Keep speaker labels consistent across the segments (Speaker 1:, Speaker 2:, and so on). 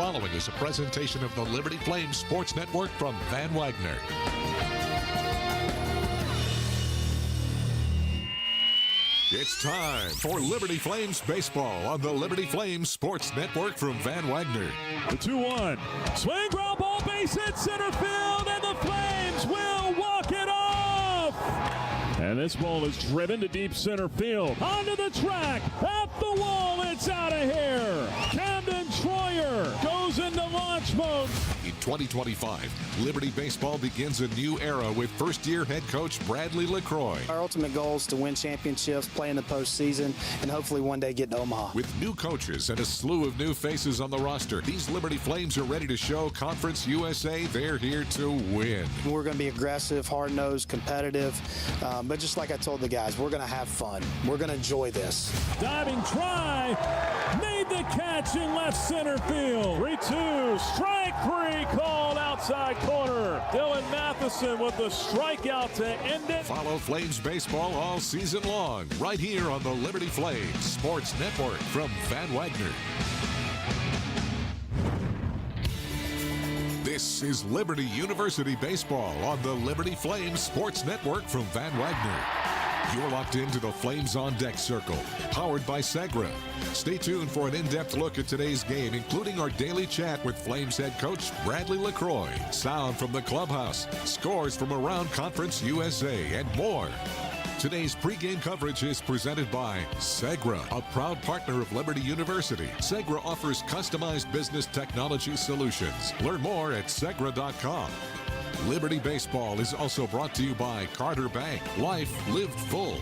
Speaker 1: following is a presentation of the Liberty Flames Sports Network from Van Wagner. It's time for Liberty Flames Baseball on the Liberty Flames Sports Network from Van Wagner.
Speaker 2: The 2-1. Swing, ground ball, base hit, center field, and the Flames will walk it off! And this ball is driven to deep center field. Onto the track, at the wall, it's out of here! Camden Troyer goes into launch mode.
Speaker 1: In 2025, Liberty Baseball begins a new era with first-year head coach Bradley LaCroix.
Speaker 3: Our ultimate goal is to win championships, play in the postseason, and hopefully one day get to Omaha.
Speaker 1: With new coaches and a slew of new faces on the roster, these Liberty Flames are ready to show Conference USA they're here to win.
Speaker 3: We're going to be aggressive, hard-nosed, competitive, but just like I told the guys, we're going to have fun. We're going to enjoy this.
Speaker 2: Diving try, made the catch in left center field. 3-2, strike 3 called outside corner. Dylan Matheson with the strikeout to end it.
Speaker 1: Follow Flames baseball all season long, right here on the Liberty Flames Sports Network from Van Wagner. This is Liberty University Baseball on the Liberty Flames Sports Network from Van Wagner. You're locked into the Flames on Deck Circle, powered by Segra. Stay tuned for an in-depth look at today's game, including our daily chat with Flames head coach Bradley LaCroix, sound from the clubhouse, scores from around Conference USA, and more. Today's pregame coverage is presented by Segra, a proud partner of Liberty University. Segra offers customized business technology solutions. Learn more at Segra.com. Liberty Baseball is also brought to you by Carter Bank, life lived full.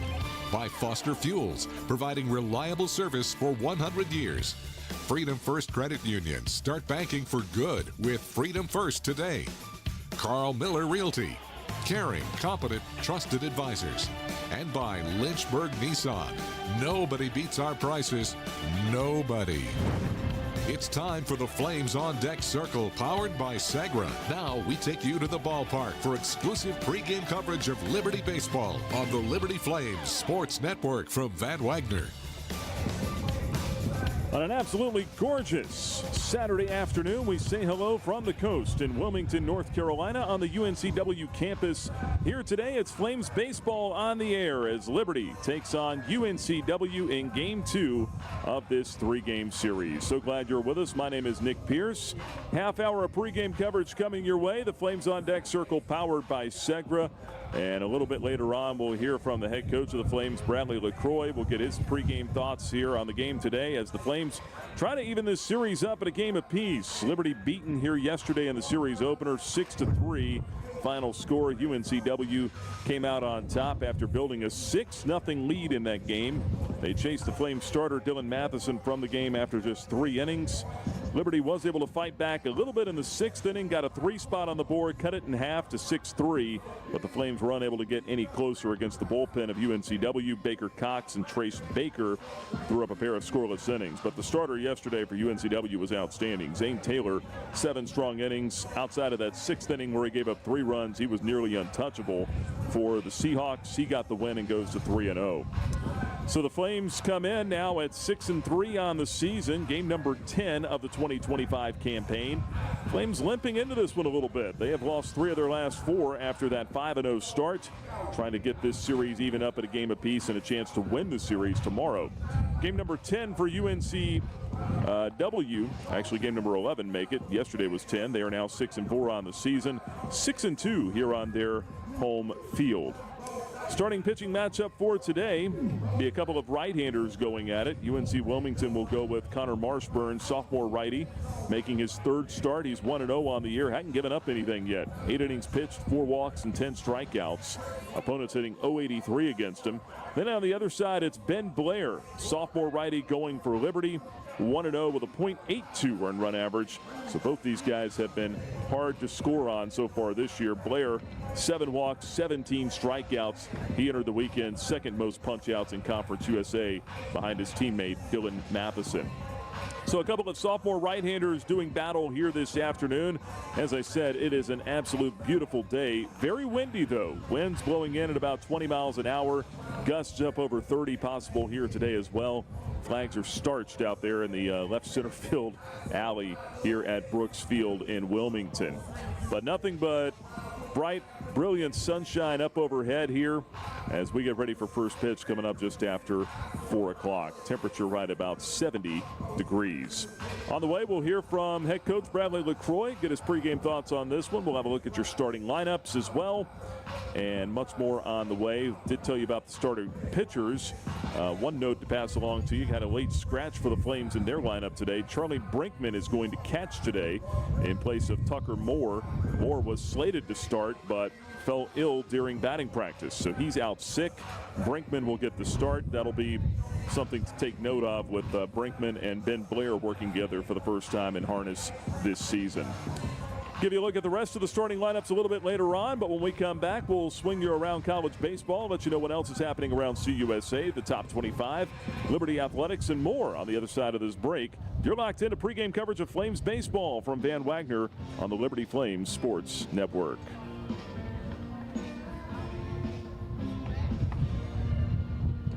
Speaker 1: By Foster Fuels, providing reliable service for 100 years. Freedom First Credit Union, start banking for good with Freedom First today. Carl Miller Realty, caring, competent, trusted advisors. And by Lynchburg Nissan, nobody beats our prices, nobody. It's time for the Flames on Deck Circle, powered by Segra. Now we take you to the ballpark for exclusive pregame coverage of Liberty Baseball on the Liberty Flames Sports Network from Van Wagner.
Speaker 2: On an absolutely gorgeous Saturday afternoon, we say hello from the coast in Wilmington, North Carolina on the UNCW campus. Here today, it's Flames baseball on the air as Liberty takes on UNCW in Game 2 of this 3-game series. So glad you're with us. My name is Nick Pierce. Half hour of pregame coverage coming your way. The Flames on Deck Circle powered by Segra. And a little bit later on, we'll hear from the head coach of the Flames, Bradley LaCroix. We'll get his pregame thoughts here on the game today as the Flames try to even this series up at a game apiece. Liberty beaten here yesterday in the series opener, 6-3. Final score, UNCW came out on top after building a 6-0 lead in that game. They chased the Flames starter Dylan Matheson from the game after just 3 innings. Liberty was able to fight back a little bit in the 6th inning, got a 3 spot on the board, cut it in half to 6-3, but the Flames were unable to get any closer against the bullpen of UNCW. Baker Cox and Trace Baker threw up a pair of scoreless innings, but the starter yesterday for UNCW was outstanding. Zane Taylor, 7 strong innings. Outside of that 6th inning where he gave up 3 runs, he was nearly untouchable for the Seahawks. He got the win and goes to 3-0. So the Flames come in now at 6-3 on the season, game number 10 of the 2025 campaign. Flames limping into this one a little bit. They have lost 3 of their last 4 after that 5-0 start, trying to get this series even up at a game apiece and a chance to win the series tomorrow. Game number 10 for UNCW, actually game number 11 make it. Yesterday was 10. They are now 6-4 on the season, 6-2 here on their home field. Starting pitching matchup for today, be a couple of right-handers going at it. UNC Wilmington will go with Connor Marshburn, sophomore righty, making his 3rd start. He's 1-0 on the year, hadn't given up anything yet. 8 innings pitched, 4 walks, and 10 strikeouts. Opponents hitting .083 against him. Then on the other side, it's Ben Blair, sophomore righty going for Liberty, 1-0 with a .82 run average. So both these guys have been hard to score on so far this year. Blair, 7 walks, 17 strikeouts. He entered the weekend 2nd most punch-outs in Conference USA behind his teammate Dylan Matheson. So a couple of sophomore right-handers doing battle here this afternoon. As I said, it is an absolute beautiful day. Very windy, though. Winds blowing in at about 20 miles an hour. Gusts up over 30 possible here today as well. Flags are starched out there in the left center field alley here at Brooks Field in Wilmington. But nothing but bright, brilliant sunshine up overhead here as we get ready for first pitch coming up just after 4 o'clock. Temperature right about 70 degrees. On the way, we'll hear from head coach Bradley LaCroix, get his pregame thoughts on this one. We'll have a look at your starting lineups as well, and much more on the way. Did tell you about the starting pitchers. One note to pass along to you, had a late scratch for the Flames in their lineup today. Charlie Brinkman is going to catch today in place of Tucker Moore. Moore was slated to start, but fell ill during batting practice, so he's out sick. Brinkman will get the start. That'll be something to take note of with Brinkman and Ben Blair working together for the first time in harness this season. Give you a look at the rest of the starting lineups a little bit later on, but when we come back, we'll swing you around college baseball, let you know what else is happening around CUSA, the top 25, Liberty Athletics, and more on the other side of this break. You're locked into pregame coverage of Flames baseball from Van Wagner on the Liberty Flames Sports Network.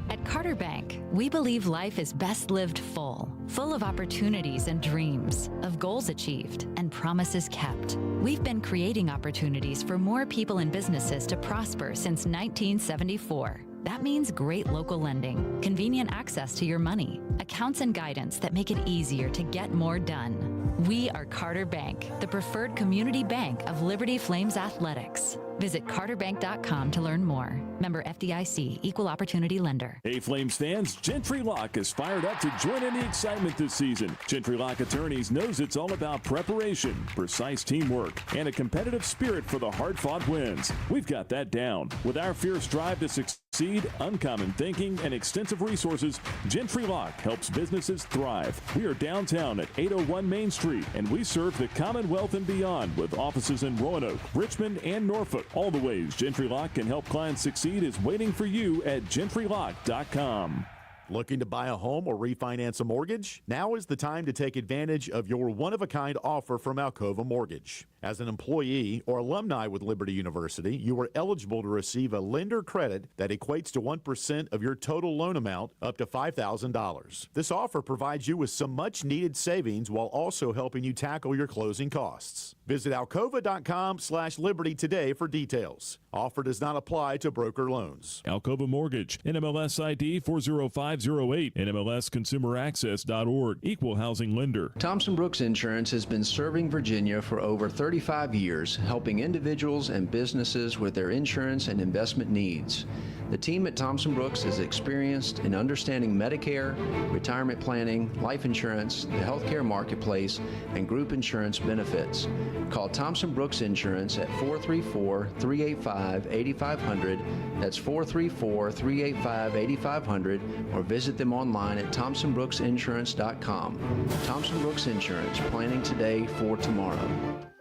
Speaker 4: At Carter Bank, we believe life is best lived full of opportunities and dreams, of goals achieved and promises kept. We've been creating opportunities for more people and businesses to prosper since 1974. That means great local lending, convenient access to your money, accounts and guidance that make it easier to get more done. We are Carter Bank, the preferred community bank of Liberty Flames Athletics. Visit carterbank.com to learn more. Member FDIC, Equal Opportunity Lender.
Speaker 2: Hey, Flames fans, Gentry Lock is fired up to join in the excitement this season. Gentry Lock Attorneys knows it's all about preparation, precise teamwork, and a competitive spirit for the hard-fought wins. We've got that down. With our fierce drive to succeed, uncommon thinking, and extensive resources, Gentry Lock helps businesses thrive. We are downtown at 801 Main Street, and we serve the Commonwealth and beyond with offices in Roanoke, Richmond, and Norfolk. All the ways Gentry Lock can help clients succeed is waiting for you at gentrylock.com.
Speaker 5: Looking to buy a home or refinance a mortgage? Now is the time to take advantage of your one-of-a-kind offer from Alcova Mortgage. As an employee or alumni with Liberty University, you are eligible to receive a lender credit that equates to 1% of your total loan amount up to $5,000. This offer provides you with some much-needed savings while also helping you tackle your closing costs. Visit alcova.com/liberty today for details. Offer does not apply to broker loans.
Speaker 2: Alcova Mortgage, NMLS ID 40508, NMLSconsumeraccess.org, Equal Housing Lender.
Speaker 6: Thompson Brooks Insurance has been serving Virginia for over 35 years, helping individuals and businesses with their insurance and investment needs. The team at Thompson Brooks is experienced in understanding Medicare, retirement planning, life insurance, the healthcare marketplace, and group insurance benefits. Call Thompson Brooks Insurance at 434-385-8500. That's 434-385-8500, or visit them online at thompsonbrooksinsurance.com. Thompson Brooks Insurance, planning today for tomorrow.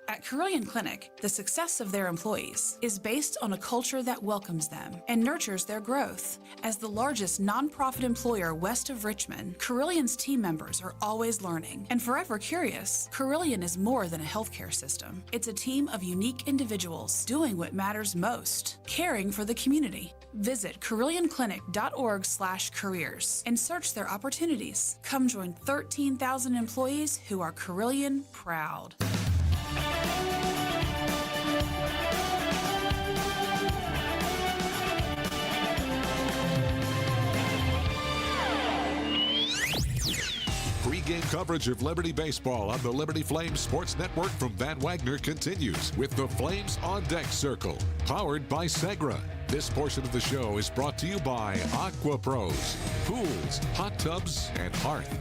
Speaker 7: At Carilion Clinic, the success of their employees is based on a culture that welcomes them and nurtures their growth. As the largest nonprofit employer west of Richmond, Carillion's team members are always learning and forever curious. Carilion is more than a healthcare system. It's a team of unique individuals doing what matters most, caring for the community. Visit CarillionClinic.org/careers and search their opportunities. Come join 13,000 employees who are Carilion proud.
Speaker 1: Pre-game coverage of Liberty Baseball on the Liberty Flames Sports Network from Van Wagner continues with the Flames on Deck Circle, powered by Segra. This portion of the show is brought to you by Aqua Pros, pools, hot tubs, and hearth.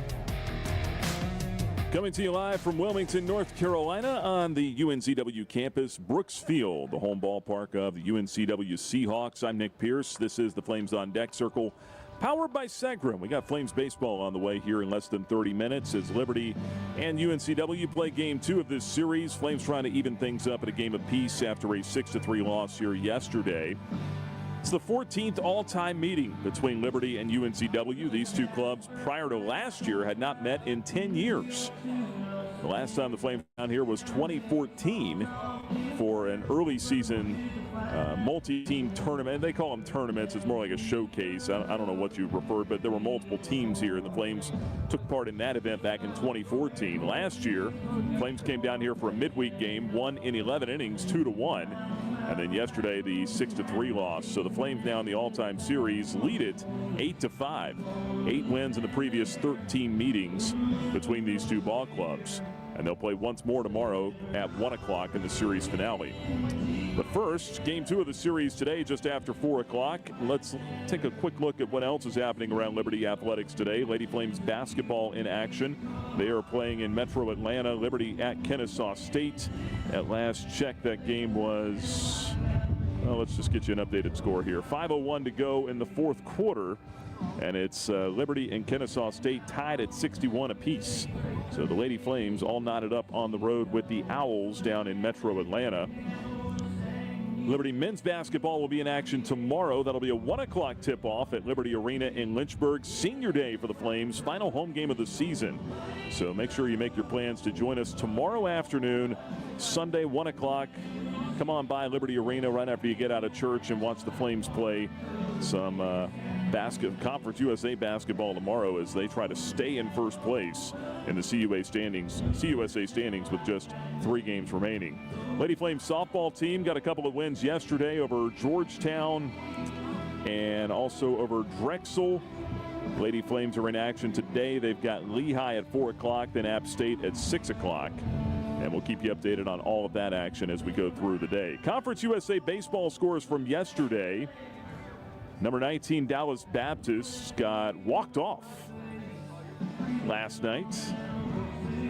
Speaker 2: Coming to you live from Wilmington, North Carolina on the UNCW campus, Brooks Field, the home ballpark of the UNCW Seahawks. I'm Nick Pierce. This is the Flames on Deck Circle, powered by Segra. We got Flames baseball on the way here in less than 30 minutes as Liberty and UNCW play game 2 of this series. Flames trying to even things up at a game apiece after a 6-3 loss here yesterday. It's the 14th all-time meeting between Liberty and UNCW. These two clubs prior to last year had not met in 10 years. The last time the Flames down here was 2014 for an early season multi-team tournament. They call them tournaments. It's more like a showcase. I don't know what you refer, but there were multiple teams here, and the Flames took part in that event back in 2014. Last year, Flames came down here for a midweek game, won in 11 innings, 2-1. And then yesterday, the 6-3 loss. So the Flames now in the all-time series lead it 8-5. 8 wins in the previous 13 meetings between these two ball clubs. And they'll play once more tomorrow at 1 o'clock in the series finale. But first, game 2 of the series today, just after 4 o'clock. Let's take a quick look at what else is happening around Liberty Athletics today. Lady Flames basketball in action. They are playing in Metro Atlanta. Liberty at Kennesaw State. At last check, that game was, well, let's just get you an updated score here. 5:01 to go in the fourth quarter. And it's Liberty and Kennesaw State tied at 61 apiece. So the Lady Flames all knotted up on the road with the Owls down in Metro Atlanta. Liberty men's basketball will be in action tomorrow. That'll be a 1 o'clock tip-off at Liberty Arena in Lynchburg. Senior day for the Flames, final home game of the season. So make sure you make your plans to join us tomorrow afternoon, Sunday, 1 o'clock. Come on by Liberty Arena right after you get out of church and watch the Flames play some Conference USA basketball tomorrow as they try to stay in first place in the CUSA standings with just 3 games remaining. Lady Flames softball team got a couple of wins yesterday over Georgetown and also over Drexel. Lady Flames are in action today. They've got Lehigh at 4 o'clock, then App State at 6 o'clock. And we'll keep you updated on all of that action as we go through the day. Conference USA baseball scores from yesterday. Number 19, Dallas Baptist, got walked off last night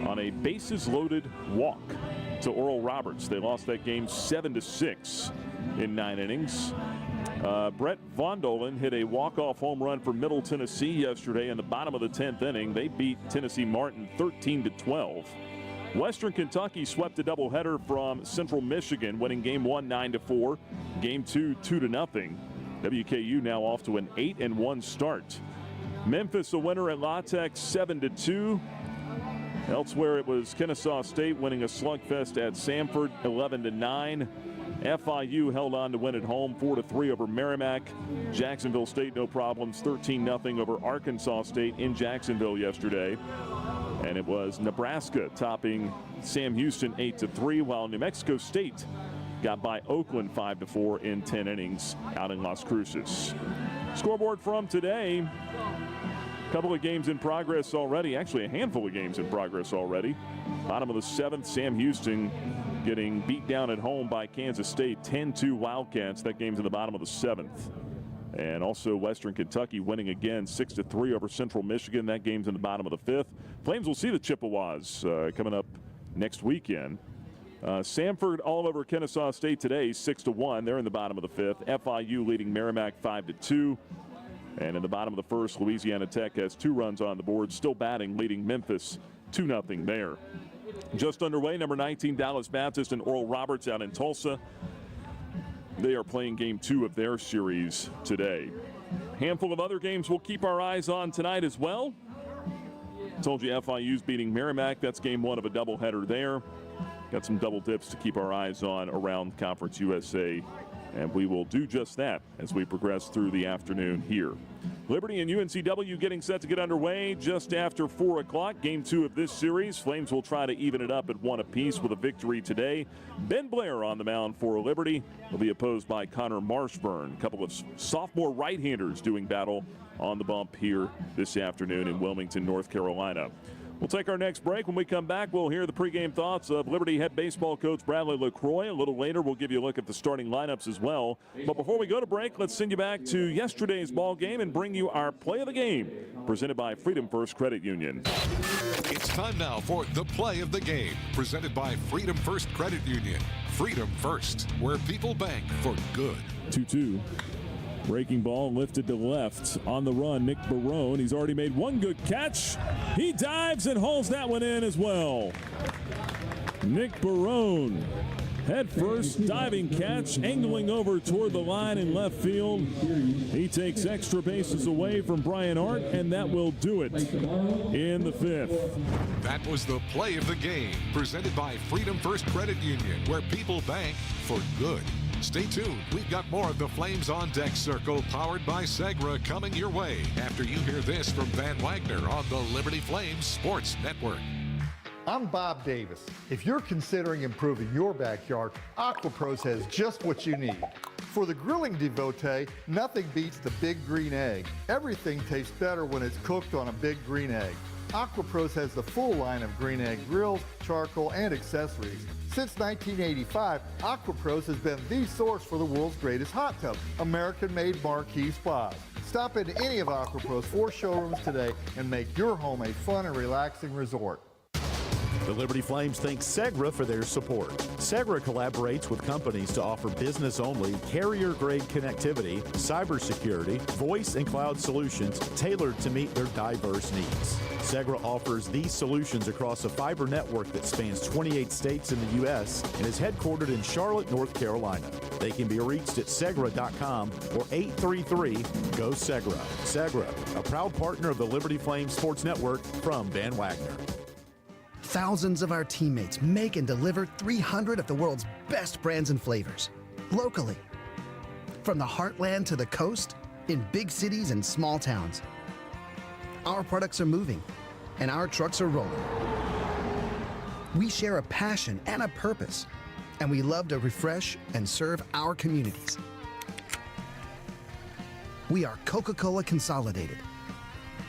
Speaker 2: on a bases-loaded walk to Oral Roberts. They lost that game 7-6 in 9 innings. Brett Von Dolen hit a walk-off home run for Middle Tennessee yesterday in the bottom of the 10th inning. They beat Tennessee Martin 13-12. Western Kentucky swept a doubleheader from Central Michigan, winning Game 1 9-4, Game 2 2-0. WKU now off to an 8-1 start. Memphis a winner at La Tech 7-2. Elsewhere it was Kennesaw State winning a slugfest at Samford 11-9. FIU held on to win at home 4-3 over Merrimack. Jacksonville State no problems 13-0 over Arkansas State in Jacksonville yesterday. And it was Nebraska topping Sam Houston 8-3, while New Mexico State got by Oakland 5-4 in 10 innings out in Las Cruces. Scoreboard from today. A couple of games in progress already. Actually, a handful of games in progress already. Bottom of the 7th, Sam Houston getting beat down at home by Kansas State 10-2 Wildcats. That game's in the bottom of the 7th. And also Western Kentucky winning again 6-3 over Central Michigan. That game's in the bottom of the 5th. Flames will see the Chippewas coming up next weekend. Samford all over Kennesaw State today, 6-1. They're in the bottom of the 5th. FIU leading Merrimack 5-2. And in the bottom of the 1st, Louisiana Tech has 2 runs on the board, still batting, leading Memphis 2-0 there. Just underway, number 19, Dallas Baptist and Oral Roberts out in Tulsa. They are playing Game 2 of their series today. Handful of other games we'll keep our eyes on tonight as well. Told you FIU's beating Merrimack. That's Game 1 of a doubleheader there. Got some double dips to keep our eyes on around Conference USA. And we will do just that as we progress through the afternoon here. Liberty and UNCW getting set to get underway just after 4 o'clock. Game 2 of this series. Flames will try to even it up at 1 apiece with a victory today. Ben Blair on the mound for Liberty will be opposed by Connor Marshburn. A couple of sophomore right-handers doing battle on the bump here this afternoon in Wilmington, North Carolina. We'll take our next break. When we come back, we'll hear the pregame thoughts of Liberty head baseball coach Bradley LaCroix. A little later, we'll give you a look at the starting lineups as well. But before we go to break, let's send you back to yesterday's ball game and bring you our play of the game, presented by Freedom First Credit Union.
Speaker 1: It's time now for the play of the game, presented by Freedom First Credit Union. Freedom First, where people bank for good.
Speaker 2: 2-2. Breaking ball lifted to left. On the run, Nick Barone. He's already made one good catch. He dives and hauls that one in as well. Nick Barone Head first, diving catch, angling over toward the line in left field. He takes extra bases away from Brian Hart, and that will do it in the 5th.
Speaker 1: That was the play of the game, presented by Freedom First Credit Union, where people bank for good. Stay tuned. We've got more of the Flames on Deck Circle, powered by Segra, coming your way after you hear this from Van Wagner on the Liberty Flames Sports Network.
Speaker 8: I'm Bob Davis. If you're considering improving your backyard, AquaPros has just what you need. For the grilling devotee, nothing beats the big green egg. Everything tastes better when it's cooked on a big green egg. AquaPros has the full line of green egg grills, charcoal, and accessories. Since 1985, AquaPros has been the source for the world's greatest hot tubs, American-made marquee spas. Stop into any of AquaPros 4 showrooms today and make your home a fun and relaxing resort.
Speaker 5: The Liberty Flames thank Segra for their support. Segra collaborates with companies to offer business-only, carrier-grade connectivity, cybersecurity, voice and cloud solutions tailored to meet their diverse needs. Segra offers these solutions across a fiber network that spans 28 states in the U.S. and is headquartered in Charlotte, North Carolina. They can be reached at Segra.com or 833-GO-SEGRA. Segra, a proud partner of the Liberty Flames Sports Network from Van Wagner.
Speaker 9: Thousands of our teammates make and deliver 300 of the world's best brands and flavors, locally. From the heartland to the coast, in big cities and small towns. Our products are moving, and our trucks are rolling. We share a passion and a purpose, and we love to refresh and serve our communities. We are Coca-Cola Consolidated,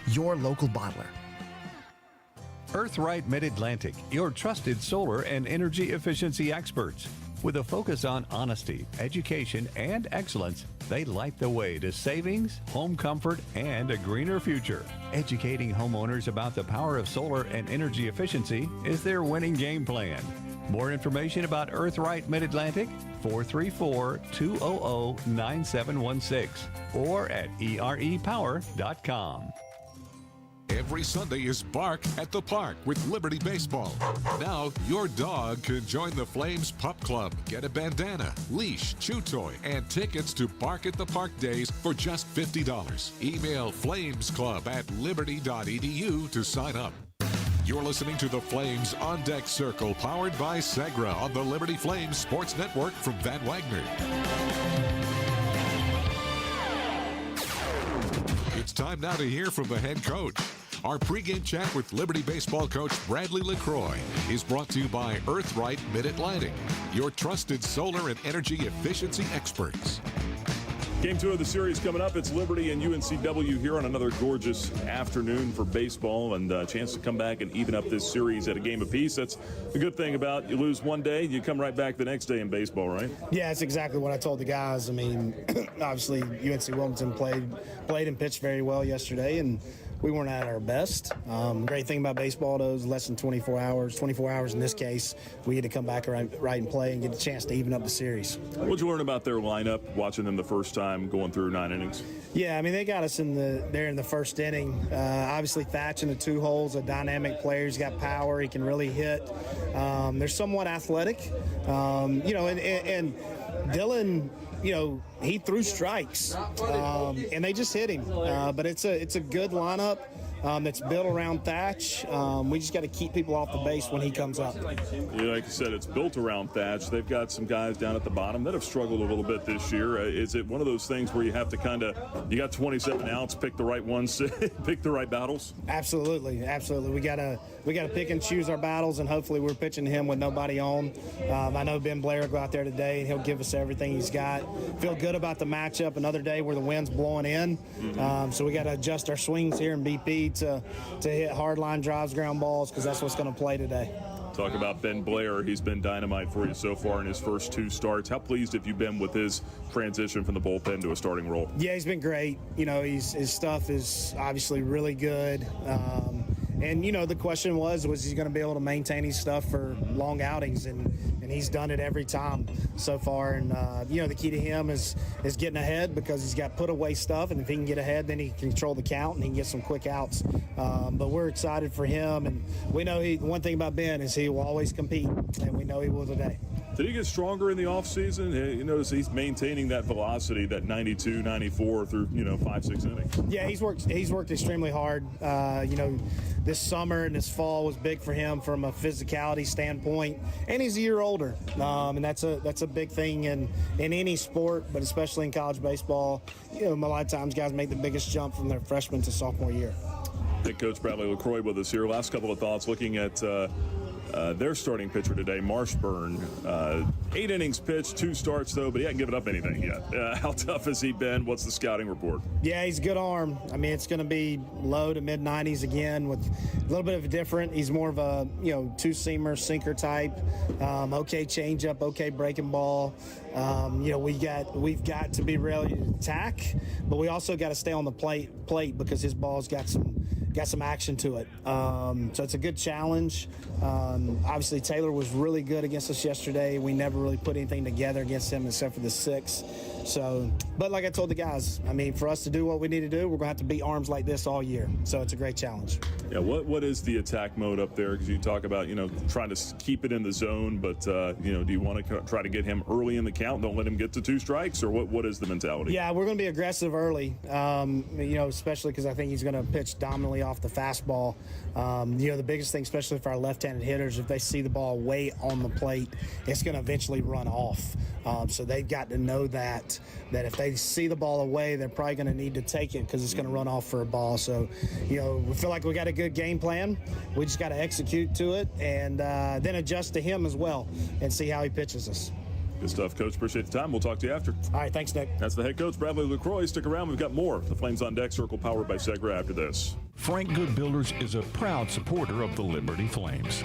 Speaker 9: your local bottler.
Speaker 10: Earthright Mid-Atlantic, your trusted solar and energy efficiency experts. With a focus on honesty, education, and excellence, they light the way to savings, home comfort, and a greener future. Educating homeowners about the power of solar and energy efficiency is their winning game plan. More information about Earthright Mid-Atlantic, 434-200-9716 or at erepower.com.
Speaker 1: Every Sunday is Bark at the Park with Liberty Baseball. Now, your dog can join the Flames Pup Club. Get a bandana, leash, chew toy, and tickets to Bark at the Park days for just $50. Email flamesclub@liberty.edu to sign up. You're listening to the Flames on Deck Circle, powered by Segra on the Liberty Flames Sports Network from Van Wagner. It's time now to hear from the head coach. Our pregame chat with Liberty Baseball coach Bradley LaCroix is brought to you by Earthright Mid-Atlantic, your trusted solar and energy efficiency experts.
Speaker 2: Game 2 of the series coming up. It's Liberty and UNCW here on another gorgeous afternoon for baseball, and a chance to come back and even up this series at a game apiece. That's the good thing about you lose one day, you come right back the next day in baseball, right?
Speaker 3: Yeah, that's exactly what I told the guys. I mean, obviously UNC Wilmington played and pitched very well yesterday, and we weren't at our best. Great thing about baseball, though, is less than 24 hours. 24 hours in this case, we get to come back right and play and get a chance to even up the series.
Speaker 2: What'd you learn about their lineup, watching them the first time going through 9 innings?
Speaker 3: Yeah, I mean, they got us in the first inning. Obviously, Thatch in the 2 holes, a dynamic player. He's got power. He can really hit. They're somewhat athletic. And Dylan, he threw strikes, and they just hit him. But it's a good lineup that's built around Thatch. We just got to keep people off the base when he comes up.
Speaker 2: Yeah, like you said, it's built around Thatch. They've got some guys down at the bottom that have struggled a little bit this year. Is it one of those things where you have to you got 27 outs, pick the right ones, pick the right battles? Absolutely. We gotta pick and choose our battles, and hopefully we're pitching to him with nobody on. I know Ben Blair will go out there today, and he'll give us everything he's got. Feel good about the matchup. Another day where the wind's blowing in, so we got to adjust our swings here in BP to hit hard line drives, ground balls, because that's what's going to play today. Talk about Ben Blair. He's been dynamite for you so far in his first 2 starts. How pleased have you been with his transition from the bullpen to a starting role? Yeah, he's been great. His stuff is obviously really good. And, the question was he going to be able to maintain his stuff for long outings? And he's done it every time so far. And, the key to him is getting ahead, because he's got put away stuff. And if he can get ahead, then he can control the count and he can get some quick outs. But we're excited for him. And we know one thing about Ben is he will always compete. And we know he will today. Did he get stronger in the offseason? You notice he's maintaining that velocity, that 92, 94 through 5-6 innings.
Speaker 3: Yeah, he's worked extremely hard. This summer and this fall was big for him from a physicality standpoint, and he's a year older, and that's a big thing in any sport, but especially in college baseball. A lot of times guys make the biggest jump from their freshman to sophomore year.
Speaker 2: Head coach Bradley LaCroix with us here. Last couple of thoughts looking at their starting pitcher today, Marshburn. 8 innings pitched, 2 starts though, but he hasn't given up anything yet. How tough has he been? What's the scouting report? Yeah, he's a good arm. I mean, it's going to be low to mid-90s again with a little bit of a different. He's more of a two-seamer, sinker type. Okay changeup, okay breaking ball. We've got to be ready to attack, but we also got to stay on the plate because his ball's got some action to it. So it's a good challenge. Obviously, Taylor was really good against us yesterday. We never really put anything together against him except for the 6. But like I told the guys, I mean, for us to do what we need to do, we're going to have to beat arms like this all year. So it's a great challenge. Yeah, what is the attack mode up there? Because you talk about, trying to keep it in the zone, but, do you want to try to get him early in the count? Don't let him get to 2 strikes, or what is the mentality? Yeah, we're going to be aggressive early, especially because I think he's going to pitch dominantly off the fastball. The biggest thing, especially for our left-handed hitters, if they see the ball way on the plate, it's going to eventually run off. So they've got to know that if they see the ball away, they're probably going to need to take it because it's going to run off for a ball. So, we feel like we got a good game plan. We just got to execute to it and then adjust to him as well and see how he pitches us. Good stuff, Coach. Appreciate the time. We'll talk to you after. All right, thanks, Nick. That's the head coach, Bradley LaCroix. Stick around. We've got more. The Flames on Deck Circle powered by Segra after this.
Speaker 11: Frank Good Builders is a proud supporter of the Liberty Flames.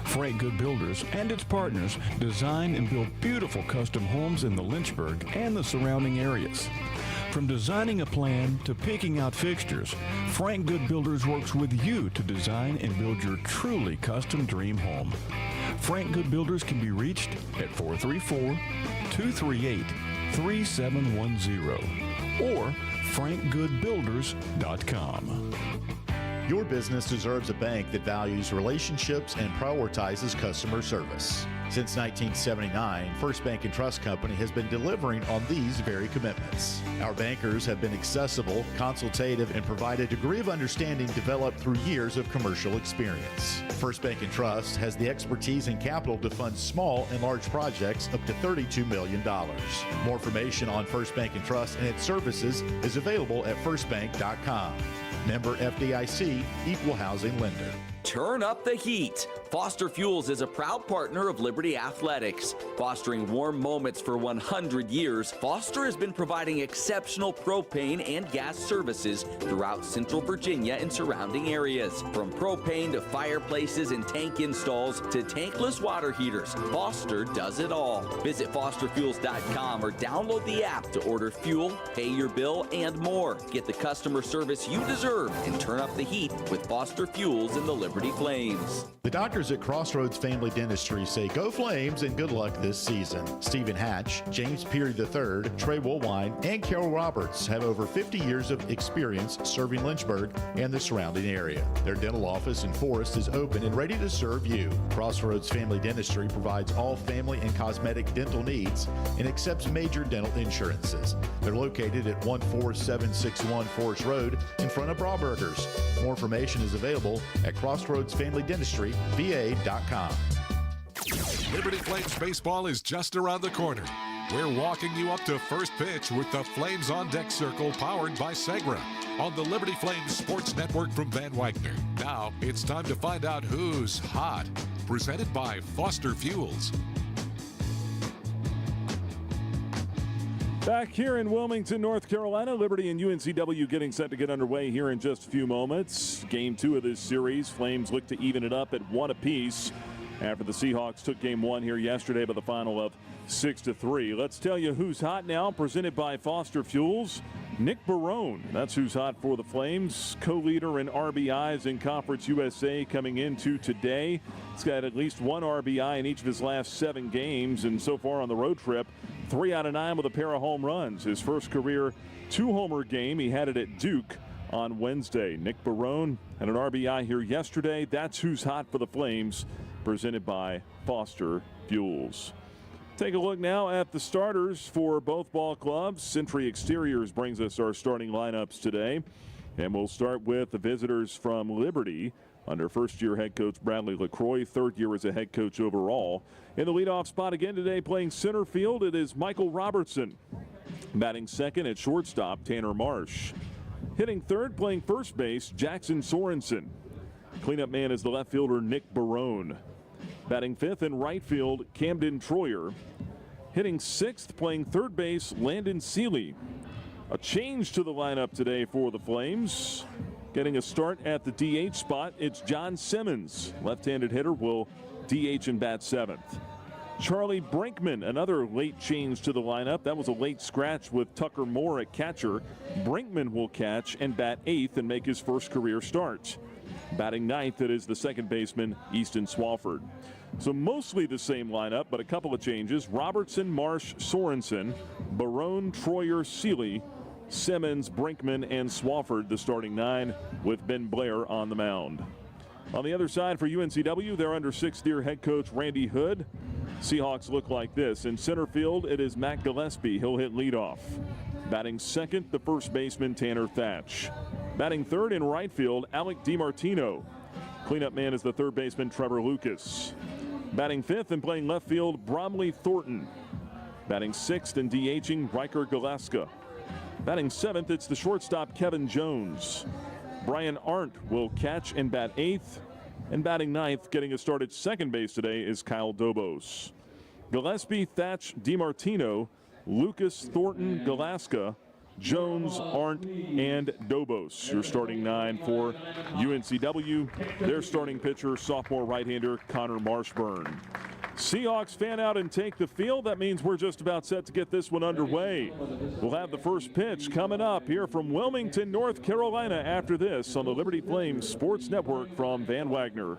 Speaker 11: Frank Good Builders and its partners design and build beautiful custom homes in the Lynchburg and the surrounding areas. From designing a plan to picking out fixtures, Frank Good Builders works with you to design and build your truly custom dream home. Frank Good Builders can be reached at 434-238-3710 or frankgoodbuilders.com.
Speaker 5: Your business deserves a bank that values relationships and prioritizes customer service. Since 1979, First Bank and Trust Company has been delivering on these very commitments. Our bankers have been accessible, consultative, and provide a degree of understanding developed through years of commercial experience. First Bank and Trust has the expertise and capital to fund small and large projects up to $32 million. More information on First Bank and Trust and its services is available at firstbank.com. Member FDIC, Equal Housing Lender.
Speaker 12: Turn up the heat. Foster Fuels is a proud partner of Liberty Athletics. Fostering warm moments for 100 years, Foster has been providing exceptional propane and gas services throughout Central Virginia and surrounding areas. From propane to fireplaces and tank installs to tankless water heaters, Foster does it all. Visit fosterfuels.com or download the app to order fuel, pay your bill, and more. Get the customer service you deserve and turn up the heat with Foster Fuels and the Liberty Flames.
Speaker 5: The doctors at Crossroads Family Dentistry say go Flames and good luck this season. Stephen Hatch, James Peary III, Trey Woolwine, and Carol Roberts have over 50 years of experience serving Lynchburg and the surrounding area. Their dental office in Forest is open and ready to serve you. Crossroads Family Dentistry provides all family and cosmetic dental needs and accepts major dental insurances. They're located at 14761 Forest Road in front of Brauburgers. More information is available at CrossroadsFamilyDentistryVA.com.
Speaker 1: Liberty Flames baseball is just around the corner. We're walking you up to first pitch with the Flames on Deck Circle powered by Segra on the Liberty Flames Sports Network from Van Wagner. Now it's time to find out who's hot. Presented by Foster Fuels.
Speaker 2: Back here in Wilmington, North Carolina, Liberty and UNCW getting set to get underway here in just a few moments. Game 2 of this series, Flames look to even it up at 1 apiece after the Seahawks took game 1 here yesterday by the final of 6-3. Let's tell you who's hot now, presented by Foster Fuels. Nick Barone, that's who's hot for the Flames, co-leader in RBIs in Conference USA coming into today. He's got at least 1 RBI in each of his last 7 games, and so far on the road trip, 3 out of 9 with a pair of home runs. His first career 2-homer game, he had it at Duke on Wednesday. Nick Barone had an RBI here yesterday. That's who's hot for the Flames, presented by Foster Fuels. Take a look now at the starters for both ball clubs. Century Exteriors brings us our starting lineups today. And we'll start with the visitors from Liberty under first-year head coach Bradley LaCroix, third year as a head coach overall. In the leadoff spot again today, playing center field, it is Michael Robertson. Batting second at shortstop, Tanner Marsh. Hitting third, playing first base, Jackson Sorensen. Cleanup man is the left fielder Nick Barone. Batting fifth in right field, Camden Troyer. Hitting sixth, playing third base, Landon Seeley. A change to the lineup today for the Flames. Getting a start at the DH spot, it's John Simmons. Left-handed hitter will DH and bat seventh. Charlie Brinkman, another late change to the lineup. That was a late scratch with Tucker Moore at catcher. Brinkman will catch and bat eighth and make his first career start. Batting ninth, it is the second baseman, Easton Swafford. So mostly the same lineup, but a couple of changes. Robertson, Marsh, Sorensen, Barone, Troyer, Seeley, Simmons, Brinkman, and Swafford, the starting nine, with Ben Blair on the mound. On the other side for UNCW, they're under sixth-year head coach Randy Hood. Seahawks look like this. In center field, it is Matt Gillespie. He'll hit leadoff. Batting second, the first baseman, Tanner Thatch. Batting third in right field, Alec DiMartino. Cleanup man is the third baseman, Trevor Lucas. Batting fifth and playing left field, Bromley Thornton. Batting sixth and DHing, Riker Galaska. Batting seventh, it's the shortstop, Kevin Jones. Brian Arndt will catch and bat eighth. And batting ninth, getting a start at second base today, is Kyle Dobos. Gillespie, Thatch, DiMartino, Lucas, Thornton, Galaska, Jones, Arndt, and Dobos. Your starting nine for UNCW. Their starting pitcher, sophomore right-hander Connor Marshburn. Seahawks fan out and take the field. That means we're just about set to get this one underway. We'll have the first pitch coming up here from Wilmington, North Carolina after this on the Liberty Flames Sports Network from Van Wagner.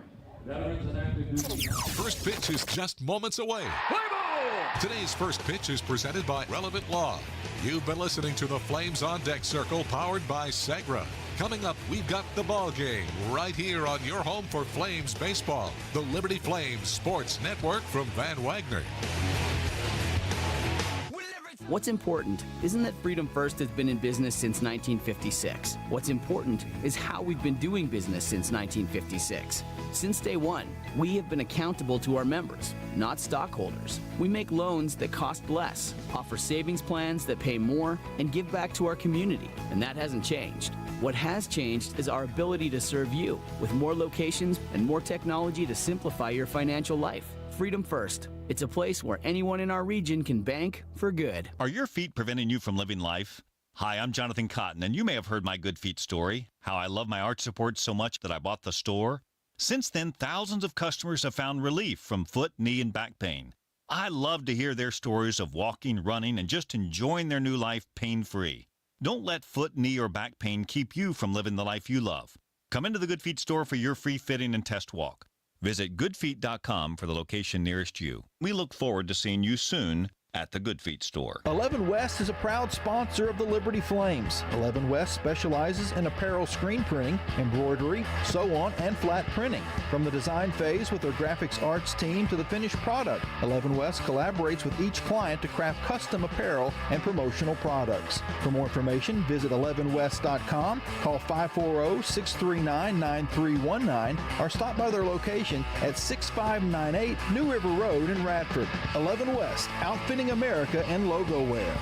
Speaker 1: First pitch is just moments away. Today's first pitch is presented by Relevant Law. You've been listening to the Flames on Deck Circle, powered by Segra. Coming up, we've got the ball game right here on your home for Flames baseball, the Liberty Flames Sports Network from Van Wagner.
Speaker 13: What's important isn't that Freedom First has been in business since 1956. What's important is how we've been doing business since 1956. Since day one, we have been accountable to our members, not stockholders. We make loans that cost less, offer savings plans that pay more, and give back to our community, and that hasn't changed. What has changed is our ability to serve you with more locations and more technology to simplify your financial life. Freedom First. It's a place where anyone in our region can bank for good.
Speaker 14: Are your feet preventing you from living life? Hi, I'm Jonathan Cotton, and you may have heard my Good Feet story, how I love my arch support so much that I bought the store. Since then, thousands of customers have found relief from foot, knee, and back pain. I love to hear their stories of walking, running, and just enjoying their new life pain-free. Don't let foot, knee, or back pain keep you from living the life you love. Come into the Good Feet store for your free fitting and test walk. Visit goodfeet.com for the location nearest you. We look forward to seeing you soon at the Good Feet store.
Speaker 15: 11 West is a proud sponsor of the Liberty Flames. 11 West specializes in apparel screen printing, embroidery, sew-on, and flat printing. From the design phase with their graphics arts team to the finished product, 11 West collaborates with each client to craft custom apparel and promotional products. For more information, visit 11west.com, call 540-639-9319, or stop by their location at 6598 New River Road in Radford. 11 West, outfitting America and logo wear.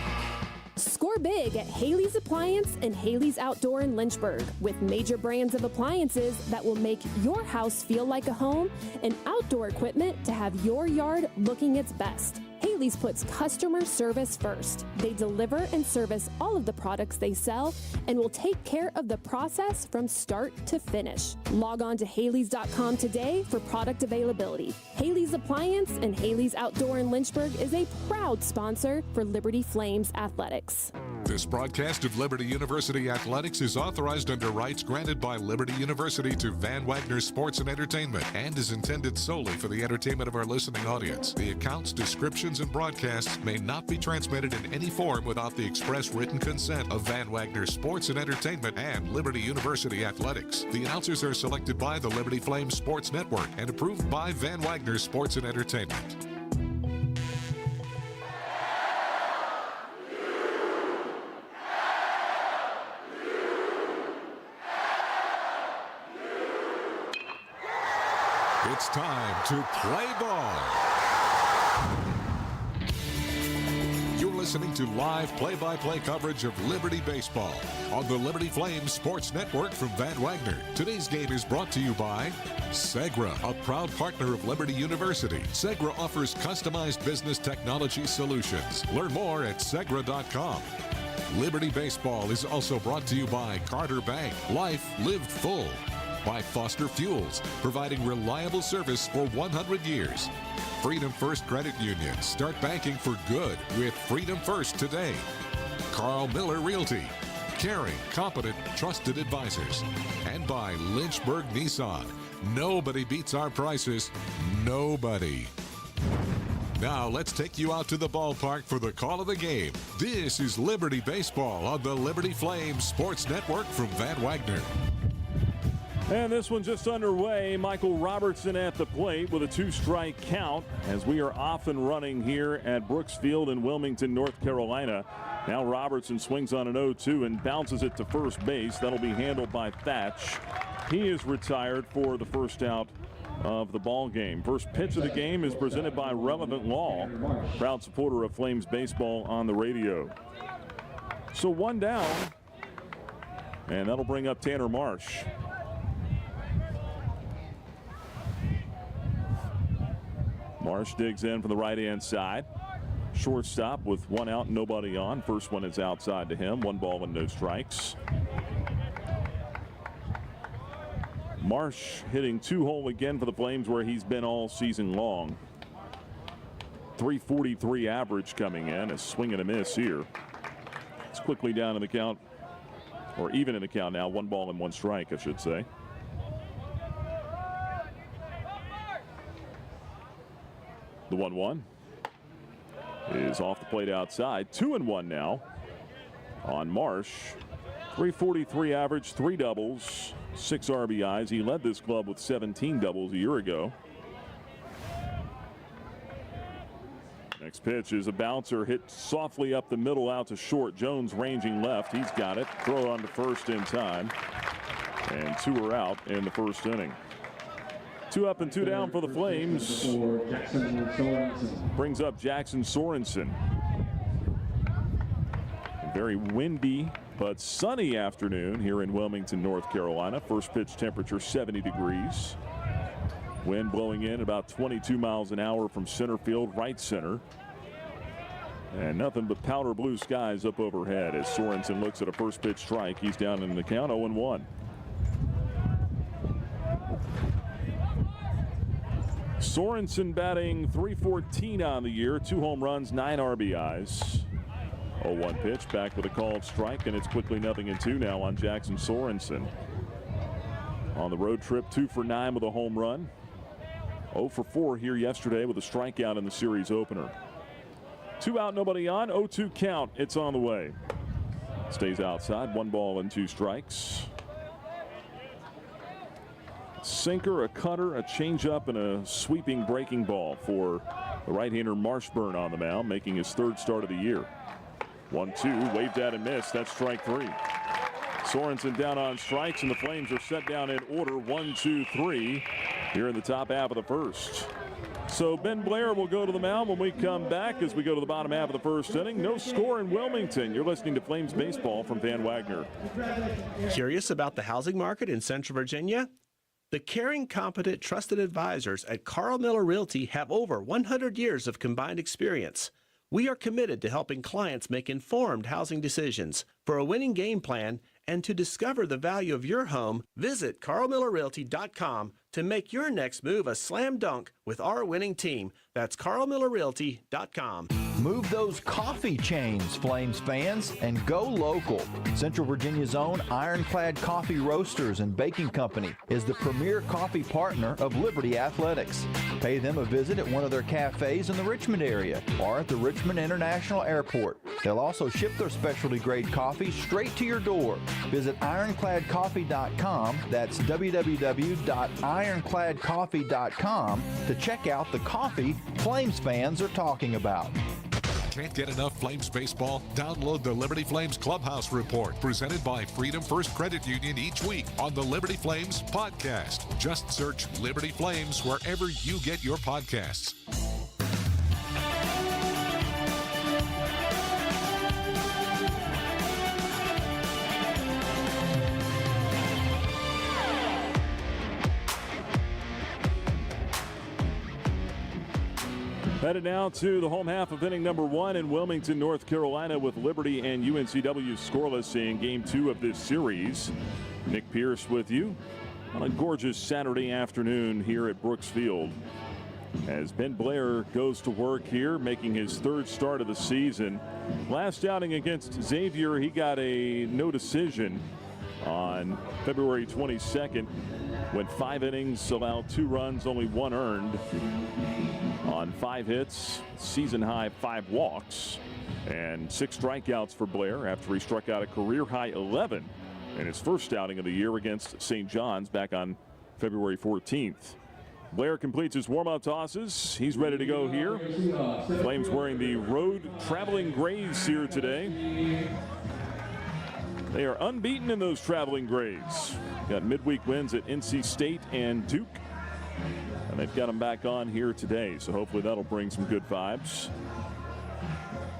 Speaker 16: Score big at Haley's Appliance and Haley's Outdoor in Lynchburg with major brands of appliances that will make your house feel like a home and outdoor equipment to have your yard looking its best. Haley's puts customer service first. They deliver and service all of the products they sell and will take care of the process from start to finish. Log on to Haleys.com today for product availability. Haley's Appliance and Haley's Outdoor in Lynchburg is a proud sponsor for Liberty Flames Athletics.
Speaker 1: This broadcast of Liberty University Athletics is authorized under rights granted by Liberty University to Van Wagner Sports and Entertainment and is intended solely for the entertainment of our listening audience. The accounts, descriptions, and broadcasts may not be transmitted in any form without the express written consent of Van Wagner Sports and Entertainment and Liberty University Athletics. The announcers are selected by the Liberty Flames Sports Network and approved by Van Wagner Sports and Entertainment. It's time to play ball. You're listening to live play-by-play coverage of Liberty Baseball on the Liberty Flames Sports Network from Van Wagner. Today's game is brought to you by Segra, a proud partner of Liberty University. Segra offers customized business technology solutions. Learn more at segra.com. Liberty Baseball is also brought to you by Carter Bank, life lived full. By Foster Fuels, providing reliable service for 100 years. Freedom First Credit Union, start banking for good with Freedom First today. Carl Miller Realty, caring, competent, trusted advisors. And by Lynchburg Nissan, nobody beats our prices, nobody. Now let's take you out to the ballpark for the call of the game. This is Liberty Baseball on the Liberty Flames Sports Network from Van Wagner.
Speaker 2: And this one just underway. Michael Robertson at the plate with a 2-strike count as we are off and running here at Brooks Field in Wilmington, North Carolina. Now Robertson swings on an 0-2 and bounces it to first base. That'll be handled by Thatch. He is retired for the first out of the ball game. First pitch of the game is presented by Relevant Law, proud supporter of Flames baseball on the radio. So one down, and that'll bring up Tanner Marsh. Marsh digs in from the right-hand side. Shortstop with one out and nobody on. First one is outside to him. 1 ball and no strikes. Marsh hitting 2-hole again for the Flames where he's been all season long. .343 average coming in. A swing and a miss here. It's quickly down in the count, or even in the count now. 1 ball and 1 strike, I should say. The 1-1 is off the plate outside. 2-1 now on Marsh. .343 average, 3 doubles, 6 RBIs. He led this club with 17 doubles a year ago. Next pitch is a bouncer hit softly up the middle out to short. Jones ranging left. He's got it. Throw on to first in time. And 2 are out in the first inning. 2 up and 2 down for the Flames. Brings up Jackson Sorensen. A very windy but sunny afternoon here in Wilmington, North Carolina. First pitch temperature 70 degrees. Wind blowing in about 22 miles an hour from center field, right center. And nothing but powder blue skies up overhead as Sorensen looks at a first pitch strike. He's down in the count, 0-1. Sorensen batting .314 on the year, 2 home runs, 9 RBIs. 0-1 pitch, back with a called strike, and it's quickly 0-2 now on Jackson Sorensen. On the road trip, 2 for 9 with a home run. 0 for 4 here yesterday with a strikeout in the series opener. 2 out, nobody on, 0-2 count, it's on the way. Stays outside, 1 ball and 2 strikes. Sinker, a cutter, a changeup, and a sweeping breaking ball for the right-hander Marshburn on the mound, making his 3rd start of the year. 1-2, waved at and missed. That's strike 3. Sorensen down on strikes, and the Flames are set down in order 1, 2, 3 here in the top half of the first. So Ben Blair will go to the mound when we come back as we go to the bottom half of the first inning. No score in Wilmington. You're listening to Flames Baseball from Van Wagner.
Speaker 17: Curious about the housing market in Central Virginia? The caring, competent, trusted advisors at Carl Miller Realty have over 100 years of combined experience. We are committed to helping clients make informed housing decisions. For a winning game plan and to discover the value of your home, visit carlmillerrealty.com to make your next move a slam dunk with our winning team. That's carlmillerrealty.com.
Speaker 15: Move those coffee chains, Flames fans, and go local. Central Virginia's own Ironclad Coffee Roasters and Baking Company is the premier coffee partner of Liberty Athletics. Pay them a visit at one of their cafes in the Richmond area or at the Richmond International Airport. They'll also ship their specialty grade coffee straight to your door. Visit ironcladcoffee.com, that's www.ironcladcoffee.com, to check out the coffee Flames fans are talking about.
Speaker 1: Can't get enough Flames baseball? Download the Liberty Flames Clubhouse Report, presented by Freedom First Credit Union each week on the Liberty Flames podcast. Just search Liberty Flames wherever you get your podcasts.
Speaker 2: Headed now to the home half of inning number 1 in Wilmington, North Carolina, with Liberty and UNCW scoreless in Game 2 of this series. Nick Pierce with you on a gorgeous Saturday afternoon here at Brooks Field, as Ben Blair goes to work here, making his 3rd start of the season. Last outing against Xavier, he got a no decision on February 22nd. Went 5 innings, allowed 2 runs, only 1 earned. On 5 hits, season high 5 walks, and 6 strikeouts for Blair after he struck out a career high 11 in his first outing of the year against St. John's back on February 14th. Blair completes his warm-up tosses. He's ready to go here. Flames wearing the road traveling grays here today. They are unbeaten in those traveling grays. Got midweek wins at NC State and Duke. And they've got them back on here today, so hopefully that'll bring some good vibes.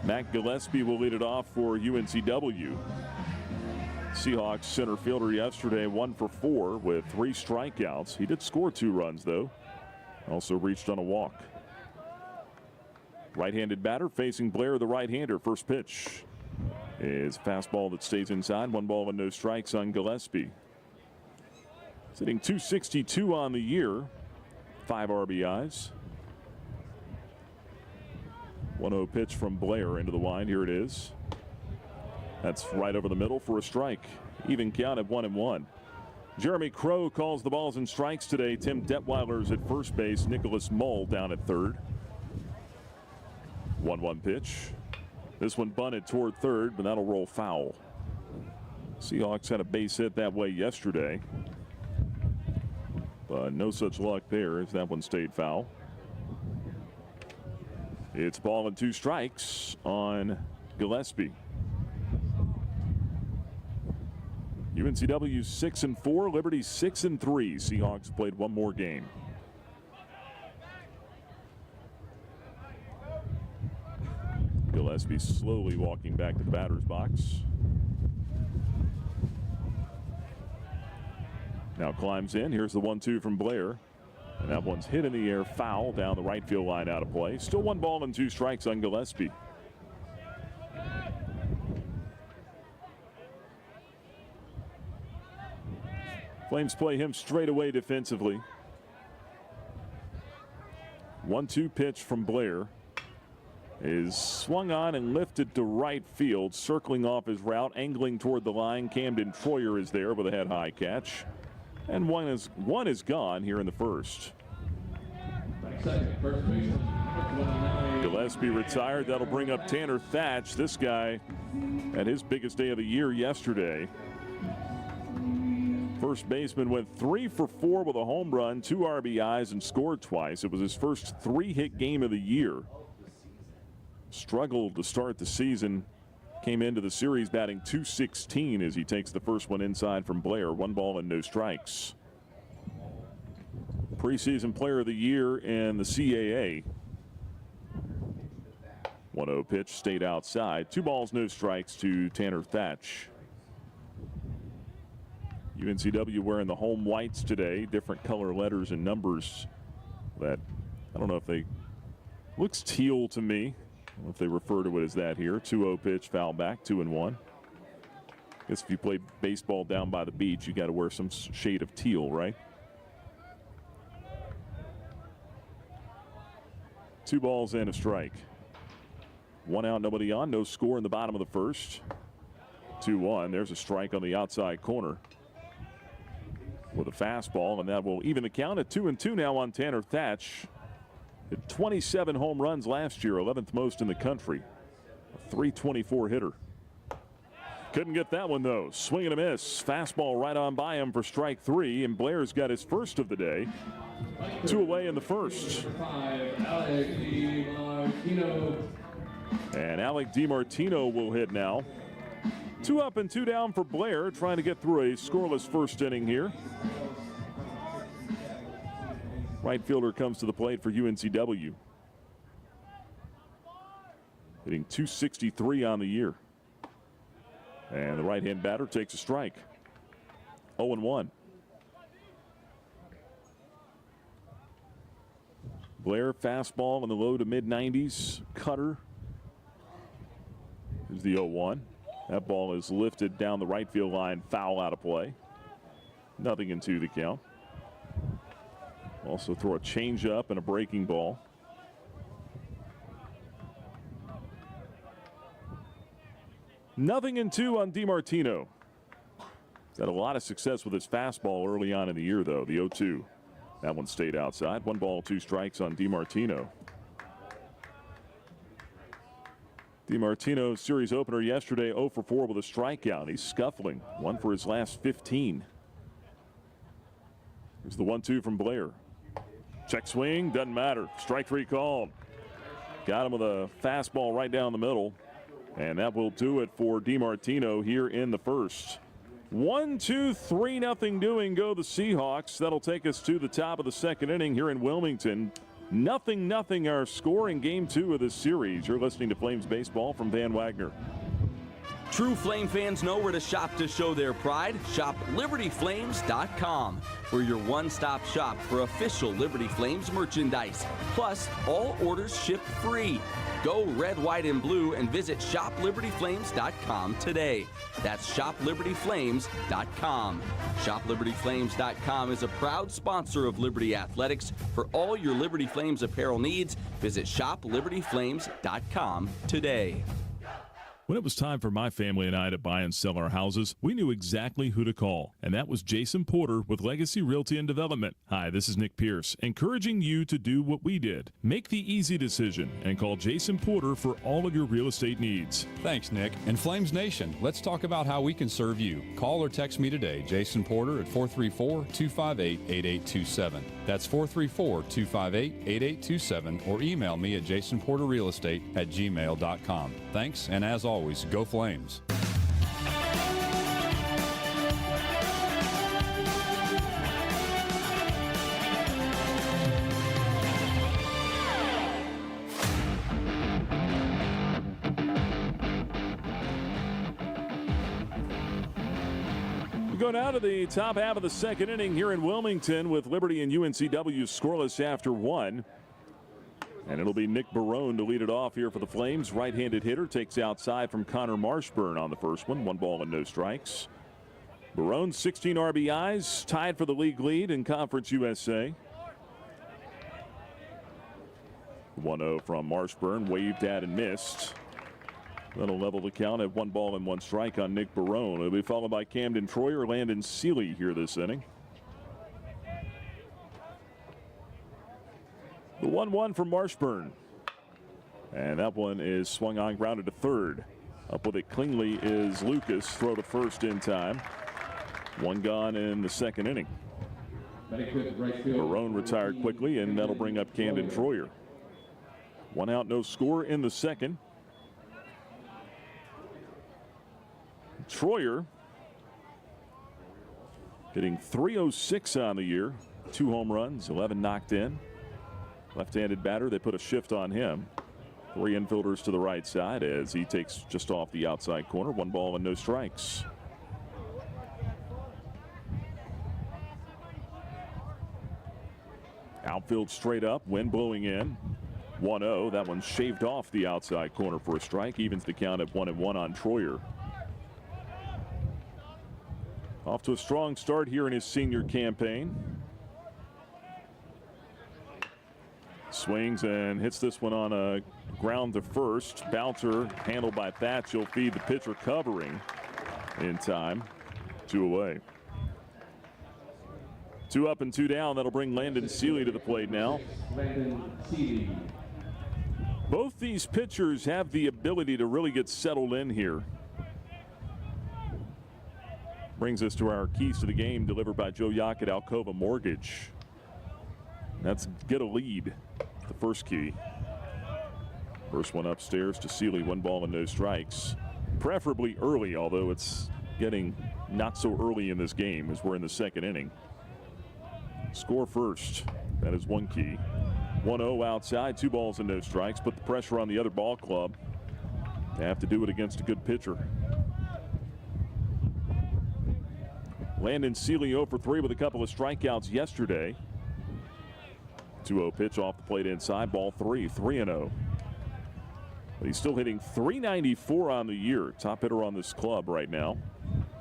Speaker 2: Matt Gillespie will lead it off for UNCW. Seahawks center fielder yesterday, 1 for 4 with 3 strikeouts. He did score 2 runs, though. Also reached on a walk. Right-handed batter facing Blair, the right-hander. First pitch is fastball that stays inside. 1 ball and no strikes on Gillespie. Sitting 262 on the year. 5 RBIs. 1-0 pitch from Blair into the wind. Here it is. That's right over the middle for a strike. Even count at 1-1. Jeremy Crow calls the balls and strikes today. Tim Detweiler's at first base. Nicholas Mull down at third. 1-1 pitch. This one bunted toward third, but that'll roll foul. Seahawks had a base hit that way yesterday. No such luck there as that one stayed foul. It's ball and 2 strikes on Gillespie. UNCW 6-4, Liberty 6-3. Seahawks played 1 more game. Gillespie slowly walking back to the batter's box. Now climbs in. Here's the 1-2 from Blair. And that one's hit in the air, foul down the right field line, out of play. Still 1 ball and 2 strikes on Gillespie. Flames play him straight away defensively. 1-2 pitch from Blair is swung on and lifted to right field, circling off his route, angling toward the line. Camden Troyer is there with a head high catch. And one is gone here in the first. Gillespie retired. That'll bring up Tanner Thatch. This guy had his biggest day of the year yesterday. First baseman went 3 for 4 with a home run, 2 RBIs, and scored twice. It was his first 3-hit game of the year. Struggled to start the season. Came into the series batting .216 as he takes the first one inside from Blair. 1 ball and no strikes. Preseason player of the year in the CAA. 1-0 pitch stayed outside. 2 balls, no strikes to Tanner Thatch. UNCW wearing the home whites today. Different color letters and numbers that, I don't know if they, looks teal to me. I don't know if they refer to it as that here. 2-0 pitch, foul back, 2-1. Guess if you play baseball down by the beach, you got to wear some shade of teal, right? 2 balls and a strike. 1 out, nobody on. No score in the bottom of the first. 2-1. There's a strike on the outside corner with a fastball, and that will even the count at 2-2 now on Tanner Thatch. Hit 27 home runs last year, 11th most in the country. A .324 hitter. Couldn't get that one, though. Swing and a miss. Fastball right on by him for strike 3, and Blair's got his first of the day. 2 away in the first. And Alec DiMartino will hit now. 2 up and 2 down for Blair, trying to get through a scoreless first inning here. Right fielder comes to the plate for UNCW. Hitting .263 on the year. And the right-hand batter takes a strike. 0-1. Blair, fastball in the low to mid-90s. Cutter. Here's the 0-1. That ball is lifted down the right field line, foul out of play. 0-2 the count. Also throw a changeup and a breaking ball. 0-2 on DiMartino. He's had a lot of success with his fastball early on in the year, though. The 0-2. That one stayed outside. 1 ball, 2 strikes on DiMartino. DiMartino's series opener yesterday, 0 for 4 with a strikeout. He's scuffling. 1 for his last 15. Here's the 1-2 from Blair. Check swing, doesn't matter. Strike 3 called. Got him with a fastball right down the middle. And that will do it for DiMartino here in the first. 1-2, 3-0 doing go the Seahawks. That'll take us to the top of the second inning here in Wilmington. 0-0 our score in game 2 of this series. You're listening to Flames Baseball from Van Wagner.
Speaker 12: True Flame fans know where to shop to show their pride. Shop LibertyFlames.com. We're your one-stop shop for official Liberty Flames merchandise. Plus, all orders ship free. Go red, white, and blue and visit ShopLibertyFlames.com today. That's ShopLibertyFlames.com. ShopLibertyFlames.com is a proud sponsor of Liberty Athletics. For all your Liberty Flames apparel needs, visit ShopLibertyFlames.com today.
Speaker 2: When it was time for my family and I to buy and sell our houses, we knew exactly who to call, and that was Jason Porter with Legacy Realty and Development. Hi, this is Nick Pierce, encouraging you to do what we did. Make the easy decision and call Jason Porter for all of your real estate needs.
Speaker 18: Thanks, Nick. And Flames Nation, let's talk about how we can serve you. Call or text me today, Jason Porter, at 434-258-8827. That's 434-258-8827, or email me at jasonporterrealestate@gmail.com. Thanks, and as always, go Flames.
Speaker 2: We go now to the top half of the second inning here in Wilmington with Liberty and UNCW scoreless after 1. And it'll be Nick Barone to lead it off here for the Flames. Right-handed hitter takes outside from Connor Marshburn on the first one. 1 ball and no strikes. Barone, 16 RBIs, tied for the league lead in Conference USA. 1-0 from Marshburn, waved at and missed. That'll level the count at 1 ball and 1 strike on Nick Barone. It'll be followed by Camden Troyer, Landon Seeley here this inning. The 1-1 from Marshburn. And that one is swung on, grounded to third. Up with it cleanly is Lucas. Throw to first in time. 1 gone in the second inning. Barone retired quickly, and that'll bring up Camden Troyer. 1 out, no score in the second. Troyer hitting .306 on the year. 2 home runs, 11 knocked in. Left-handed batter, they put a shift on him. 3 infielders to the right side as he takes just off the outside corner. 1 ball and no strikes. Outfield straight up, wind blowing in. 1-0, that one shaved off the outside corner for a strike. Evens the count at 1-1 on Troyer. Off to a strong start here in his senior campaign. Swings and hits this one on a ground to first. Bouncer handled by Thatch. He'll feed the pitcher covering in time. 2 away. 2 up and 2 down. That'll bring Landon Seeley to the plate now. Both these pitchers have the ability to really get settled in here. Brings us to our keys to the game delivered by Joe Yock at Alcova Mortgage. That's get a lead, the first key. First one upstairs to Seeley, 1 ball and no strikes. Preferably early, although it's getting not so early in this game as we're in the second inning. Score first. That is one key. 1-0 outside, 2 balls and no strikes. Put the pressure on the other ball club. They have to do it against a good pitcher. Landon Seeley 0 for 3 with a couple of strikeouts yesterday. 2-0 pitch off the plate inside, ball 3, 3-0. But he's still hitting .394 on the year. Top hitter on this club right now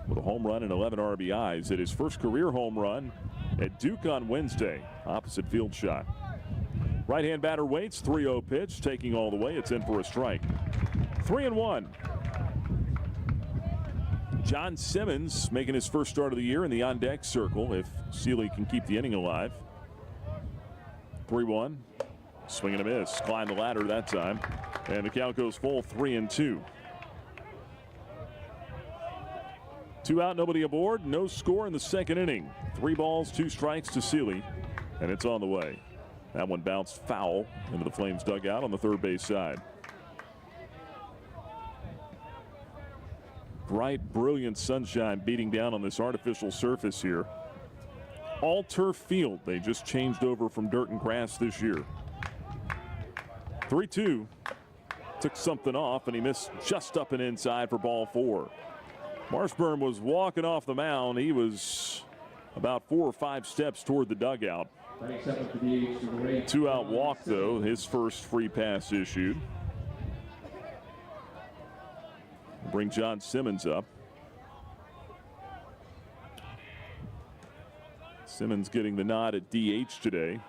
Speaker 2: with a home run and 11 RBIs. Hit his first career home run at Duke on Wednesday. Opposite field shot. Right-hand batter waits, 3-0 pitch, taking all the way. It's in for a strike. 3-1. John Simmons making his first start of the year in the on-deck circle if Seeley can keep the inning alive. 3-1. Swing and a miss. Climb the ladder that time. And the count goes full, 3-2. 2 out, nobody aboard. No score in the second inning. 3 balls, 2 strikes to Seeley. And it's on the way. That one bounced foul into the Flames dugout on the third base side. Bright, brilliant sunshine beating down on this artificial surface here. All turf field. They just changed over from dirt and grass this year. 3-2. Took something off, and he missed just up and inside for ball 4. Marshburn was walking off the mound. He was about 4 or 5 steps toward the dugout. 2-out walk, though. His first free pass issued. Bring John Simmons up. Simmons getting the nod at DH today.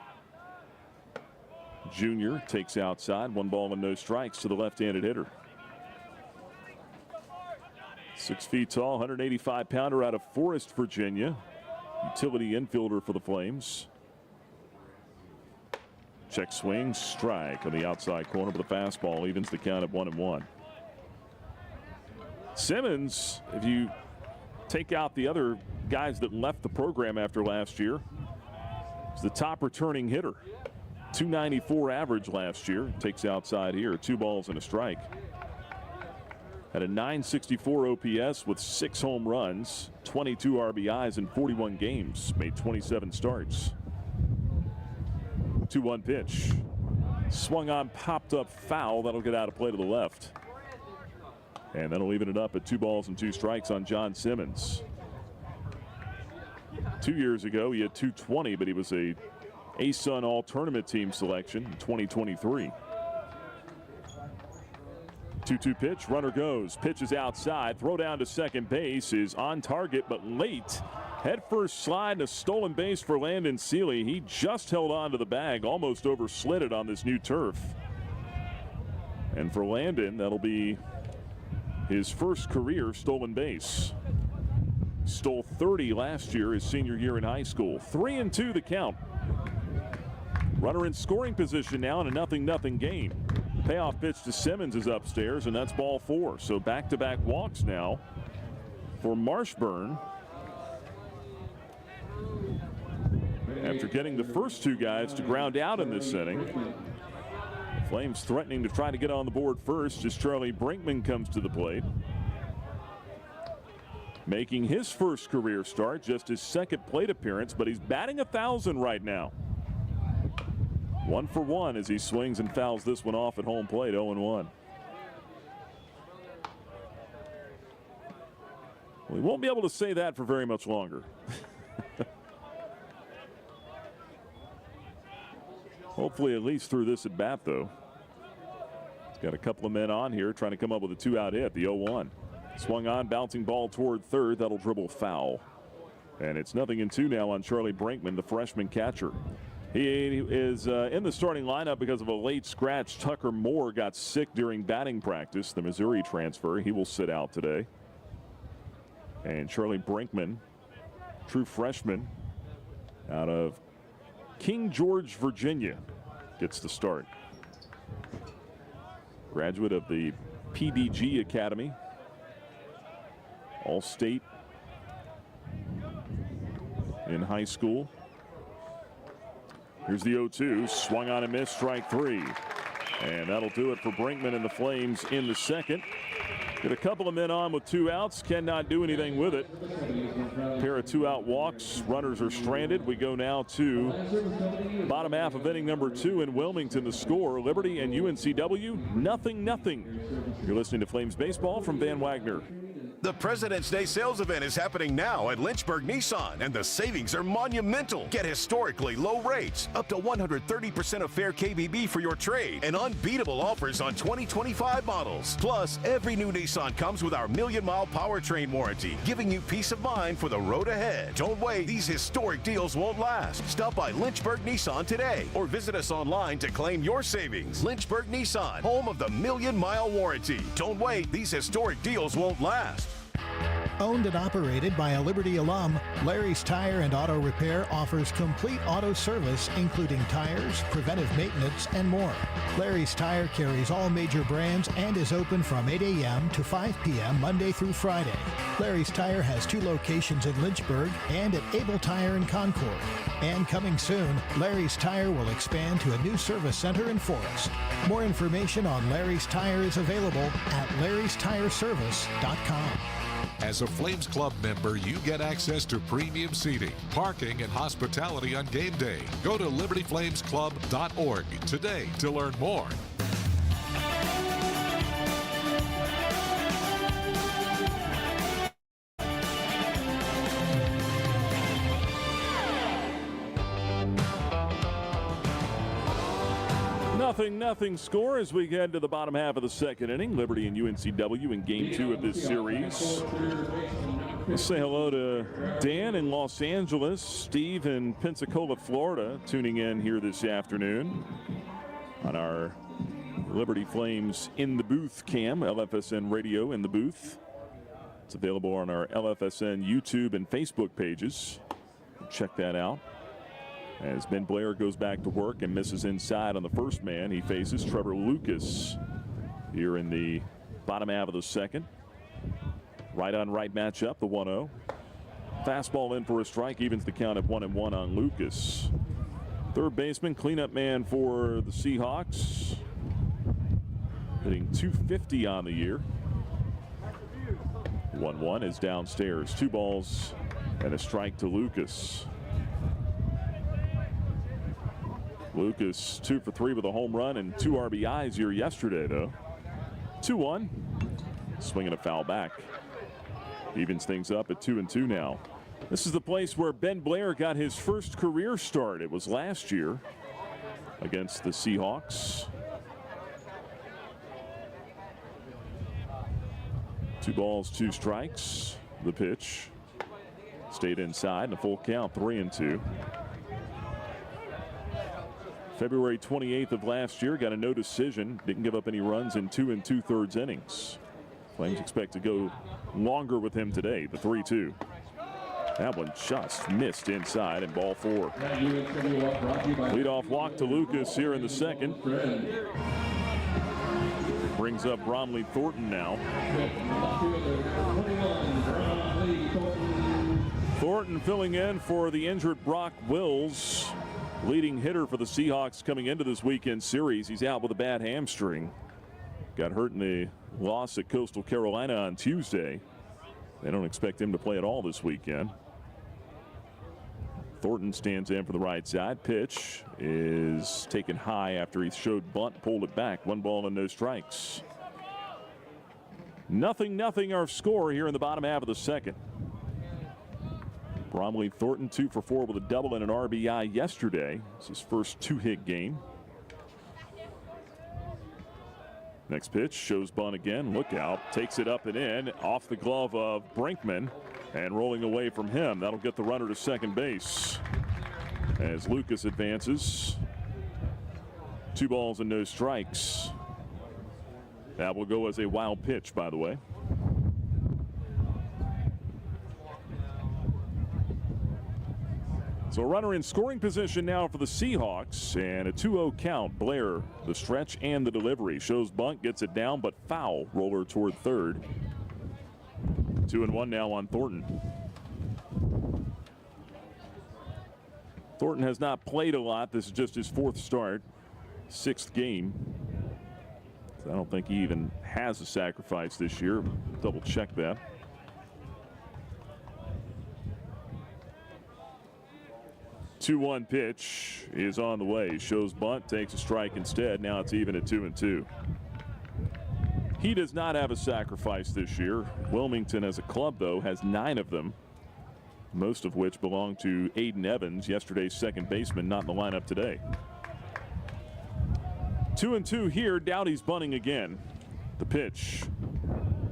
Speaker 2: Junior takes outside, 1 ball and no strikes to the left-handed hitter. 6 feet tall, 185-pounder out of Forest, Virginia. Utility infielder for the Flames. Check swing, strike on the outside corner, but the fastball evens the count at 1-1. Simmons, if you take out the other guys that left the program after last year, is the top returning hitter. .294 average last year. Takes outside here. 2 balls and a strike. Had a .964 OPS with 6 home runs, 22 RBIs in 41 games. Made 27 starts. 2-1 pitch. Swung on, popped up foul. That'll get out of play to the left. And that'll even it up at 2 balls and 2 strikes on John Simmons. 2 years ago, he had .220, but he was a ASUN All-Tournament Team selection in 2023. 2-2 pitch, runner goes, pitches outside, throw down to second base is on target, but late. Head first slide and a stolen base for Landon Seeley. He just held on to the bag, almost overslid it on this new turf. And for Landon, that'll be his first career stolen base. Stole 30 last year, his senior year in high school. 3-2 the count. Runner in scoring position now in a 0-0 game. Payoff pitch to Simmons is upstairs, and that's ball 4. So back-to-back walks now for Marshburn. After getting the first 2 guys to ground out in this inning. Flames threatening to try to get on the board first as Charlie Brinkman comes to the plate. Making his first career start, just his second plate appearance, but he's batting 1,000 right now. 1 for 1 as he swings and fouls this one off at home plate, 0-1. Well, he won't be able to say that for very much longer. Hopefully at least through this at bat, though. He's got a couple of men on here trying to come up with a 2-out hit, the 0-1. Swung on, bouncing ball toward third. That'll dribble foul. And it's 0-2 now on Charlie Brinkman, the freshman catcher. He is in the starting lineup because of a late scratch. Tucker Moore got sick during batting practice, the Missouri transfer. He will sit out today. And Charlie Brinkman, true freshman out of King George, Virginia, gets the start. Graduate of the PDG Academy. All-state in high school. Here's the 0-2, swung on and missed, strike 3. And that'll do it for Brinkman and the Flames in the second. Get a couple of men on with 2 outs. Cannot do anything with it. Pair of 2-out walks. Runners are stranded. We go now to bottom half of inning number 2 in Wilmington. The score, Liberty and UNCW, 0-0. You're listening to Flames Baseball from Van Wagner.
Speaker 19: The President's Day sales event is happening now at Lynchburg Nissan, and the savings are monumental. Get historically low rates, up to 130% of fair KBB for your trade, and unbeatable offers on 2025 models. Plus, every new Nissan comes with our 1,000,000-mile powertrain warranty, giving you peace of mind for the road ahead. Don't wait, these historic deals won't last. Stop by Lynchburg Nissan today, or visit us online to claim your savings. Lynchburg Nissan, home of the 1,000,000-mile warranty. Don't wait, these historic deals won't last.
Speaker 20: Owned and operated by a Liberty alum, Larry's Tire and Auto Repair offers complete auto service, including tires, preventive maintenance, and more. Larry's Tire carries all major brands and is open from 8 a.m. to 5 p.m. Monday through Friday. Larry's Tire has 2 locations in Lynchburg and at Able Tire in Concord. And coming soon, Larry's Tire will expand to a new service center in Forest. More information on Larry's Tire is available at larrystireservice.com.
Speaker 1: As a Flames Club member, you get access to premium seating, parking, and hospitality on game day. Go to libertyflamesclub.org today to learn more.
Speaker 2: Nothing score as we get to the bottom half of the second inning. Liberty and UNCW in game 2 of this series. Let's say hello to Dan in Los Angeles, Steve in Pensacola, Florida, tuning in here this afternoon on our Liberty Flames in the booth cam, LFSN Radio in the booth. It's available on our LFSN YouTube and Facebook pages. Check that out. As Ben Blair goes back to work and misses inside on the first man, he faces Trevor Lucas here in the bottom half of the second. Right on right matchup, the 1-0. Fastball in for a strike, evens the count at 1-1 on Lucas. Third baseman, cleanup man for the Seahawks, hitting .250 on the year. 1-1 is downstairs. 2 balls and a strike to Lucas. Lucas 2 for 3 with a home run and 2 RBIs here yesterday, though. 2-1. Swinging a foul back. Evens things up at 2-2 now. This is the place where Ben Blair got his first career start. It was last year against the Seahawks. 2 balls, 2 strikes. The pitch stayed inside and a full count, 3-2. February 28th of last year, got a no decision, didn't give up any runs in 2 2/3 innings. Flames expect to go longer with him today, the 3-2. That one just missed inside and ball 4. Leadoff walk to Lucas here in the second. Brings up Bromley Thornton now. Thornton filling in for the injured Brock Wills. Leading hitter for the Seahawks coming into this weekend series. He's out with a bad hamstring. Got hurt in the loss at Coastal Carolina on Tuesday. They don't expect him to play at all this weekend. Thornton stands in for the right side. Pitch is taken high after he showed bunt, pulled it back. 1 ball and no strikes. 0-0 our score here in the bottom half of the second. Bromley Thornton 2 for 4 with a double and an RBI yesterday. It's his first 2-hit game. Next pitch shows bunt again. Look out. Takes it up and in. Off the glove of Brinkman. And rolling away from him. That'll get the runner to second base. As Lucas advances. 2 balls and no strikes. That will go as a wild pitch, by the way. So a runner in scoring position now for the Seahawks, and a 2-0 count. Blair, the stretch and the delivery. Shows bunt, gets it down, but foul. Roller toward third. 2-1 now on Thornton. Thornton has not played a lot. This is just his 4th start, 6th game. I don't think he even has a sacrifice this year. Double check that. The 2-1 pitch is on the way. Shows bunt, takes a strike instead. Now it's even at 2-2. He does not have a sacrifice this year. Wilmington as a club, though, has 9 of them, most of which belong to Aiden Evans, yesterday's second baseman, not in the lineup today. 2-2 here. Dowdy's bunting again. The pitch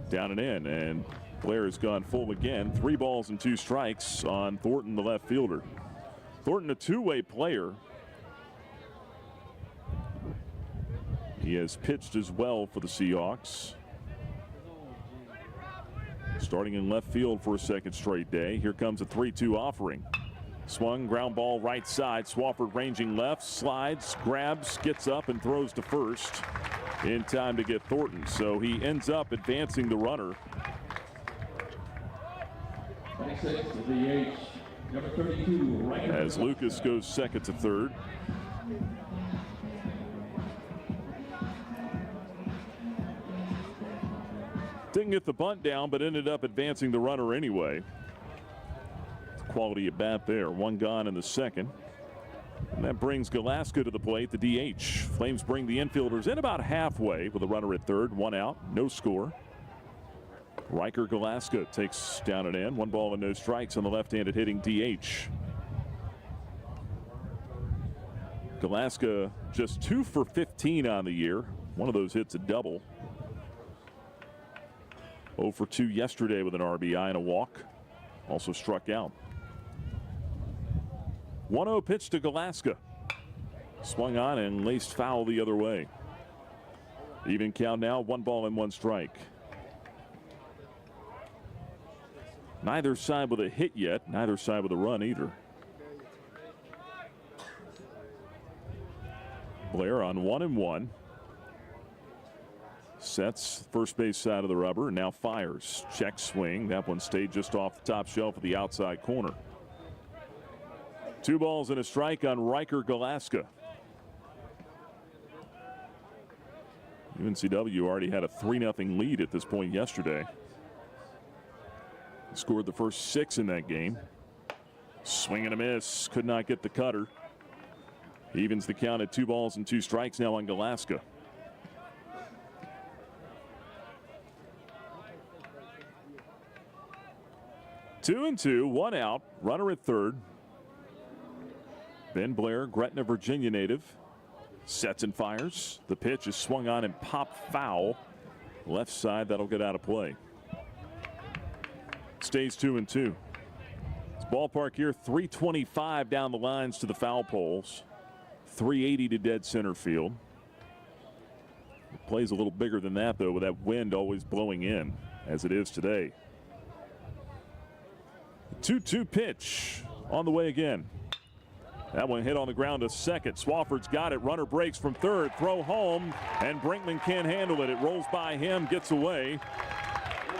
Speaker 2: down and in, and Blair has gone full again. 3 balls and 2 strikes on Thornton, the left fielder. Thornton, a two-way player. He has pitched as well for the Seahawks. Starting in left field for a second straight day. Here comes a 3-2 offering. Swung, ground ball right side. Swafford ranging left, slides, grabs, gets up and throws to first in time to get Thornton. So he ends up advancing the runner.
Speaker 21: 26 to the DH, number 32.
Speaker 2: As Lucas goes second to third. Didn't get the bunt down, but ended up advancing the runner anyway. Quality at bat there. 1 gone in the second. And that brings Galaska to the plate, the DH. Flames bring the infielders in about halfway with a runner at third, 1 out, no score. Riker Galaska takes down and in. 1 ball and no strikes on the left-handed hitting DH. Galaska just 2 for 15 on the year. One of those hits a double. 0 for 2 yesterday with an RBI and a walk. Also struck out. 1-0 pitch to Galaska. Swung on and laced foul the other way. Even count now, 1 ball and 1 strike. Neither side with a hit yet, neither side with a run either. Blair on 1-1. Sets first base side of the rubber and now fires. Check swing. That one stayed just off the top shelf of the outside corner. 2 balls and a strike on Riker Galaska. UNCW already had a 3-0 lead at this point yesterday. Scored the first 6 in that game. Swing and a miss. Could not get the cutter. Evens the count at 2 balls and 2 strikes now on Galaska. Two and 2, 1 out, runner at third. Ben Blair, Gretna, Virginia native, sets and fires. The pitch is swung on and popped foul. Left side, that'll get out of play. Stays 2 and 2. This ballpark here, 325 down the lines to the foul poles, 380 to dead center field. It plays a little bigger than that, though, with that wind always blowing in, as it is today. 2-2 pitch on the way again. That one hit on the ground to second. Swafford's got it. Runner breaks from third. Throw home, and Brinkman can't handle it. It rolls by him, gets away.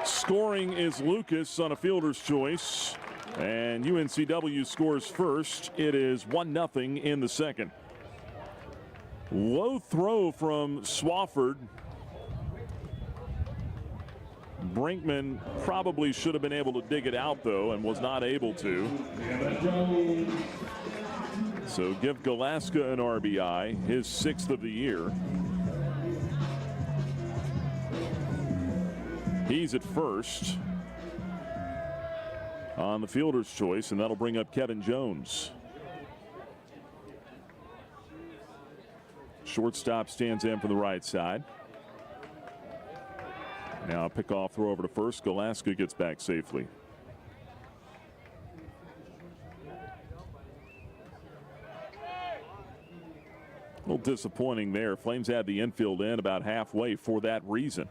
Speaker 2: Scoring is Lucas on a fielder's choice, and UNCW scores first. It is 1-0 in the second. Low throw from Swafford. Brinkman probably should have been able to dig it out, though, and was not able to. So give Galaska an RBI, his 6th of the year. He's at first on the fielder's choice, and that'll bring up Kevin Jones. Shortstop stands in for the right side. Now a pickoff throw over to first. Galaska gets back safely. A little disappointing there. Flames had the infield in about halfway for that reason.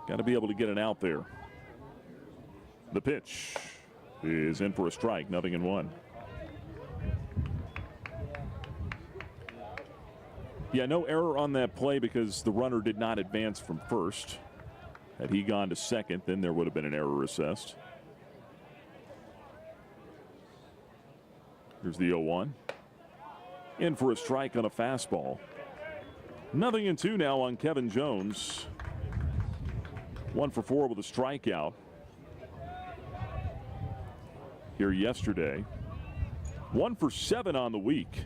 Speaker 2: Got to be able to get it out there. The pitch is in for a strike, 0-1. Yeah, no error on that play because the runner did not advance from first. Had he gone to second, then there would have been an error assessed. Here's the 0-1. In for a strike on a fastball. 0-2 now on Kevin Jones. 1 for 4 with a strikeout here yesterday. 1 for 7 on the week.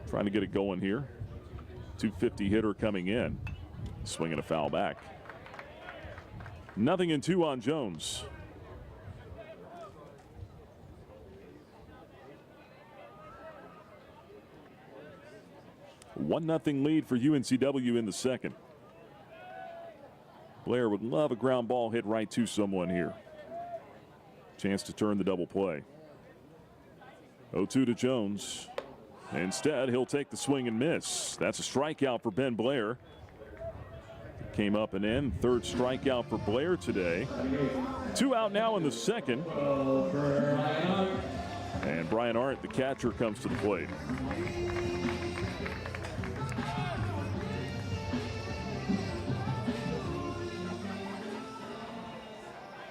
Speaker 2: Trying to get it going here. 250 hitter coming in. Swinging a foul back. 0-2 on Jones. One 1-0 lead for UNCW in the second. Blair would love a ground ball hit right to someone here. Chance to turn the double play. 0-2 to Jones. Instead, he'll take the swing and miss. That's a strikeout for Ben Blair. Came up and in. Third strikeout for Blair today. 2 out now in the second. And Brian Arndt, the catcher, comes to the plate.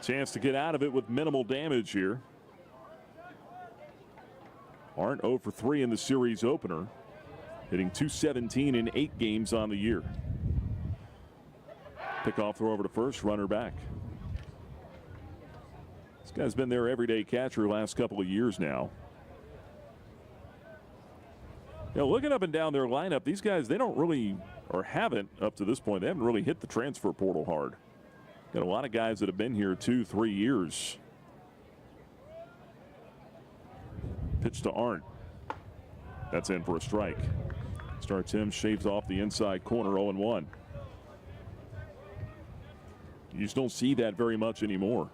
Speaker 2: Chance to get out of it with minimal damage here. Arndt 0 for 3 in the series opener, hitting .217 in 8 games on the year. Pickoff throw over to first, runner back. This guy's been their everyday catcher last couple of years now. You know, looking up and down their lineup, these guys, they don't really, or haven't up to this point, they haven't really hit the transfer portal hard. Got a lot of guys that have been here 2-3 years. Pitch to Arndt. That's in for a strike. Starts him, shaves off the inside corner, 0-1. You just don't see that very much anymore.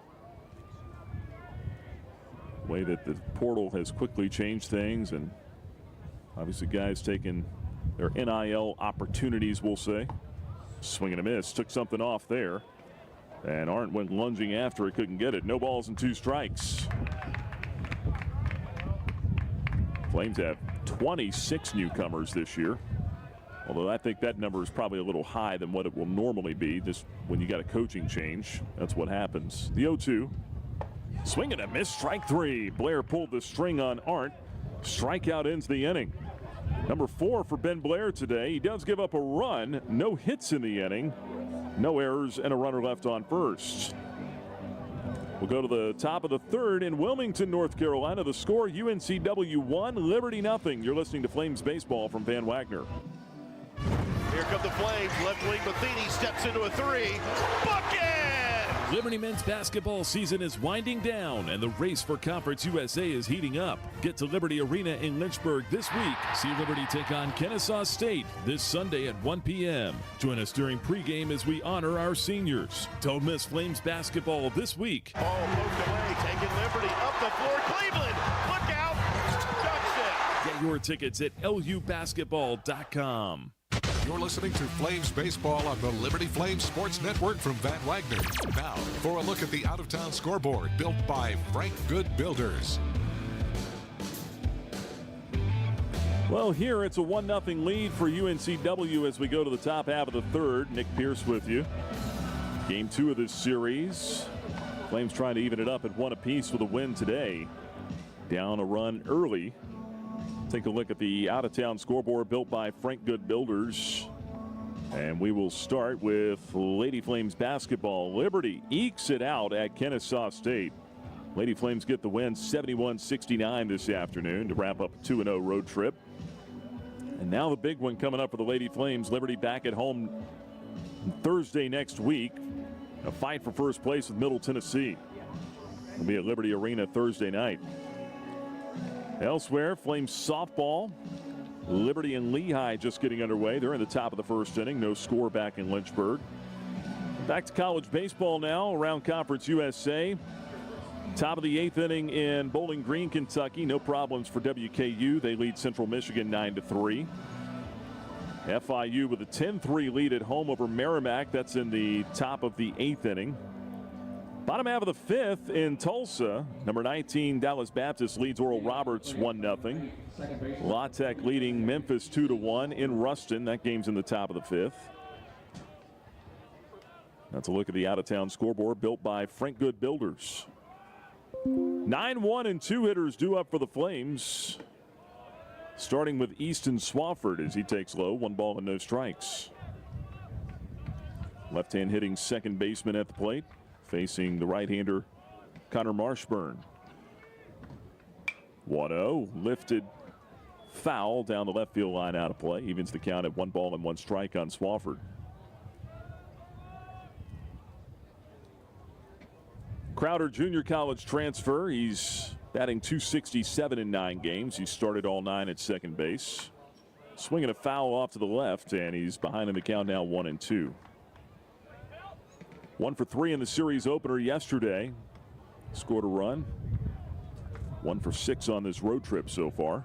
Speaker 2: The way that the portal has quickly changed things, and obviously guys taking their NIL opportunities, we'll say. Swing and a miss. Took something off there. And Arndt went lunging after it, couldn't get it. No balls and 2 strikes. Flames have 26 newcomers this year. Although I think that number is probably a little high than what it will normally be. Just when you got a coaching change, that's what happens. The 0-2. Swing and a miss, strike 3. Blair pulled the string on Arndt. Strikeout ends the inning. Number 4 for Ben Blair today. He does give up a run. No hits in the inning. No errors and a runner left on first. We'll go to the top of the third in Wilmington, North Carolina. The score, UNCW 1, Liberty 0. You're listening to Flames Baseball from Van Wagner.
Speaker 4: Here come the Flames. Left wing Matheny steps into a 3. Bucket!
Speaker 2: Liberty men's basketball season is winding down, and the race for Conference USA is heating up. Get to Liberty Arena in Lynchburg this week. See Liberty take on Kennesaw State this Sunday at 1 p.m. Join us during pregame as we honor our seniors. Don't miss Flames basketball this week.
Speaker 4: Ball poked away, taking Liberty up the floor. Cleveland, look out! Ducks it.
Speaker 2: Get your tickets at lubasketball.com.
Speaker 1: You're listening to Flames Baseball on the Liberty Flames Sports Network from Van Wagner. Now, for a look at the out-of-town scoreboard built by Frank Good Builders.
Speaker 2: Well, here it's a 1-0 lead for UNCW as we go to the top half of the third. Nick Pierce with you. Game 2 of this series. Flames trying to even it up at 1 apiece with a win today. Down a run early. Take a look at the out-of-town scoreboard built by Frank Good Builders. And we will start with Lady Flames basketball. Liberty ekes it out at Kennesaw State. Lady Flames get the win 71-69 this afternoon to wrap up a 2-0 road trip. And now the big one coming up for the Lady Flames. Liberty back at home Thursday next week. A fight for first place with Middle Tennessee. It'll be at Liberty Arena Thursday night. Elsewhere, Flames softball. Liberty and Lehigh just getting underway. They're in the top of the first inning. No score back in Lynchburg. Back to college baseball now around Conference USA. Top of the 8th inning in Bowling Green, Kentucky. No problems for WKU. They lead Central Michigan 9-3. FIU with a 10-3 lead at home over Merrimack. That's in the top of the 8th inning. Bottom half of the 5th in Tulsa. Number 19, Dallas Baptist leads Oral Roberts 1-0. La Tech leading Memphis 2-1 in Ruston. That game's in the top of the 5th. That's a look at the out-of-town scoreboard built by Frank Good Builders. 9-1 and 2 hitters due up for the Flames. Starting with Easton Swafford as he takes low, 1 ball and no strikes. Left-hand hitting second baseman at the plate, facing the right-hander Connor Marshburn. 1-0, lifted foul down the left field line, out of play. Evens the count at 1 ball and 1 strike on Swafford. Crowder, junior college transfer. He's batting .267 in 9 games. He started all 9 at second base. Swinging a foul off to the left, and he's behind in the count now, 1-2. 1 for 3 in the series opener yesterday. Scored a run. 1 for 6 on this road trip so far.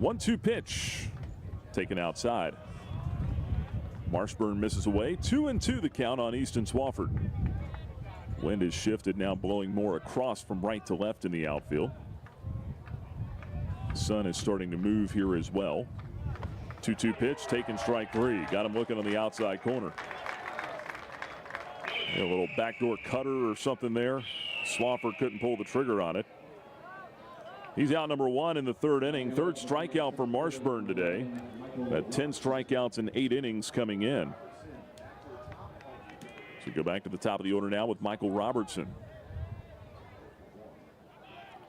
Speaker 2: 1-2 pitch. Taken outside. Marshburn misses away. 2-2 the count on Easton Swafford. Wind has shifted, now blowing more across from right to left in the outfield. Sun is starting to move here as well. 2-2 pitch, taken strike 3. Got him looking on the outside corner. A little backdoor cutter or something there. Swafford couldn't pull the trigger on it. He's out number 1 in the 3rd inning. 3rd strikeout for Marshburn today. At 10 strikeouts in 8 innings coming in. So go back to the top of the order now with Michael Robertson.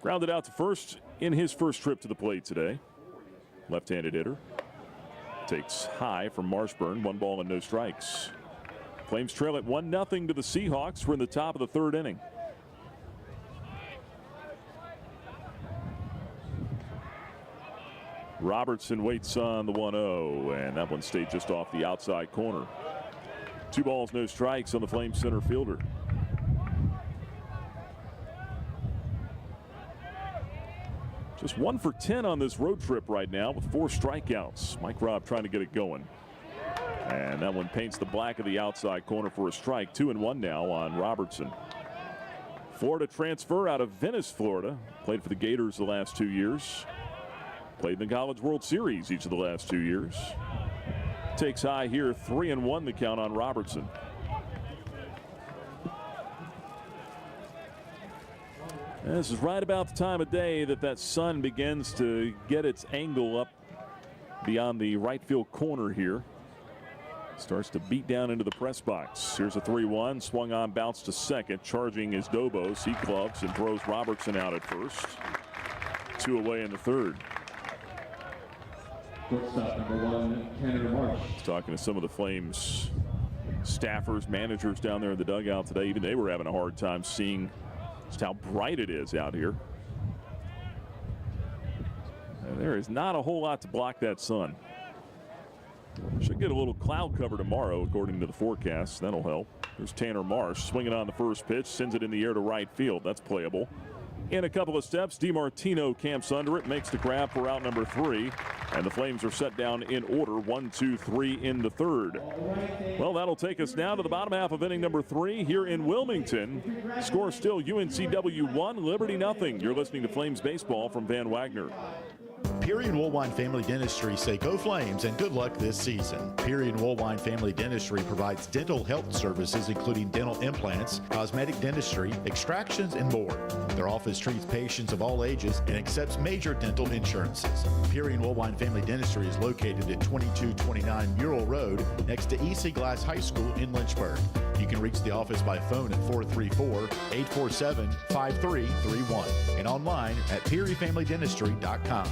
Speaker 2: Grounded out to first in his first trip to the plate today. Left-handed hitter. Takes high from Marshburn. 1 ball and no strikes. Flames trail at 1-0 to the Seahawks. We're in the top of the 3rd inning. Robertson waits on the 1-0, and that one stayed just off the outside corner. 2 balls, no strikes on the Flames center fielder. Just 1 for 10 on this road trip right now with 4 strikeouts. Mike Robb trying to get it going. And that one paints the black of the outside corner for a strike. 2-1 now on Robertson. Florida transfer out of Venice, Florida. Played for the Gators the last 2 years. Played in the College World Series each of the last 2 years. Takes high here, 3-1 the count on Robertson. This is right about the time of day that sun begins to get its angle up beyond the right field corner here. Starts to beat down into the press box. Here's a 3-1, swung on, bounced to second. Charging is Dobos. He gloves and throws Robertson out at first. 2 away in the 3rd.
Speaker 21: Shortstop number 1, Canada Marsh.
Speaker 2: Talking to some of the Flames staffers, managers down there in the dugout today. Even they were having a hard time seeing just how bright it is out here. And there is not a whole lot to block that sun. Should get a little cloud cover tomorrow, according to the forecast. That'll help. There's Tanner Marsh swinging on the first pitch, sends it in the air to right field. That's playable. In a couple of steps, DiMartino camps under it, makes the grab for out number 3. And the Flames are set down in order, 1, 2, 3 in the 3rd. Well, that'll take us now to the bottom half of inning number 3 here in Wilmington. Score still UNCW 1, Liberty nothing. You're listening to Flames Baseball from Van Wagner.
Speaker 5: Peary and Woolwine Family Dentistry say go Flames and good luck this season. Peary and Woolwine Family Dentistry provides dental health services including dental implants, cosmetic dentistry, extractions, and more. Their office treats patients of all ages and accepts major dental insurances. Peary and Woolwine Family Dentistry is located at 2229 Mural Road next to EC Glass High School in Lynchburg. You can reach the office by phone at 434-847-5331 and online at PearyFamilyDentistry.com.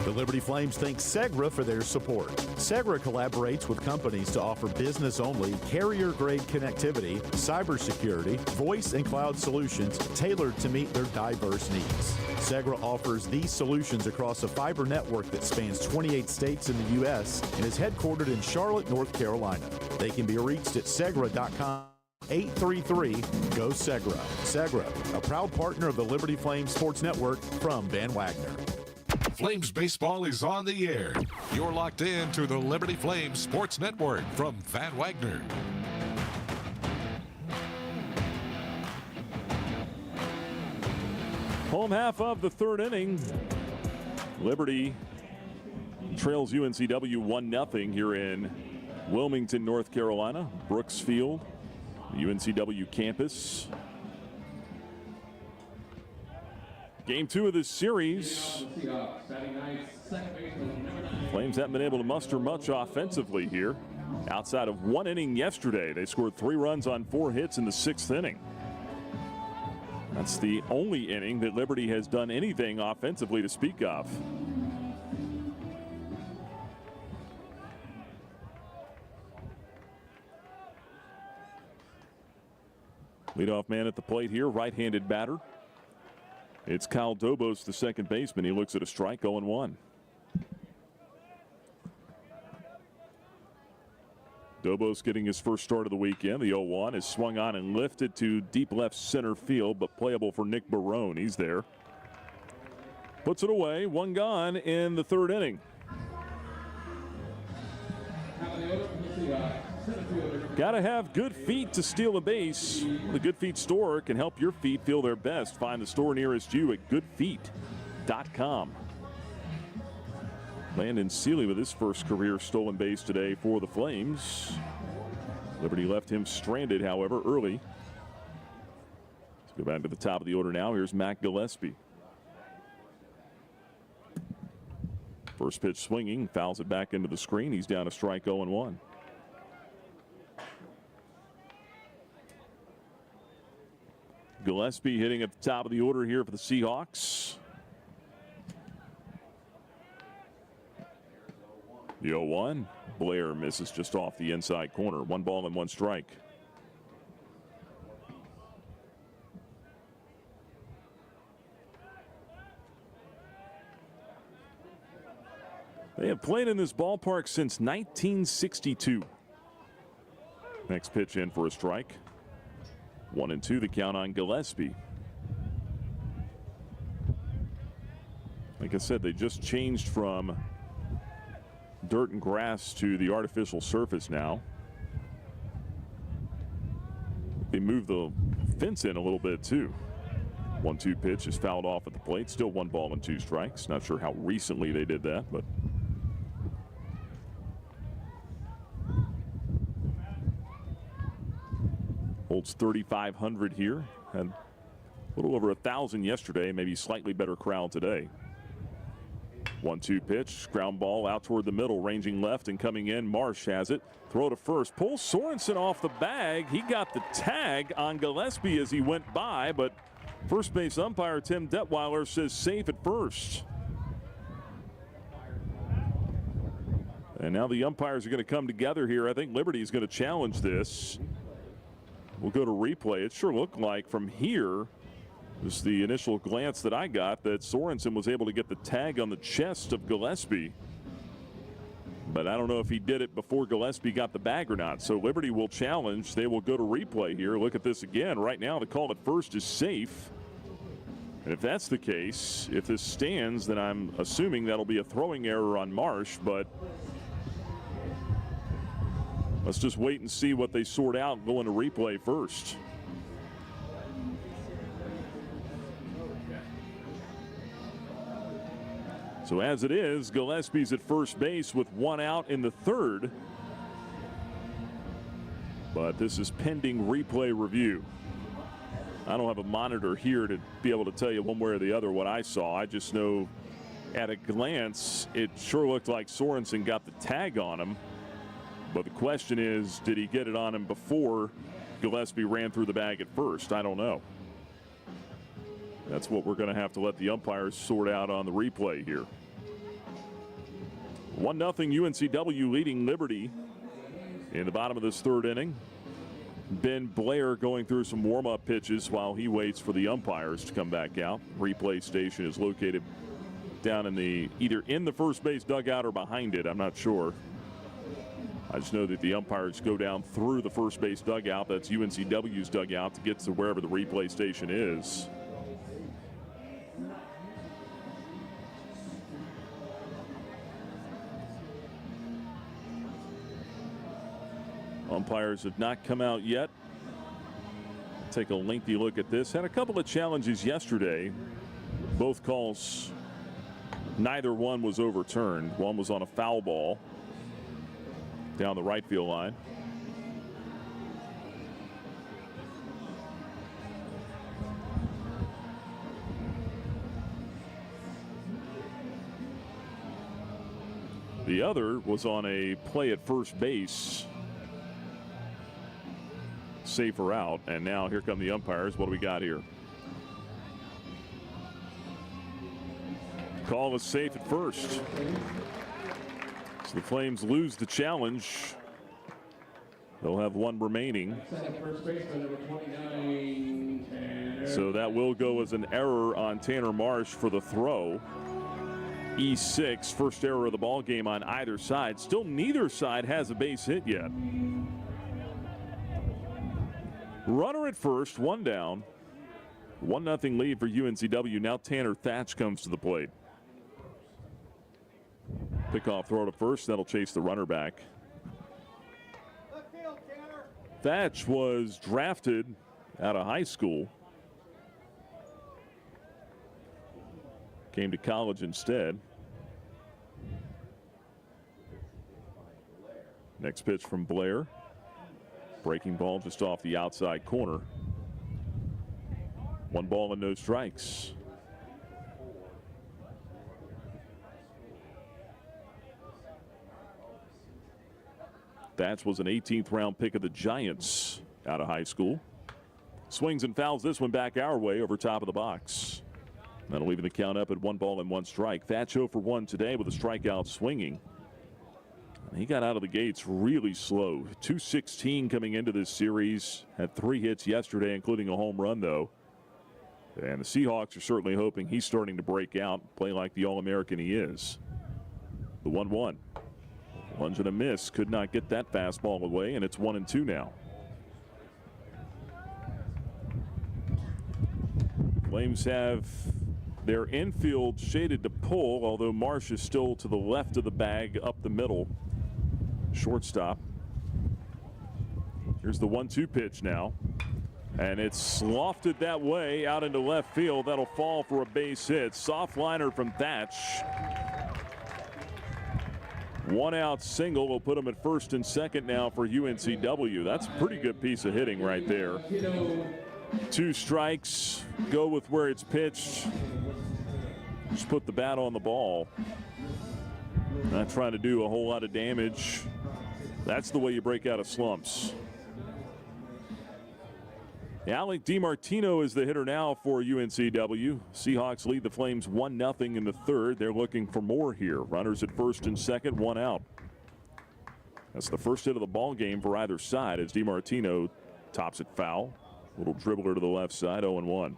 Speaker 5: The Liberty Flames thank Segra for their support. Segra collaborates with companies to offer business-only, carrier-grade connectivity, cybersecurity, voice and cloud solutions tailored to meet their diverse needs. Segra offers these solutions across a fiber network that spans 28 states in the U.S. and is headquartered in Charlotte, North Carolina. They can be reached at segra.com. 833-GO-SEGRA. Segra, a proud partner of the Liberty Flames Sports Network from Van Wagner.
Speaker 1: Flames baseball is on the air. You're locked in to the Liberty Flames Sports Network from Van Wagner.
Speaker 2: Home half of the 3rd inning. Liberty trails UNCW 1-0 here in Wilmington, North Carolina. Brooks Field, the UNCW campus. Game 2 of this series. Flames haven't been able to muster much offensively here. Outside of one inning yesterday, they scored 3 runs on 4 hits in the 6th inning. That's the only inning that Liberty has done anything offensively to speak of. Leadoff man at the plate here, right-handed batter. It's Kyle Dobos, the second baseman. He looks at a strike, 0-1. Dobos getting his first start of the weekend. The 0-1 is swung on and lifted to deep left center field, but playable for Nick Barone. He's there. Puts it away, 1 gone in the 3rd inning. Got to have good feet to steal a base. The Good Feet store can help your feet feel their best. Find the store nearest you at goodfeet.com. Landon Seeley with his first career stolen base today for the Flames. Liberty left him stranded, however, early. Let's go back to the top of the order now. Here's Matt Gillespie. First pitch swinging, fouls it back into the screen. He's down a strike, 0-1. Gillespie hitting at the top of the order here for the Seahawks. The 0-1. Blair misses just off the inside corner. 1 ball and 1 strike. They have played in this ballpark since 1962. Next pitch in for a strike. 1-2 the count on Gillespie. Like I said, they just changed from dirt and grass to the artificial surface now. They moved the fence in a little bit too. 1-2 pitch is fouled off at the plate. Still 1 ball and 2 strikes. Not sure how recently they did that, but holds 3,500 here. Had a little over 1,000 yesterday, maybe slightly better crowd today. 1-2 pitch, ground ball out toward the middle, ranging left and coming in. Marsh has it. Throw to first. Pulls Sorensen off the bag. He got the tag on Gillespie as he went by, but first base umpire Tim Detweiler says safe at first. And now the umpires are going to come together here. I think Liberty is going to challenge this. We'll go to replay. It sure looked like from here, just the initial glance that I got, that Sorensen was able to get the tag on the chest of Gillespie. But I don't know if he did it before Gillespie got the bag or not. So Liberty will challenge. They will go to replay here. Look at this again. Right now, the call at first is safe. And if that's the case, if this stands, then I'm assuming that'll be a throwing error on Marsh. But let's just wait and see what they sort out and go into replay first. So as it is, Gillespie's at first base with 1 out in the 3rd. But this is pending replay review. I don't have a monitor here to be able to tell you one way or the other what I saw. I just know at a glance, it sure looked like Sorensen got the tag on him. But the question is, did he get it on him before Gillespie ran through the bag at first? I don't know. That's what we're going to have to let the umpires sort out on the replay here. 1-0 UNCW leading Liberty in the bottom of this 3rd inning. Ben Blair going through some warm-up pitches while he waits for the umpires to come back out. Replay station is located down in either in the first base dugout or behind it. I'm not sure. I just know that the umpires go down through the first base dugout. That's UNCW's dugout to get to wherever the replay station is. Umpires have not come out yet. Take a lengthy look at this. Had a couple of challenges yesterday. Both calls, neither one was overturned. One was on a foul ball down the right field line. The other was on a play at first base. Safer out, and now here come the umpires. What do we got here? Call is safe at first. So the Flames lose the challenge. They'll have one remaining. So that will go as an error on Tanner Marsh for the throw. E6, first error of the ball game on either side. Still neither side has a base hit yet. Runner at first, one down. 1-0 lead for UNCW. Now Tanner Thatch comes to the plate. Pickoff throw to first. That'll chase the runner back. Thatch was drafted out of high school. Came to college instead. Next pitch from Blair. Breaking ball just off the outside corner. 1 ball and no strikes. Thatch was an 18th round pick of the Giants out of high school. Swings and fouls this one back our way over top of the box. That'll even the count up at 1 ball and 1 strike. Thatch 0 for 1 today with a strikeout swinging. He got out of the gates really slow. 216 coming into this series. Had 3 hits yesterday, including a home run, though. And the Seahawks are certainly hoping he's starting to break out, play like the All-American he is. The 1-1. Lunge and a miss. Could not get that fastball away, and it's 1-2 now. Flames have their infield shaded to pull, although Marsh is still to the left of the bag, up the middle. Shortstop. Here's the 1-2 pitch now. And it's lofted that way out into left field. That'll fall for a base hit. Soft liner from Thatch. 1 out single will put him at first and second now for UNCW. That's a pretty good piece of hitting right there. 2 strikes. Go with where it's pitched. Just put the bat on the ball. Not trying to do a whole lot of damage. That's the way you break out of slumps. Alec DiMartino is the hitter now for UNCW. Seahawks lead the Flames 1-0 in the third. They're looking for more here. Runners at first and second, 1 out. That's the first hit of the ball game for either side as DiMartino tops it foul. Little dribbler to the left side, 0-1.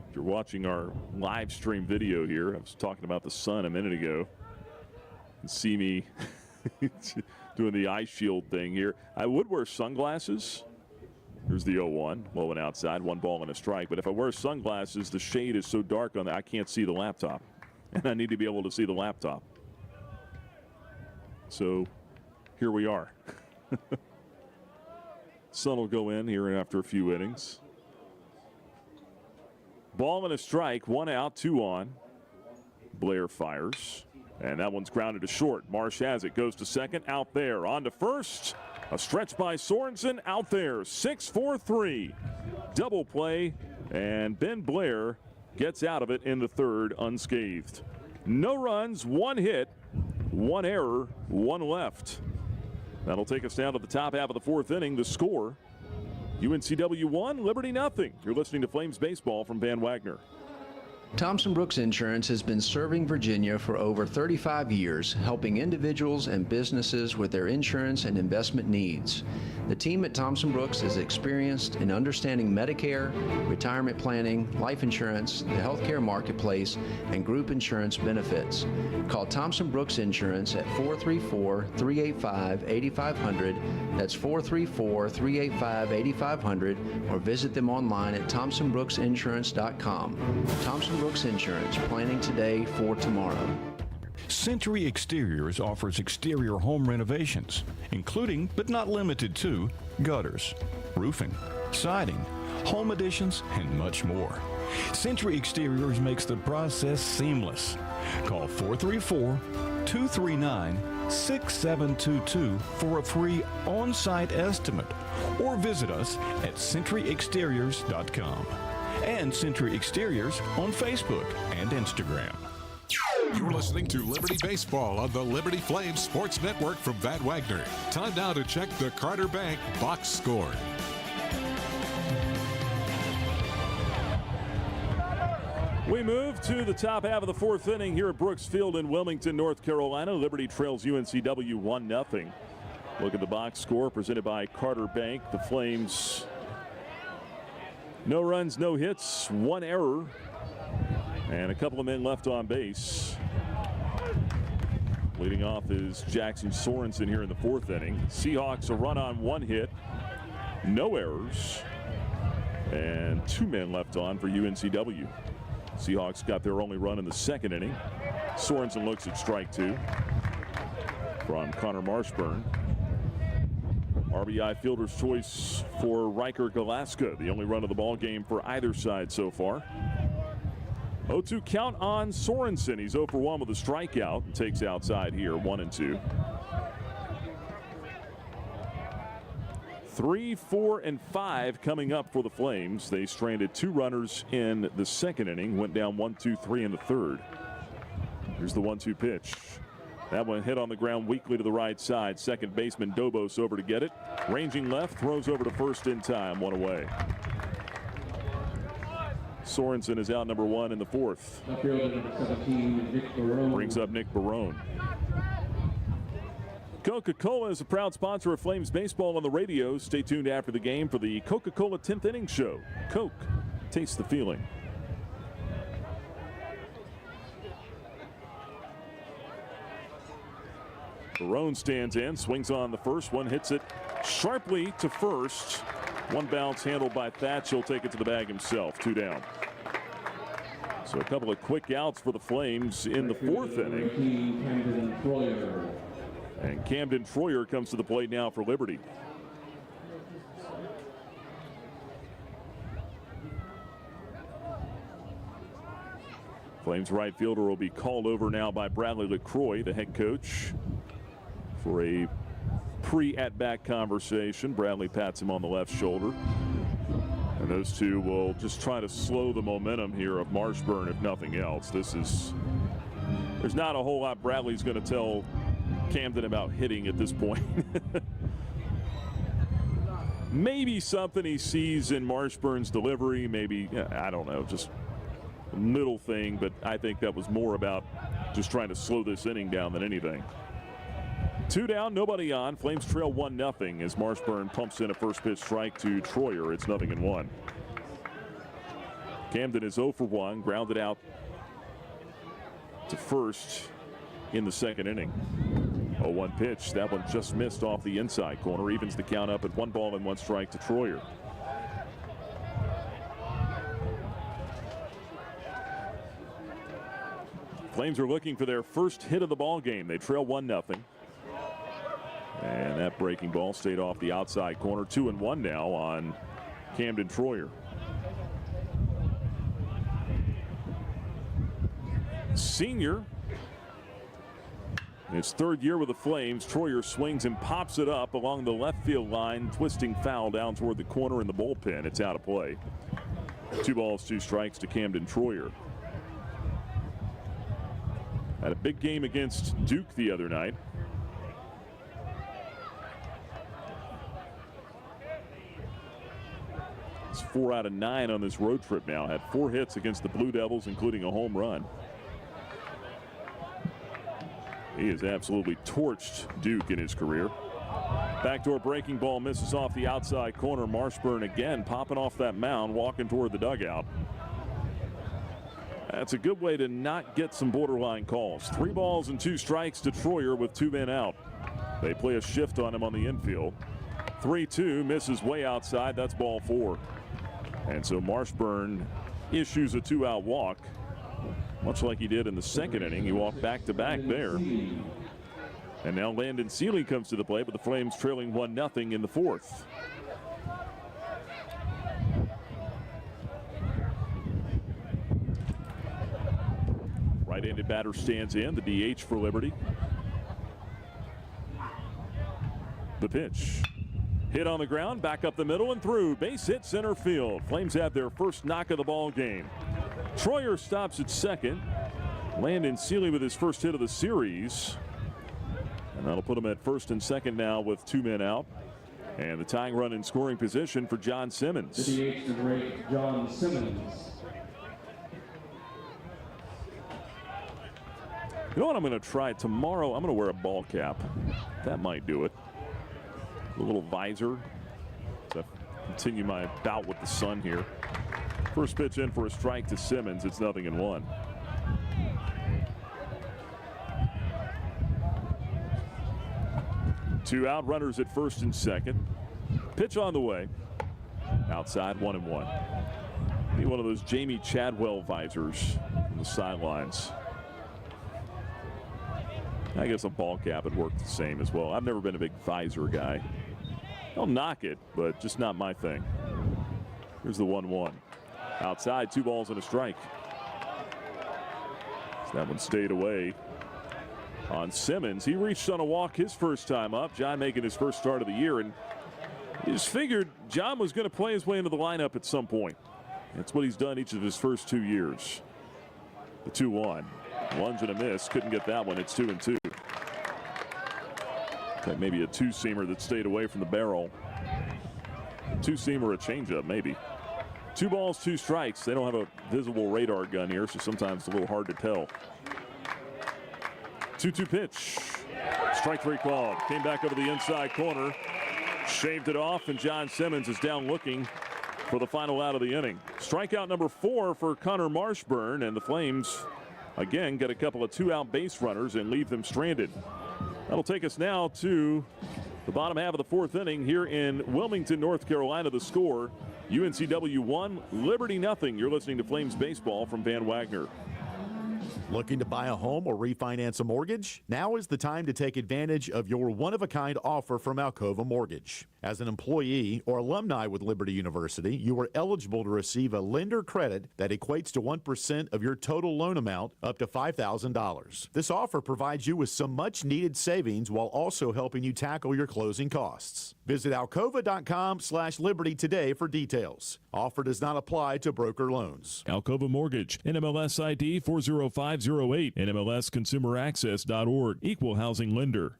Speaker 2: If you're watching our live stream video here, I was talking about the sun a minute ago. You can see me doing the eye shield thing here. I would wear sunglasses. Here's the 0-1, low and outside, 1 ball and a strike. But if I wear sunglasses, the shade is so dark on that I can't see the laptop. And I need to be able to see the laptop. So here we are. Sun will go in here after a few innings. Ball and a strike, 1 out, 2 on. Blair fires, and that one's grounded to short. Marsh has it, goes to second, out there, on to first. A stretch by Sorensen, out there, 6-4-3. Double play, and Ben Blair gets out of it in the third unscathed. No runs, 1 hit, 1 error, 1 left. That'll take us down to the top half of the 4th inning. The score, UNCW 1, Liberty nothing. You're listening to Flames Baseball from Van Wagner.
Speaker 6: Thompson Brooks Insurance has been serving Virginia for over 35 years, helping individuals and businesses with their insurance and investment needs. The team at Thompson Brooks is experienced in understanding Medicare, retirement planning, life insurance, the healthcare marketplace, and group insurance benefits. Call Thompson Brooks Insurance at 434-385-8500. That's 434-385-8500, or visit them online at thompsonbrooksinsurance.com. Thompson Brooks Insurance, planning today for tomorrow.
Speaker 11: Century Exteriors offers exterior home renovations, including but not limited to gutters, roofing, siding, home additions, and much more. Century Exteriors makes the process seamless. Call 434-239-6722 for a free on-site estimate, or visit us at centuryexteriors.com and Century Exteriors on Facebook and Instagram.
Speaker 1: You're listening to Liberty Baseball on the Liberty Flames Sports Network from Van Wagner. Time now to check the Carter Bank box score.
Speaker 2: We move to the top half of the fourth inning here at Brooks Field in Wilmington, North Carolina. Liberty trails UNCW 1-0. Look at the box score presented by Carter Bank. The Flames, no runs, no hits, one error, and a couple of men left on base. Leading off is Jackson Sorensen here in the fourth inning. Seahawks a run on one hit, no errors, and two men left on for UNCW. Seahawks got their only run in the second inning. Sorensen looks at strike two from Connor Marshburn. RBI fielder's choice for Riker Galaska, the only run of the ball game for either side so far. 0-2 count on Sorensen. He's 0 for 1 with a strikeout and takes outside here, 1-2. 3, 4, and 5 coming up for the Flames. They stranded two runners in the second inning, went down 1-2-3 in the third. Here's the 1-2 pitch. That one hit on the ground weakly to the right side. Second baseman Dobos over to get it. Ranging left, throws over to first in time, one away. Sorensen is out number one in the fourth. Brings up Nick Barone. Coca-Cola is a proud sponsor of Flames baseball on the radio. Stay tuned after the game for the Coca-Cola 10th inning show. Coke, taste the feeling. Barone stands in, swings on the first one, hits it sharply to first. One bounce handled by Thatch. He'll take it to the bag himself. Two down. So a couple of quick outs for the Flames in the fourth inning. And Camden Troyer comes to the plate now for Liberty. Flames right fielder will be called over now by Bradley LaCroix, the head coach, for a pre-at-bat conversation. Bradley pats him on the left shoulder. And those two will just try to slow the momentum here of Marshburn, if nothing else. There's not a whole lot Bradley's going to tell Camden about hitting at this point. Maybe something he sees in Marshburn's delivery, maybe, I don't know, just a little thing, but I think that was more about just trying to slow this inning down than anything. Two down, nobody on. Flames trail 1-0 as Marshburn pumps in a first pitch strike to Troyer. It's 0-1. Camden is 0 for 1, grounded out to first in the second inning. 0-1 pitch. That one just missed off the inside corner. Evens the count up at 1-1 strike to Troyer. Flames are looking for their first hit of the ball game. They trail 1-0. And that breaking ball stayed off the outside corner. 2-1 now on Camden Troyer. Senior, in his third year with the Flames, Troyer swings and pops it up along the left field line, twisting foul down toward the corner in the bullpen. It's out of play. 2 balls, 2 strikes to Camden Troyer. Had a big game against Duke the other night. It's 4 out of 9 on this road trip now. Had 4 hits against the Blue Devils, including a home run. He has absolutely torched Duke in his career. Backdoor breaking ball misses off the outside corner. Marshburn again popping off that mound, walking toward the dugout. That's a good way to not get some borderline calls. 3 balls and 2 strikes to Troyer with 2 men out. They play a shift on him on the infield. 3-2, misses way outside. That's ball 4. And so Marshburn issues a 2-out walk, much like he did in the second inning. He walked back-to-back there. And now Landon Seeley comes to the plate, but the Flames trailing 1-0 in the fourth. Right Right-handed batter stands in, the DH for Liberty. The pitch. Hit on the ground, back up the middle and through. Base hit center field. Flames have their first knock of the ball game. Troyer stops at second. Landon Seeley with his first hit of the series. And that'll put him at first and second now with 2 men out. And the tying run in scoring position for John Simmons.
Speaker 21: The DH, the great John Simmons.
Speaker 2: You know what I'm going to try tomorrow? I'm going to wear a ball cap. That might do it. A little visor to continue my bout with the sun here. First pitch in for a strike to Simmons. It's 0-1. Two out, runners at first and second. Pitch on the way. Outside, 1-1. Be one of those Jamie Chadwell visors from the sidelines. I guess a ball cap would work the same as well. I've never been a big visor guy. I'll knock it, but just not my thing. Here's the 1-1. Outside, 2 balls and a strike. So that one stayed away on Simmons. He reached on a walk his first time up. John making his first start of the year, and he just figured John was going to play his way into the lineup at some point. That's what he's done each of his first 2 years. The 2-1. Lunge and a miss. Couldn't get that one. It's 2-2. That may be a 2-seamer that stayed away from the barrel. 2-seamer, a changeup, maybe. 2 balls, 2 strikes. They don't have a visible radar gun here, so sometimes it's a little hard to tell. 2-2 pitch. Strike 3 called. Came back over the inside corner. Shaved it off, and John Simmons is down looking for the final out of the inning. Strikeout number 4 for Connor Marshburn, and the Flames again get a couple of 2-out base runners and leave them stranded. That'll take us now to the bottom half of the 4th inning here in Wilmington, North Carolina. The score, UNCW 1, Liberty 0. You're listening to Flames Baseball from Van Wagner.
Speaker 5: Looking to buy a home or refinance a mortgage? Now is the time to take advantage of your one-of-a-kind offer from Alcova Mortgage. As an employee or alumni with Liberty University, you are eligible to receive a lender credit that equates to 1% of your total loan amount up to $5,000. This offer provides you with some much-needed savings while also helping you tackle your closing costs. Visit alcova.com/liberty today for details. Offer does not apply to broker loans.
Speaker 2: Alcova Mortgage, NMLS ID 40508, NMLSConsumerAccess.org, Equal Housing Lender.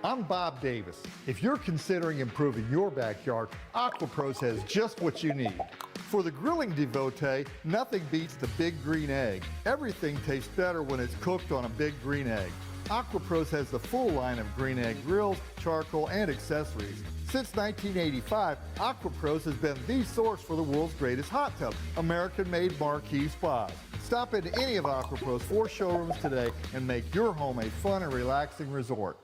Speaker 8: I'm Bob Davis. If you're considering improving your backyard, AquaPros has just what you need. For the grilling devotee, nothing beats the big green egg. Everything tastes better when it's cooked on a big green egg. AquaPros has the full line of green egg grills, charcoal, and accessories. Since 1985, AquaPros has been the source for the world's greatest hot tub, American-made marquee spas. Stop into any of AquaPros 4 showrooms today and make your home a fun and relaxing resort.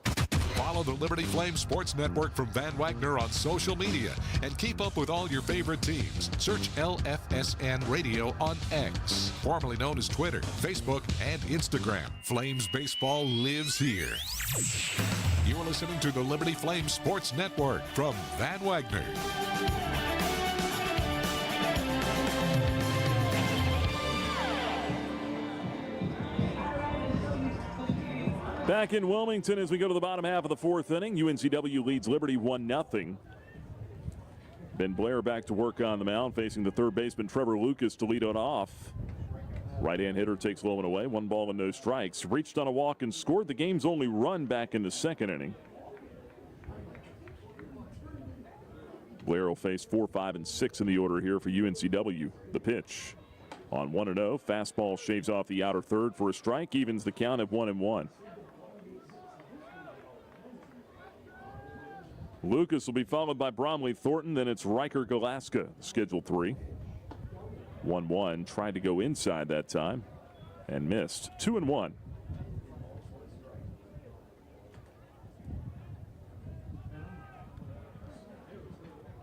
Speaker 1: Follow the Liberty Flames Sports Network from Van Wagner on social media and keep up with all your favorite teams. Search LFSN Radio on X, formerly known as Twitter, Facebook, and Instagram. Flames baseball lives here. You're listening to the Liberty Flames Sports Network from Van Wagner.
Speaker 2: Back in Wilmington as we go to the bottom half of the 4th inning. UNCW leads Liberty 1-0. Ben Blair back to work on the mound, facing the third baseman Trevor Lucas to lead it off. Right-hand hitter takes low and away. 1 ball and no strikes. Reached on a walk and scored the game's only run back in the 2nd inning. Blair will face 4, 5, and 6 in the order here for UNCW. The pitch on 1-0. Fastball shaves off the outer third for a strike. Evens the count at 1-1. Lucas will be followed by Bromley Thornton. Then it's Riker Galaska, scheduled 3. 1-1. Tried to go inside that time and missed. 2-1.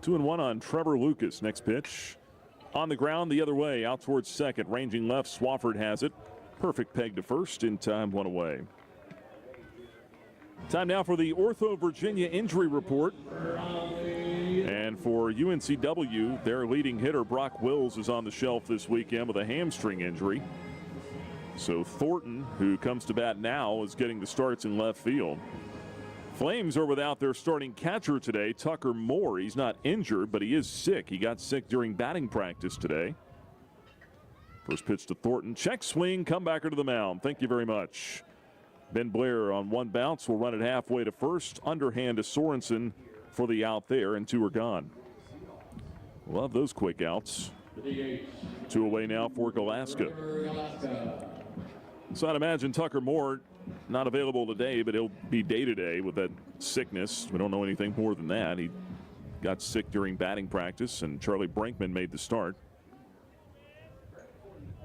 Speaker 2: Two and one on Trevor Lucas. Next pitch on the ground the other way, out towards second. Ranging left, Swafford has it. Perfect peg to first. In time, 1 away. Time now for the Ortho Virginia injury report. And for UNCW, their leading hitter, Brock Wills, is on the shelf this weekend with a hamstring injury. So Thornton, who comes to bat now, is getting the starts in left field. Flames are without their starting catcher today, Tucker Moore. He's not injured, but he is sick. He got sick during batting practice today. First pitch to Thornton. Check swing, comebacker to the mound. Thank you very much. Ben Blair on one bounce will run it halfway to first. Underhand to Sorensen for the out there, and 2 are gone. Love those quick outs. 2 away now for Galaska. So I'd imagine Tucker Moore not available today, but he'll be day-to-day with that sickness. We don't know anything more than that. He got sick during batting practice, and Charlie Brinkman made the start.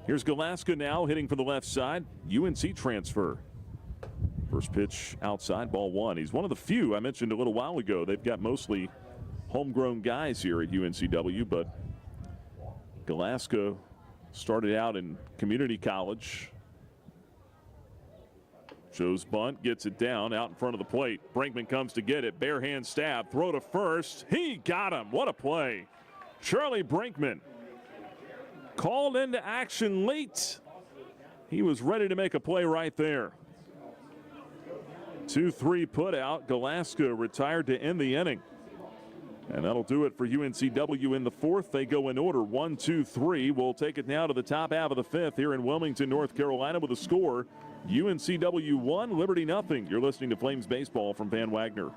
Speaker 2: Here's Galaska now hitting from the left side. UNC transfer. First pitch outside, ball 1. He's one of the few I mentioned a little while ago. They've got mostly homegrown guys here at UNCW, but Galaska started out in community college. Joe's bunt, gets it down out in front of the plate. Brinkman comes to get it. Bare hand stab, throw to first. He got him. What a play. Charlie Brinkman called into action late. He was ready to make a play right there. 2-3 put out. Galaska retired to end the inning. And that'll do it for UNCW in the 4th. They go in order 1, 2, 3. We'll take it now to the top half of the 5th here in Wilmington, North Carolina, with a score UNCW 1, Liberty nothing. You're listening to Flames Baseball from Van Wagner.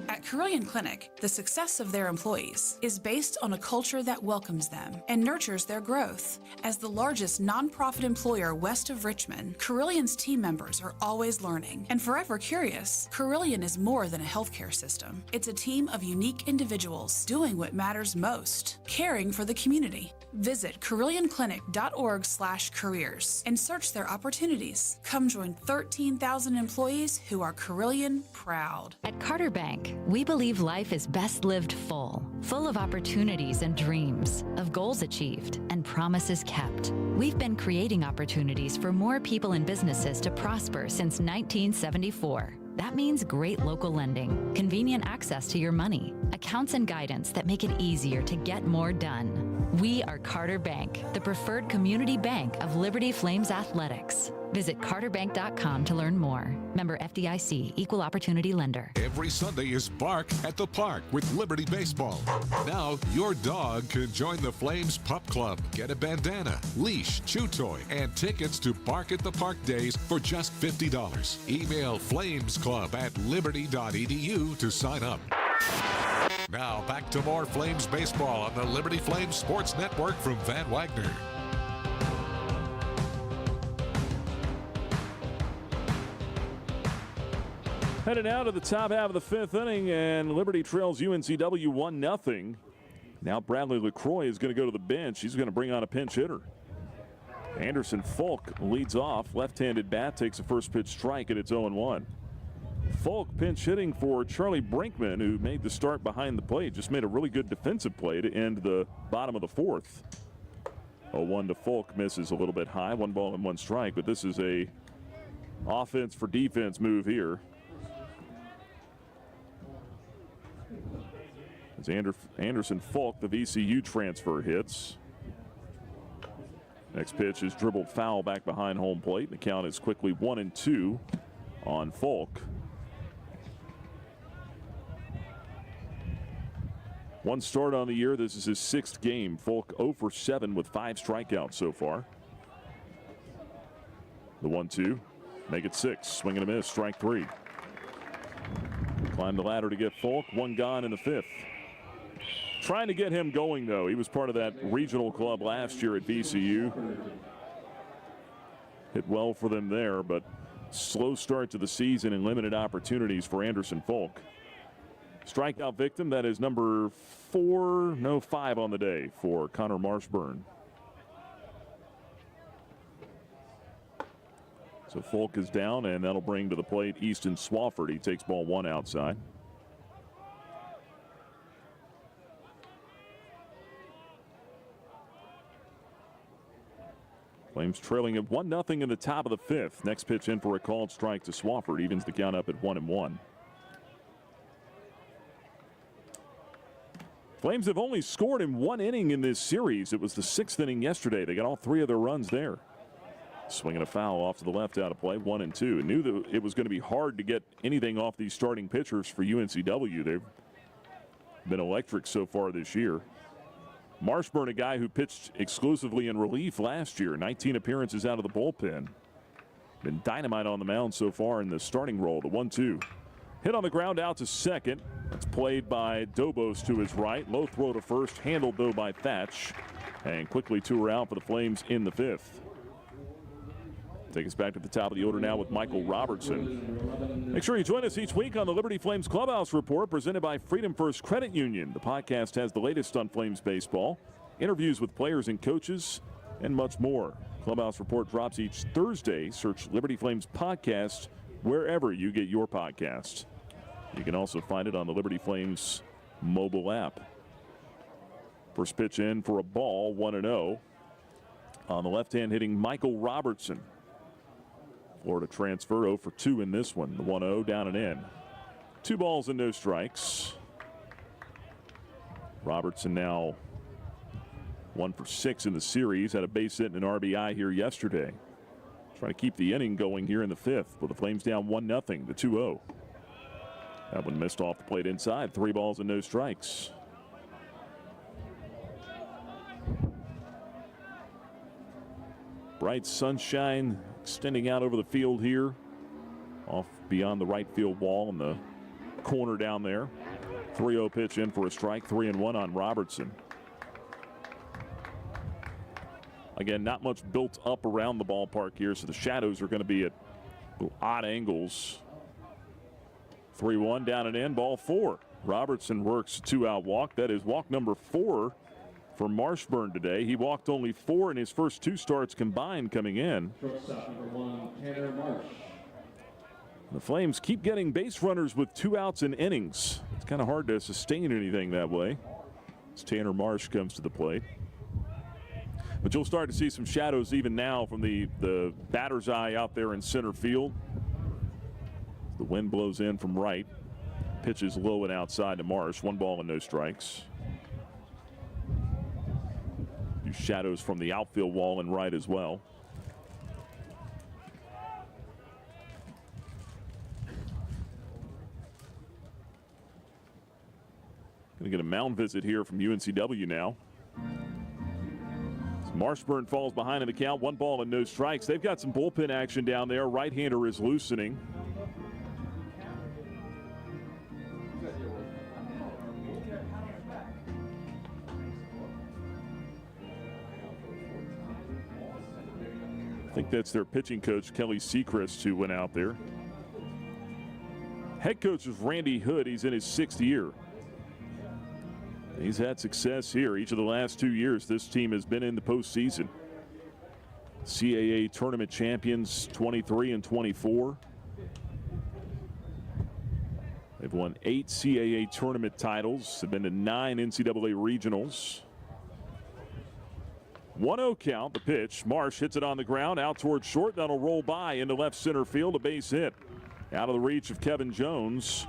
Speaker 7: At Carillion Clinic, the success of their employees is based on a culture that welcomes them and nurtures their growth. As the largest nonprofit employer west of Richmond, Carillion's team members are always learning and forever curious. Carillion is more than a healthcare system. It's a team of unique individuals doing what matters most, caring for the community. Visit carillionclinic.org/careers and search their opportunities. Come join 13,000 employees who are Carillion proud.
Speaker 22: At Carter Bank, we believe life is best lived full of opportunities and dreams, of goals achieved and promises kept. We've been creating opportunities for more people and businesses to prosper since 1974. That means great local lending, convenient access to your money, accounts and guidance that make it easier to get more done. We are Carter Bank, the preferred community bank of Liberty Flames Athletics. Visit carterbank.com to learn more. Member FDIC, Equal Opportunity Lender.
Speaker 1: Every Sunday is Bark at the Park with Liberty Baseball. Now your dog can join the Flames Pup Club. Get a bandana, leash, chew toy, and tickets to Bark at the Park days for just $50. Email flamesclub@liberty.edu to sign up. Now back to more Flames baseball on the Liberty Flames Sports Network from Van Wagner.
Speaker 2: Headed out of the top half of the 5th inning, and Liberty trails UNCW 1-0. Now Bradley LaCroix is going to go to the bench. He's going to bring on a pinch hitter. Anderson Folk leads off. Left-handed bat takes a first pitch strike, and it's 0-1. Folk pinch hitting for Charlie Brinkman, who made the start behind the plate. Just made a really good defensive play to end the bottom of the 4th. 0-1 to Folk, misses a little bit high. 1 ball and 1 strike, but this is a offense for defense move here. As Anderson Folk, the VCU transfer, hits. Next pitch is dribbled foul back behind home plate. The count is quickly 1-2 on Folk. One start on the year. This is his 6th game. Folk 0 for 7 with 5 strikeouts so far. The 1-2. Make it 6. Swing and a miss. Strike 3. Climb the ladder to get Folk. 1 gone in the 5th. Trying to get him going, though. He was part of that regional club last year at VCU. Hit well for them there, but slow start to the season and limited opportunities for Anderson Folk. Strikeout victim, that is number 5 on the day for Connor Marshburn. So Folk is down, and that'll bring to the plate Easton Swafford. He takes ball 1 outside. Flames trailing at 1-0 in the top of the 5th. Next pitch in for a called strike to Swafford. Evens the count up at 1-1. Flames have only scored in 1 inning in this series. It was the 6th inning yesterday. They got all 3 of their runs there. Swinging a foul off to the left out of play, 1-2. Knew that it was going to be hard to get anything off these starting pitchers for UNCW. They've been electric so far this year. Marshburn, a guy who pitched exclusively in relief last year, 19 appearances out of the bullpen. Been dynamite on the mound so far in the starting role. The 1-2. Hit on the ground out to second. That's played by Dobos to his right. Low throw to first, handled though by Thatch. And quickly 2 are out for the Flames in the 5th. Take us back to the top of the order now with Michael Robertson. Make sure you join us each week on the Liberty Flames Clubhouse Report presented by Freedom First Credit Union. The podcast has the latest on Flames baseball, interviews with players and coaches, and much more. Clubhouse Report drops each Thursday. Search Liberty Flames Podcast wherever you get your podcasts. You can also find it on the Liberty Flames mobile app. First pitch in for a ball, 1-0. On the left hand hitting Michael Robertson. Florida transfer 0 for 2 in this one. The 1-0 down and in. 2 balls and no strikes. Robertson now 1 for 6 in the series. Had a base hit and an RBI here yesterday. Trying to keep the inning going here in the 5th with the Flames down 1-0. The 2-0. That one missed off the plate inside. 3 balls and no strikes. Bright sunshine extending out over the field here. Off beyond the right field wall in the corner down there. 3-0 pitch in for a strike. 3-1 on Robertson. Again, not much built up around the ballpark here, so the shadows are going to be at odd angles. 3-1 down and in, ball 4. Robertson works a 2-out walk. That is walk number 4 for Marshburn today. He walked only 4 in his first 2 starts combined coming in.
Speaker 9: Shortstop number 1, Tanner Marsh.
Speaker 2: The Flames keep getting base runners with 2 outs in innings. It's kind of hard to sustain anything that way as Tanner Marsh comes to the plate. But you'll start to see some shadows even now from the batter's eye out there in center field. The wind blows in from right. Pitches low and outside to Marsh. 1 ball and no strikes. Few shadows from the outfield wall and right as well. Going to get a mound visit here from UNCW now. Marshburn falls behind in the count. 1 ball and no strikes. They've got some bullpen action down there. Right-hander is loosening. I think that's their pitching coach, Kelly Sechrist, who went out there. Head coach is Randy Hood. He's in his 6th year. He's had success here. Each of the last 2 years, this team has been in the postseason. CAA tournament champions 23 and 24. They've won 8 CAA tournament titles. They've been to 9 NCAA regionals. 1-0 count, the pitch. Marsh hits it on the ground, out towards short. That'll roll by into left center field. A base hit. Out of the reach of Kevin Jones.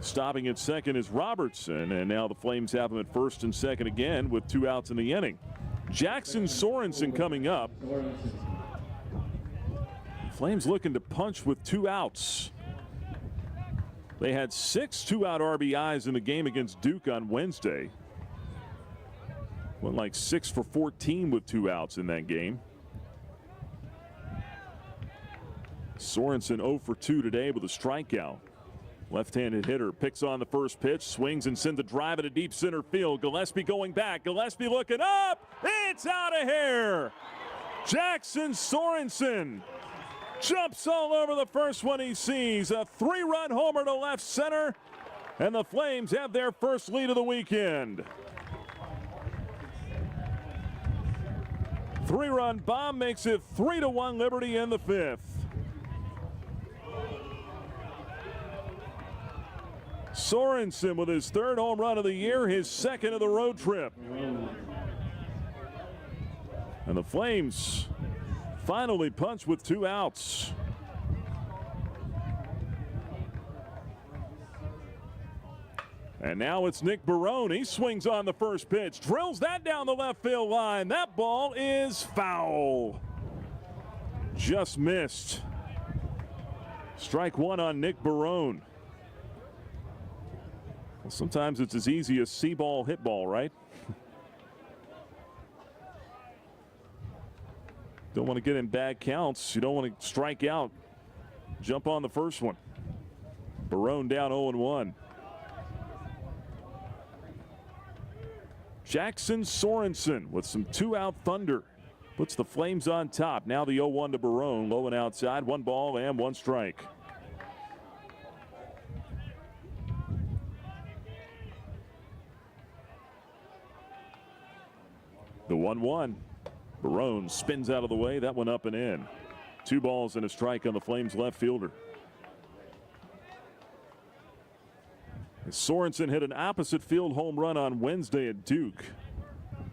Speaker 2: Stopping at second is Robertson, and now the Flames have him at first and second again with 2 outs in the inning. Jackson Sorensen coming up. Flames looking to punch with 2 outs. They had 6 2-out RBIs in the game against Duke on Wednesday. Went like 6 for 14 with 2 outs in that game. Sorensen 0 for 2 today with a strikeout. Left-handed hitter picks on the first pitch, swings and sends a drive into deep center field. Gillespie going back. Gillespie looking up. It's out of here. Jackson Sorensen jumps all over the first one he sees. A 3-run homer to left center, and the Flames have their first lead of the weekend. 3-run bomb makes it 3-1 Liberty in the 5th. Sorensen with his 3rd home run of the year, his 2nd of the road trip. And the Flames finally punch with 2 outs. And now it's Nick Barone. He swings on the first pitch, drills that down the left field line. That ball is foul. just missed. Strike one on Nick Barone. Well, sometimes it's as easy as see ball, hit ball, right? Don't want to get in bad counts. You don't want to strike out. Jump on the first one. Barone down 0-1. Jackson Sorensen with some two-out thunder. Puts the Flames on top. Now the 0-1 to Barone. Low and outside. 1 ball and 1 strike. The 1-1. Barone spins out of the way. That one up and in. 2 balls and a strike on the Flames left fielder. Sorensen hit an opposite field home run on Wednesday at Duke.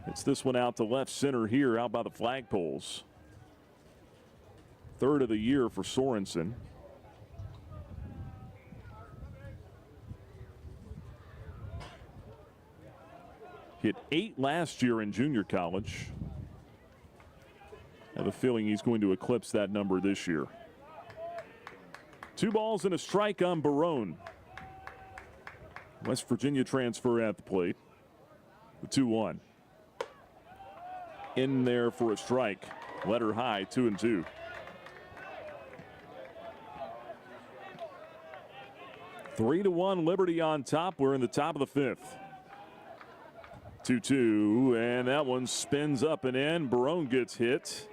Speaker 2: It's this one out to left center here, out by the flagpoles. 3rd of the year for Sorensen. Hit 8 last year in junior college. I have a feeling he's going to eclipse that number this year. 2 balls and a strike on Barone. West Virginia transfer at the plate. The 2-1. In there for a strike. Letter high, 2-2. Three to 1 Liberty on top. We're in the top of the 5th. 2-2, and that one spins up and in. Barone gets hit.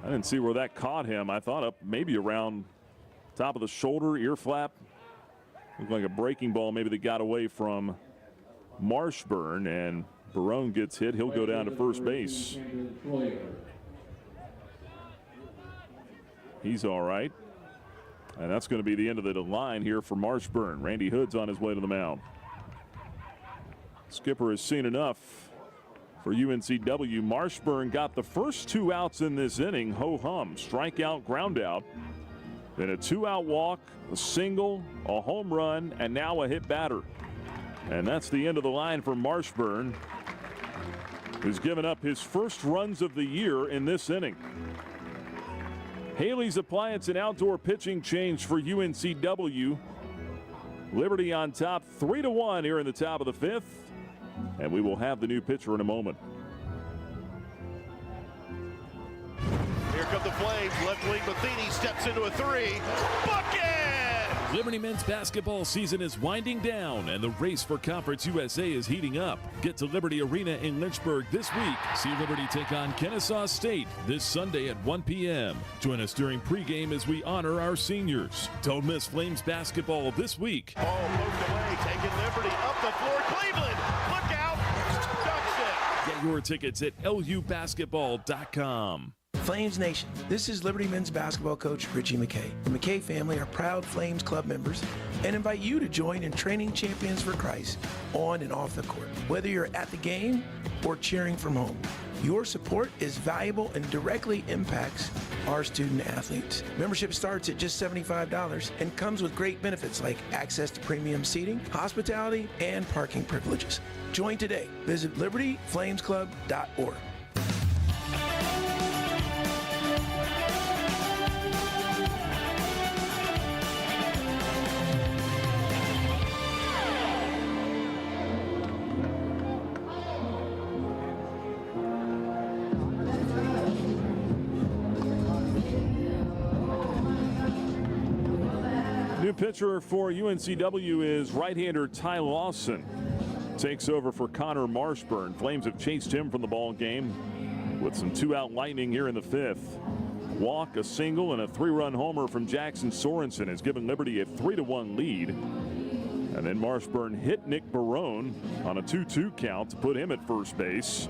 Speaker 2: I didn't see where that caught him. I thought up maybe around top of the shoulder, ear flap. Looked like a breaking ball maybe that got away from Marshburn, and Barone gets hit. He'll go down to first base. He's all right. And that's going to be the end of the line here for Marshburn. Randy Hood's on his way to the mound. Skipper has seen enough for UNCW. Marshburn got the first 2 outs in this inning. Ho-hum, strikeout, ground out. Then a 2-out walk, a single, a home run, and now a hit batter. And that's the end of the line for Marshburn, who's given up his first runs of the year in this inning. Haley's Appliance and Outdoor pitching change for UNCW. Liberty on top 3-1 here in the top of the 5th. And we will have the new pitcher in a moment.
Speaker 4: Here come the Flames. Left wing Matheny steps into a 3. Bucket!
Speaker 2: Liberty men's basketball season is winding down, and the race for Conference USA is heating up. Get to Liberty Arena in Lynchburg this week. See Liberty take on Kennesaw State this Sunday at 1 p.m. Join us during pregame as we honor our seniors. Don't miss Flames basketball this week.
Speaker 4: Ball poked away, taking Liberty up the floor. Cleveland, look out! Ducks it.
Speaker 2: Get your tickets at lubasketball.com.
Speaker 3: Flames Nation, this is Liberty men's basketball coach Richie McKay. The McKay family are proud Flames Club members and invite you to join in training champions for Christ on and off the court. Whether you're at the game or cheering from home, your support is valuable and directly impacts our student athletes. Membership starts at just $75 and comes with great benefits like access to premium seating, hospitality, and parking privileges. Join today. Visit libertyflamesclub.org.
Speaker 2: New pitcher for UNCW is right-hander Ty Lawson. Takes over for Connor Marshburn. Flames have chased him from the ball game with some 2-out lightning here in the 5th. Walk, a single, and a 3-run homer from Jackson Sorensen has given Liberty a 3-1 lead. And then Marshburn hit Nick Barone on a 2-2 count to put him at first base.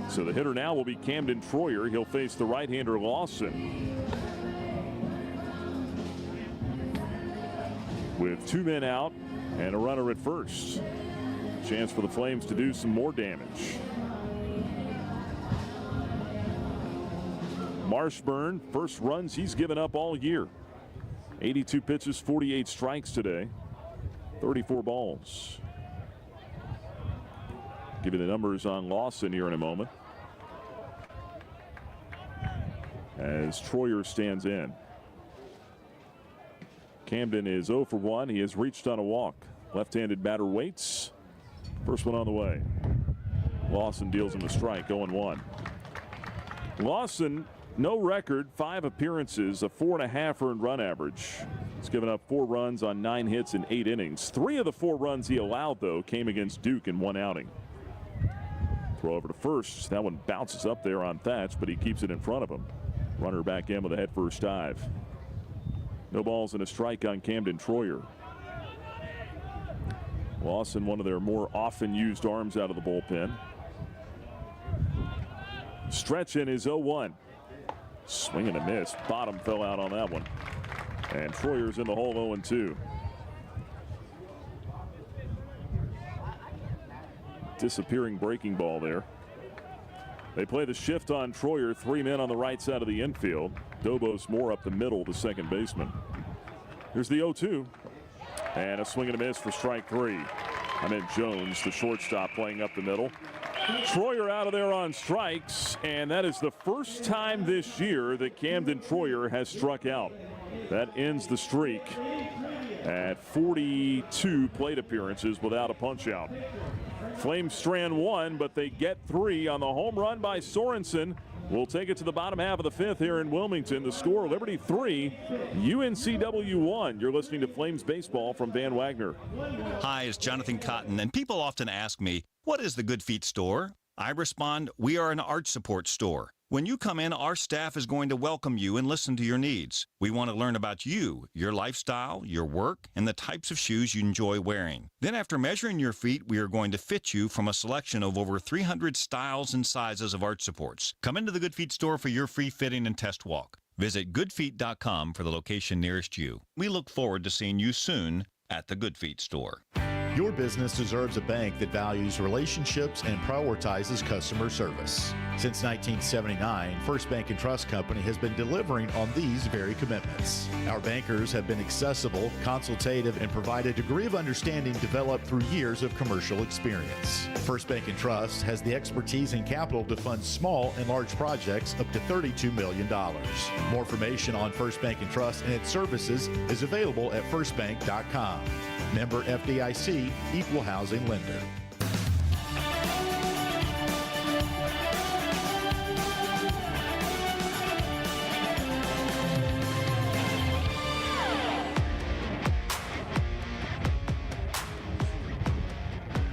Speaker 2: So the hitter now will be Camden Troyer. He'll face the right-hander Lawson. With 2 men out and a runner at first. Chance for the Flames to do some more damage. Marshburn, first runs he's given up all year. 82 pitches, 48 strikes today. 34 balls. Give you the numbers on Lawson here in a moment. as Troyer stands in. Camden is 0 for 1. He has reached on a walk. Left-handed batter waits. First one on the way. Lawson deals him a strike, 0-1. Lawson, no record, 5 appearances, a 4.5 earned run average. He's given up 4 runs on 9 hits in 8 innings. 3 of the 4 runs he allowed, though, came against Duke in 1 outing. Throw over to first. That one bounces up there on Thatch, but he keeps it in front of him. Runner back in with a head-first dive. No balls and a strike on Camden Troyer. Lawson, one of their more often used arms out of the bullpen. Stretch in is 0-1. Swing and a miss. Bottom fell out on that one. And Troyer's in the hole 0-2. Disappearing breaking ball there. They play the shift on Troyer. 3 men on the right side of the infield. Dobos more up the middle, the second baseman. Here's the 0-2. And a swing and a miss for strike 3. I meant Jones, the shortstop, playing up the middle. Troyer out of there on strikes, and that is the first time this year that Camden Troyer has struck out. That ends the streak at 42 plate appearances without a punch-out. Flames strand 1, but they get 3 on the home run by Sorensen. We'll take it to the bottom half of the 5th here in Wilmington. The score, Liberty 3, UNCW 1. You're listening to Flames Baseball from Van Wagner.
Speaker 14: Hi, it's Jonathan Cotton, and people often ask me, what is the Good Feet store? I respond, we are an arch support store. When you come in, our staff is going to welcome you and listen to your needs. We want to learn about you, your lifestyle, your work, and the types of shoes you enjoy wearing. Then after measuring your feet, we are going to fit you from a selection of over 300 styles and sizes of arch supports. Come into the Good Feet store for your free fitting and test walk. Visit goodfeet.com for the location nearest you. We look forward to seeing you soon at the Good Feet store.
Speaker 5: Your business deserves a bank that values relationships and prioritizes customer service. Since 1979, First Bank and Trust Company has been delivering on these very commitments. Our bankers have been accessible, consultative, and provide a degree of understanding developed through years of commercial experience. First Bank and Trust has the expertise and capital to fund small and large projects up to $32 million. More information on First Bank and Trust and its services is available at firstbank.com. Member FDIC, Equal Housing Lender.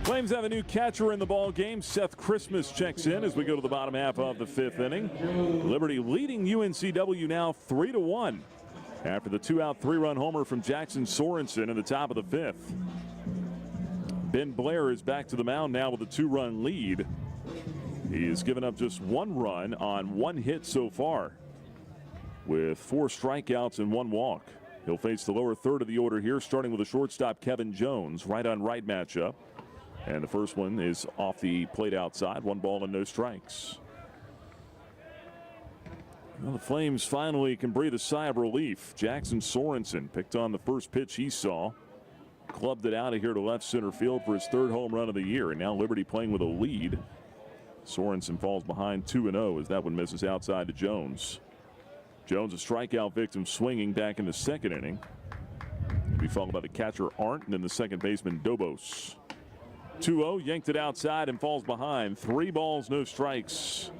Speaker 2: Flames have a new catcher in the ball game. Seth Christmas checks in as we go to the bottom half of the 5th inning. Liberty leading UNCW now 3-1. After the 2-out, 3-run homer from Jackson Sorensen in the top of the 5th. Ben Blair is back to the mound now with a 2-run lead. He has given up just 1 run on 1 hit so far, with 4 strikeouts and 1 walk. He'll face the lower third of the order here, starting with the shortstop Kevin Jones. Right-on-right matchup. And the first one is off the plate outside. 1 ball and no strikes. Well, the Flames finally can breathe a sigh of relief. Jackson Sorensen picked on the first pitch he saw. Clubbed it out of here to left center field for his 3rd home run of the year. And now Liberty playing with a lead. Sorensen falls behind 2-0 as that one misses outside to Jones. Jones, a strikeout victim, swinging back in the 2nd inning. He'll be followed by the catcher Arndt and then the second baseman Dobos. 2-0, yanked it outside and falls behind. 3 balls, no strikes.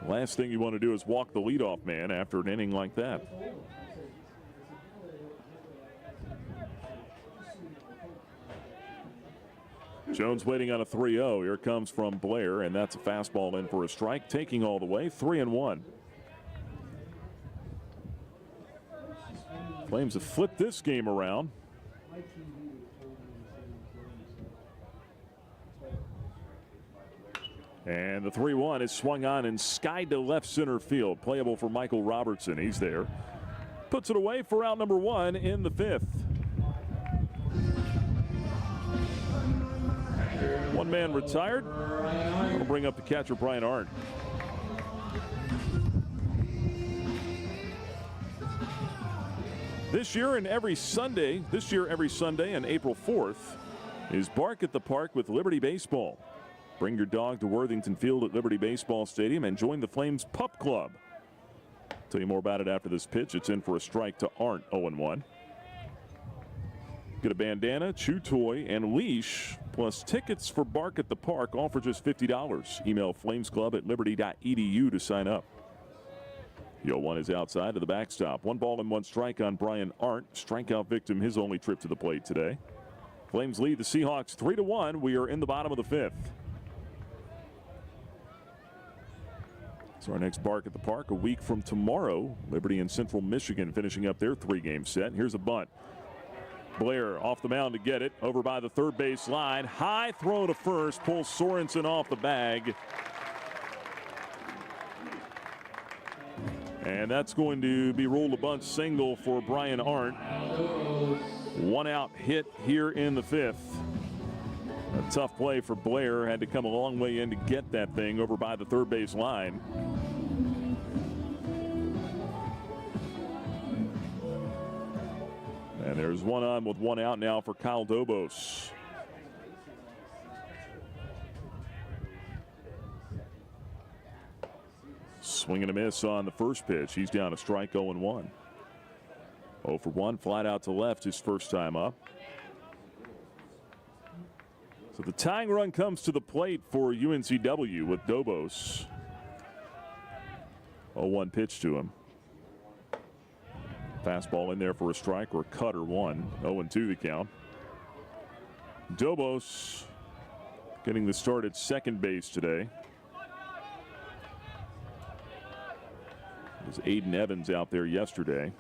Speaker 2: Last thing you want to do is walk the leadoff man after an inning like that. Jones waiting on a 3-0. Here comes from Blair, and that's a fastball in for a strike. Taking all the way, 3-1. Flames have flipped this game around. And the 3-1 is swung on and skied to left center field. Playable for Michael Robertson. He's there. Puts it away for out number 1 in the 5th. 1 man retired. We'll bring up the catcher, Brian Arndt. This year every Sunday on April 4th is Bark at the Park with Liberty Baseball. Bring your dog to Worthington Field at Liberty Baseball Stadium and join the Flames Pup Club. Tell you more about it after this pitch. It's in for a strike to Arndt, 0-1. Get a bandana, chew toy, and leash, plus tickets for Bark at the Park, all for just $50. Email flamesclub@liberty.edu to sign up. The 0-1 is outside of the backstop. 1 ball and 1 strike on Brian Arndt. Strikeout victim, his only trip to the plate today. Flames lead the Seahawks 3-1. We are in the bottom of the 5th. So our next Bark at the Park a week from tomorrow. Liberty and Central Michigan finishing up their 3-game set. Here's a bunt. Blair off the mound to get it. Over by the third base line. High throw to first. Pulls Sorensen off the bag. And that's going to be ruled a bunt single for Brian Arndt. 1 out hit here in the 5th. A tough play for Blair. Had to come a long way in to get that thing over by the third base line. And there's 1 on with 1 out now for Kyle Dobos. Swing and a miss on the first pitch. He's down a strike, 0-1. 0 for 1, flat out to left his first time up. So the tying run comes to the plate for UNCW with Dobos. 0-1 pitch to him. Fastball in there for a strike or a cutter 1. 0-2 the count. Dobos getting the start at second base today. There's Aiden Evans out there yesterday.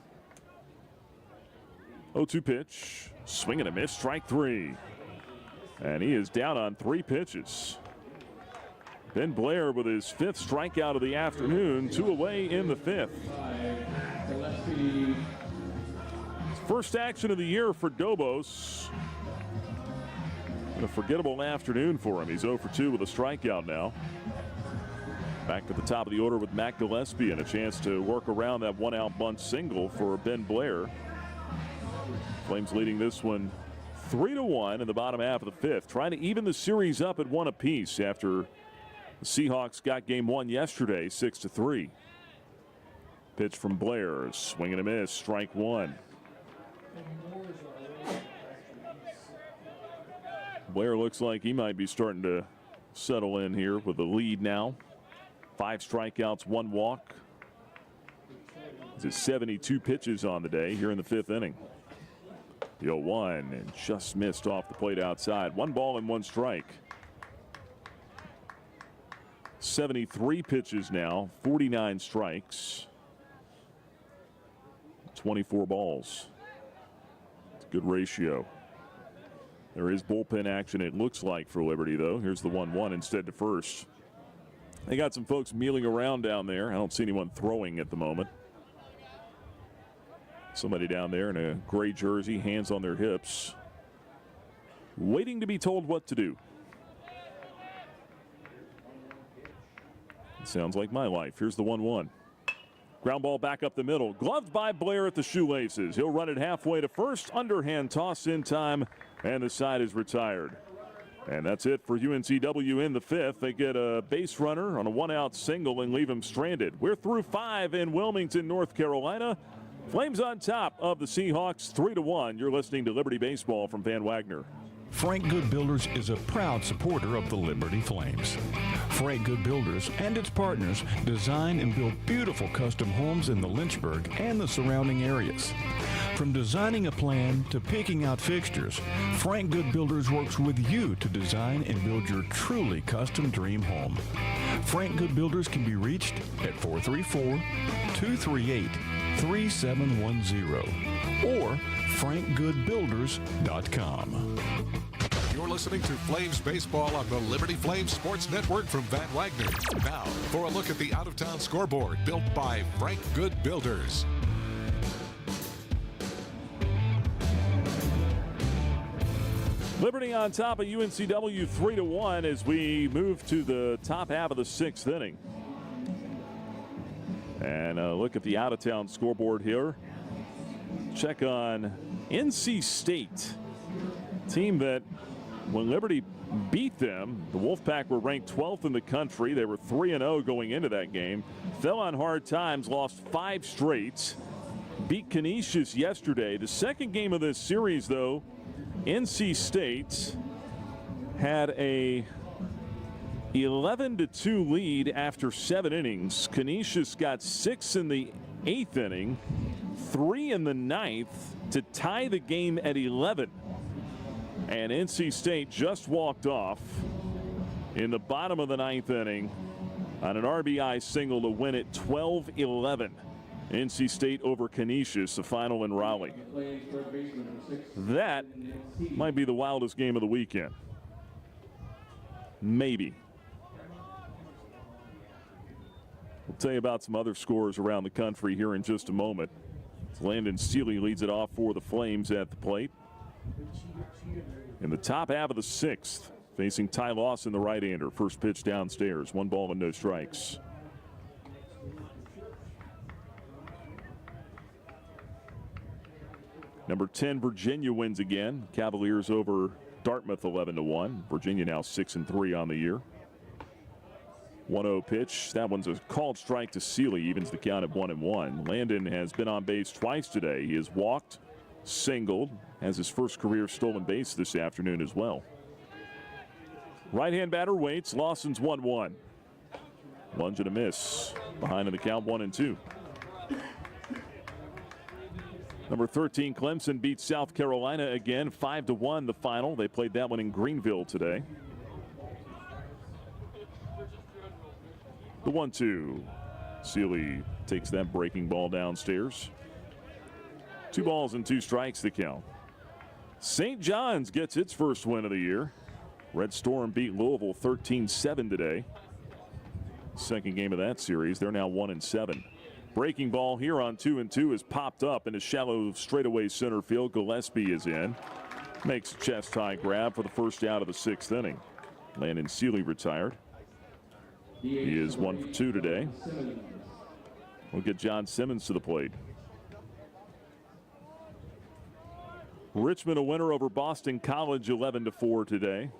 Speaker 2: 0-2 pitch. Swing and a miss. Strike 3. And he is down on 3 pitches. Ben Blair with his 5th strikeout of the afternoon. 2 away in the 5th. First action of the year for Dobos. A forgettable afternoon for him. He's 0 for 2 with a strikeout now. Back to the top of the order with Matt Gillespie and a chance to work around that 1-out bunt single for Ben Blair. Flames leading this one 3-1 in the bottom half of the 5th. Trying to even the series up at 1 apiece after the Seahawks got game 1 yesterday, 6-3. Pitch from Blair. Swing and a miss. Strike 1. Blair looks like he might be starting to settle in here with the lead now. 5 strikeouts, 1 walk. It's 72 pitches on the day here in the 5th inning. The 0-1 and just missed off the plate outside. 1 ball and 1 strike. 73 pitches now, 49 strikes, 24 balls. It's a good ratio. There is bullpen action, it looks like, for Liberty, though. Here's the 1-1 instead to first. They got some folks mealing around down there. I don't see anyone throwing at the moment. Somebody down there in a gray jersey, hands on their hips, waiting to be told what to do. It sounds like my life. Here's the 1-1. Ground ball back up the middle. Gloved by Blair at the shoelaces. He'll run it halfway to first. Underhand toss in time, and the side is retired. And that's it for UNCW in the 5th. They get a base runner on a 1-out single and leave him stranded. We're through 5 in Wilmington, North Carolina. Flames on top of the Seahawks 3-1. You're listening to Liberty Baseball from Van Wagner.
Speaker 11: Frank Good Builders is a proud supporter of the Liberty Flames. Frank Good Builders and its partners design and build beautiful custom homes in the Lynchburg and the surrounding areas. From designing a plan to picking out fixtures, Frank Good Builders works with you to design and build your truly custom dream home. Frank Good Builders can be reached at 434-238-3710 or frankgoodbuilders.com.
Speaker 1: You're listening to Flames Baseball on the Liberty Flames Sports Network from Van Wagner. Now, for a look at the out-of-town scoreboard built by Frank Good Builders.
Speaker 2: Liberty on top of UNCW 3-1 as we move to the top half of the 6th inning. And look at the out-of-town scoreboard here. Check on NC State, team that when Liberty beat them, the Wolfpack were ranked 12th in the country. They were 3-0 going into that game. Fell on hard times, lost 5 straight. Beat Canisius yesterday. The second game of this series, though, NC State had a 11-2 lead after 7 innings. Canisius got 6 in the 8th inning, 3 in the 9th to tie the game at 11. And NC State just walked off in the bottom of the 9th inning on an RBI single to win it 12-11. NC State over Canisius, the final in Raleigh. That might be the wildest game of the weekend. Maybe. We'll tell you about some other scores around the country here in just a moment. Landon Seeley leads it off for the Flames at the plate. In the top half of the 6th, facing Ty Lawson, the right-hander. First pitch downstairs, 1 ball and no strikes. Number 10, Virginia wins again. Cavaliers over Dartmouth 11-1. Virginia now 6-3 on the year. 1-0 pitch. That one's a called strike to Seeley. Evens the count at 1-1. Landon has been on base twice today. He has walked, singled, has his first career stolen base this afternoon as well. Right-hand batter waits. Lawson's 1-1. Lunge and a miss. Behind in the count 1-2. Number 13, Clemson beats South Carolina again, 5-1 the final. They played that one in Greenville today. The 1-2. Seeley takes that breaking ball downstairs. 2 balls and 2 strikes the count. St. John's gets its first win of the year. Red Storm beat Louisville 13-7 today. Second game of that series. They're now 1-7. Breaking ball here on 2-2 is popped up in a shallow straightaway center field. Gillespie is in. Makes a chest high grab for the first out of the 6th inning. Landon Seeley retired. He is 1 for 2 today. We'll get John Simmons to the plate. Richmond a winner over Boston College 11-4 today.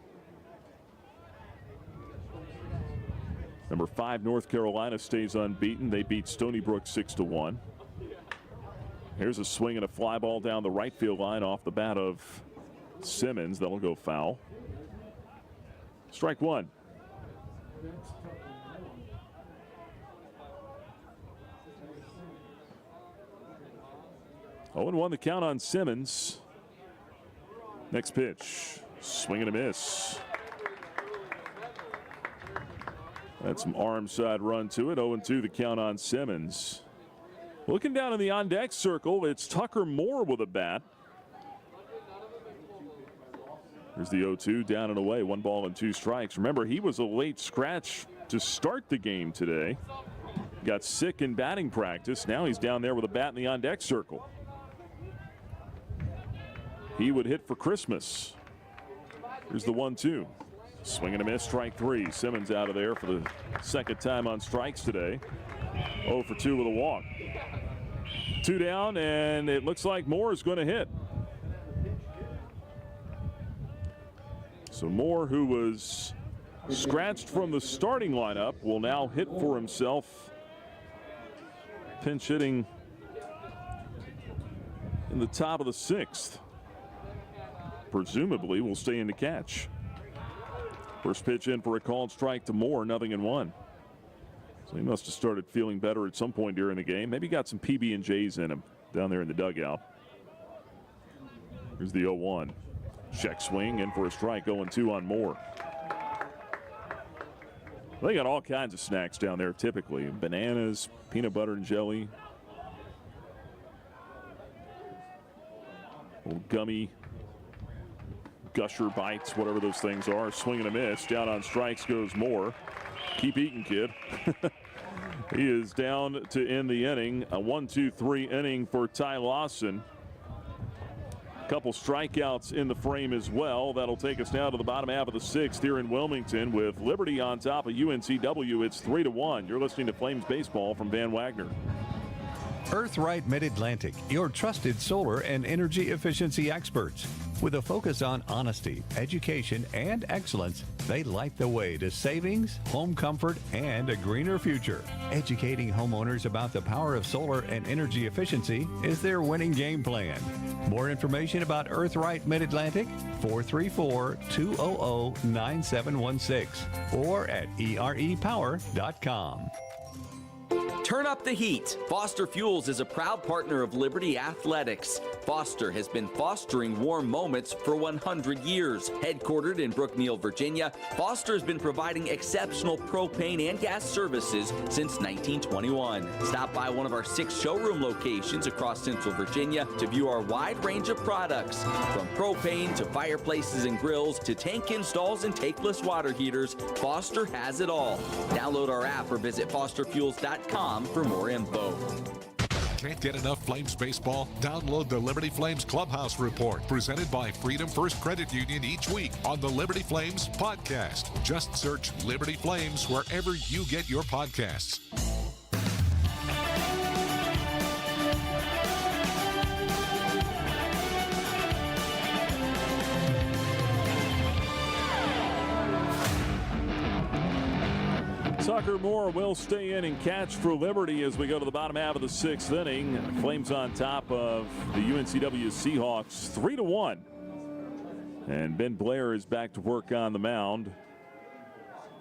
Speaker 2: Number 5, North Carolina stays unbeaten. They beat Stony Brook 6-1. Here's a swing and a fly ball down the right field line off the bat of Simmons. That'll go foul. Strike 1. Oh, and 1 the count on Simmons. Next pitch. Swing and a miss. That's some arm side run to it. 0-2 the count on Simmons. Looking down in the on-deck circle, it's Tucker Moore with a bat. Here's the 0-2 down and away. 1 ball and 2 strikes. Remember, he was a late scratch to start the game today. Got sick in batting practice. Now he's down there with a bat in the on-deck circle. He would hit for Christmas. Here's the 1-2. Swing and a miss, strike 3. Simmons out of there for the second time on strikes today. 0 for 2 with a walk. 2 down, and it looks like Moore is going to hit. So Moore, who was scratched from the starting lineup, will now hit for himself. Pinch hitting in the top of the 6th. Presumably will stay in to catch. First pitch in for a called strike to Moore, 0-1. So he must have started feeling better at some point during the game. Maybe got some PB&Js in him down there in the dugout. Here's the 0-1. Check swing in for a strike, 0-2 on Moore. They got all kinds of snacks down there typically. Bananas, peanut butter and jelly. Little gummy Gusher bites, whatever those things are. Swing and a miss. Down on strikes goes Moore. Keep eating, kid. He is down to end the inning. A 1-2-3 inning for Ty Lawson. Couple strikeouts in the frame as well. That'll take us now to the bottom half of the 6th here in Wilmington with Liberty on top of UNCW. It's 3-1. You're listening to Flames Baseball from Van Wagner.
Speaker 10: Earthright Mid-Atlantic, your trusted solar and energy efficiency experts. With a focus on honesty, education, and excellence, they light the way to savings, home comfort, and a greener future. Educating homeowners about the power of solar and energy efficiency is their winning game plan. More information about Earthright Mid-Atlantic, 434-200-9716 or at erepower.com.
Speaker 12: Turn up the heat. Foster Fuels is a proud partner of Liberty Athletics. Foster has been fostering warm moments for 100 years. Headquartered in Brookneal, Virginia, Foster has been providing exceptional propane and gas services since 1921. Stop by one of our 6 showroom locations across Central Virginia to view our wide range of products. From propane to fireplaces and grills to tank installs and tankless water heaters, Foster has it all. Download our app or visit fosterfuels.com for more info.
Speaker 1: Can't get enough Flames baseball? Download the Liberty Flames Clubhouse Report, presented by Freedom First Credit Union each week on the Liberty Flames podcast. Just search Liberty Flames wherever you get your podcasts.
Speaker 2: Tucker Moore will stay in and catch for Liberty as we go to the bottom half of the 6th inning. Flames on top of the UNCW Seahawks 3-1. And Ben Blair is back to work on the mound.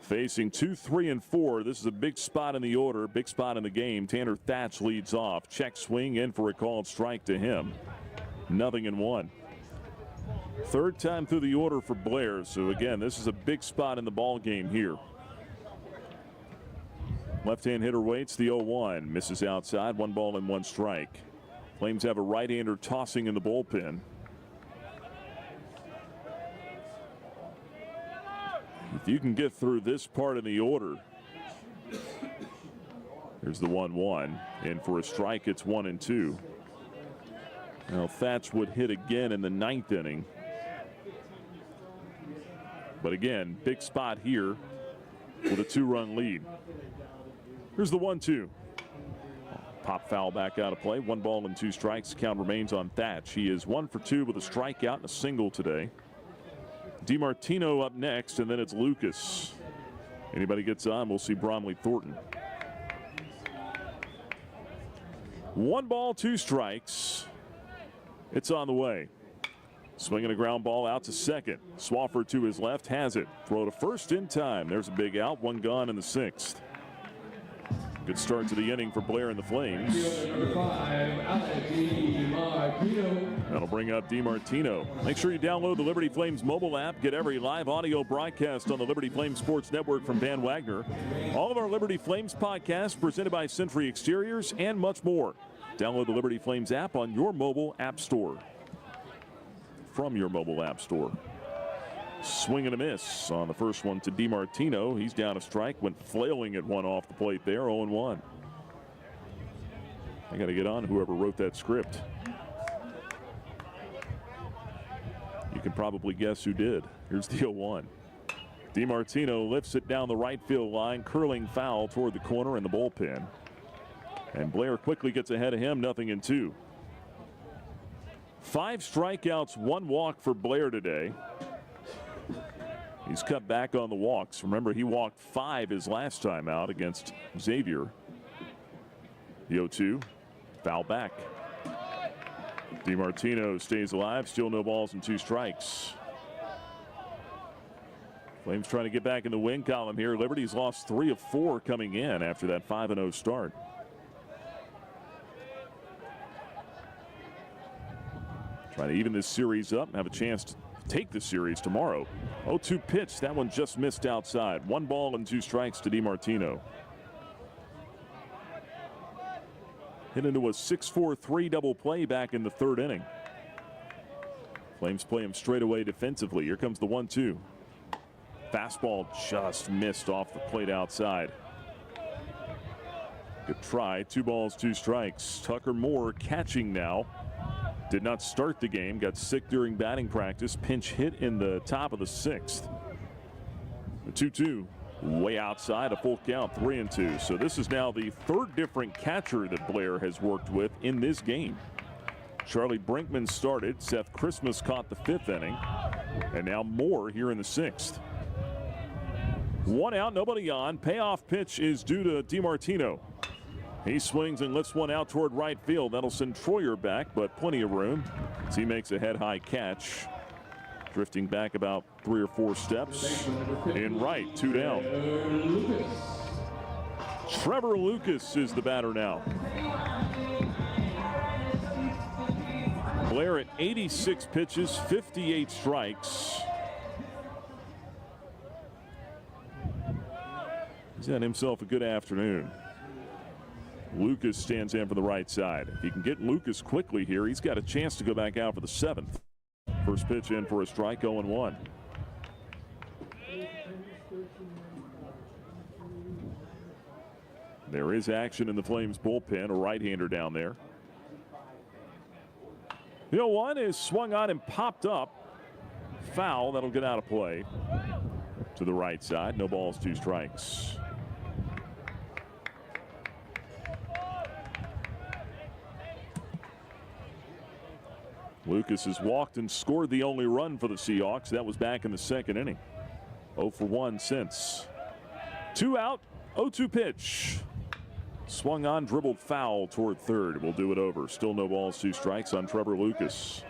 Speaker 2: Facing 2, 3, and 4. This is a big spot in the order, big spot in the game. Tanner Thatch leads off. Check swing in for a called strike to him. 0-1. Third time through the order for Blair. So again, this is a big spot in the ball game here. Left-hand hitter waits the 0-1. Misses outside. 1 ball and 1 strike. Flames have a right-hander tossing in the bullpen. If you can get through this part of the order. Here's the 1-1. In for a strike, it's 1-2. Now Thatch would hit again in the 9th inning. But again, big spot here with a 2-run lead. Here's the 1-2. Pop foul back out of play. 1 ball and 2 strikes. Count remains on Thatch. He is 1 for 2 with a strikeout and a single today. DiMartino up next, and then it's Lucas. Anybody gets on, we'll see Bromley Thornton. 1 ball, 2 strikes. It's on the way. Swinging a ground ball out to second. Swafford to his left has it. Throw to first in time. There's a big out. 1 gone in the 6th. Good start to the inning for Blair and the Flames. That'll bring up DiMartino. Make sure you download the Liberty Flames mobile app. Get every live audio broadcast on the Liberty Flames Sports Network from Van Wagner. All of our Liberty Flames podcasts presented by Century Exteriors and much more. Download the Liberty Flames app on your mobile app store. From your mobile app store. Swing and a miss on the first one to DiMartino. He's down a strike, went flailing at 1 off the plate there, 0-1. I got to get on whoever wrote that script. You can probably guess who did. Here's the 0-1. DiMartino lifts it down the right field line, curling foul toward the corner in the bullpen. And Blair quickly gets ahead of him, 0-2. 5 strikeouts, 1 walk for Blair today. He's cut back on the walks. Remember, he walked 5 his last time out against Xavier. The 0-2, foul back. DiMartino stays alive, still no balls and 2 strikes. Flames trying to get back in the win column here. Liberty's lost 3 of 4 coming in after that 5-0 start. Trying to even this series up and have a chance to take the series tomorrow. 0-2 pitch. That one just missed outside. 1 ball and 2 strikes to DiMartino. Hit into a 6-4-3 double play back in the 3rd inning. Flames play him straight away defensively. Here comes the 1-2. Fastball just missed off the plate outside. Good try. 2 balls, 2 strikes. Tucker Moore catching now. Did not start the game, got sick during batting practice. Pinch hit in the top of the 6th. The 2-2. way outside, a full count, 3-2. So this is now the third different catcher that Blair has worked with in this game. Charlie Brinkman started. Seth Christmas caught the 5th inning. And now Moore here in the 6th. 1 out, nobody on. Payoff pitch is due to DiMartino. He swings and lifts one out toward right field. That'll send Troyer back, but plenty of room as he makes a head-high catch. Drifting back about 3 or 4 steps. In right, 2 down. Trevor Lucas is the batter now. Blair at 86 pitches, 58 strikes. He's had himself a good afternoon. Lucas stands in for the right side. If he can get Lucas quickly here, he's got a chance to go back out for the 7th. First pitch in for a strike, 0-1. There is action in the Flames bullpen, a right-hander down there. The 0-1 is swung on and popped up. Foul, that'll get out of play. To the right side, no balls, 2 strikes. Lucas has walked and scored the only run for the Seahawks. That was back in the 2nd inning. 0 for 1 since. 2 out, 0-2 pitch. Swung on, dribbled foul toward third. We'll do it over. Still no balls, 2 strikes on Trevor Lucas.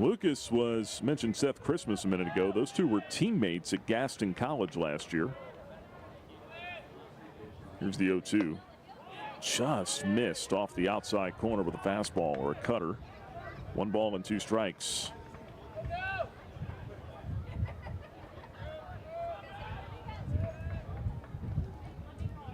Speaker 2: Lucas was mentioned Seth Christmas a minute ago. Those two were teammates at Gaston College last year. Here's the 0-2. Just missed off the outside corner with a fastball or a cutter. 1 ball and 2 strikes.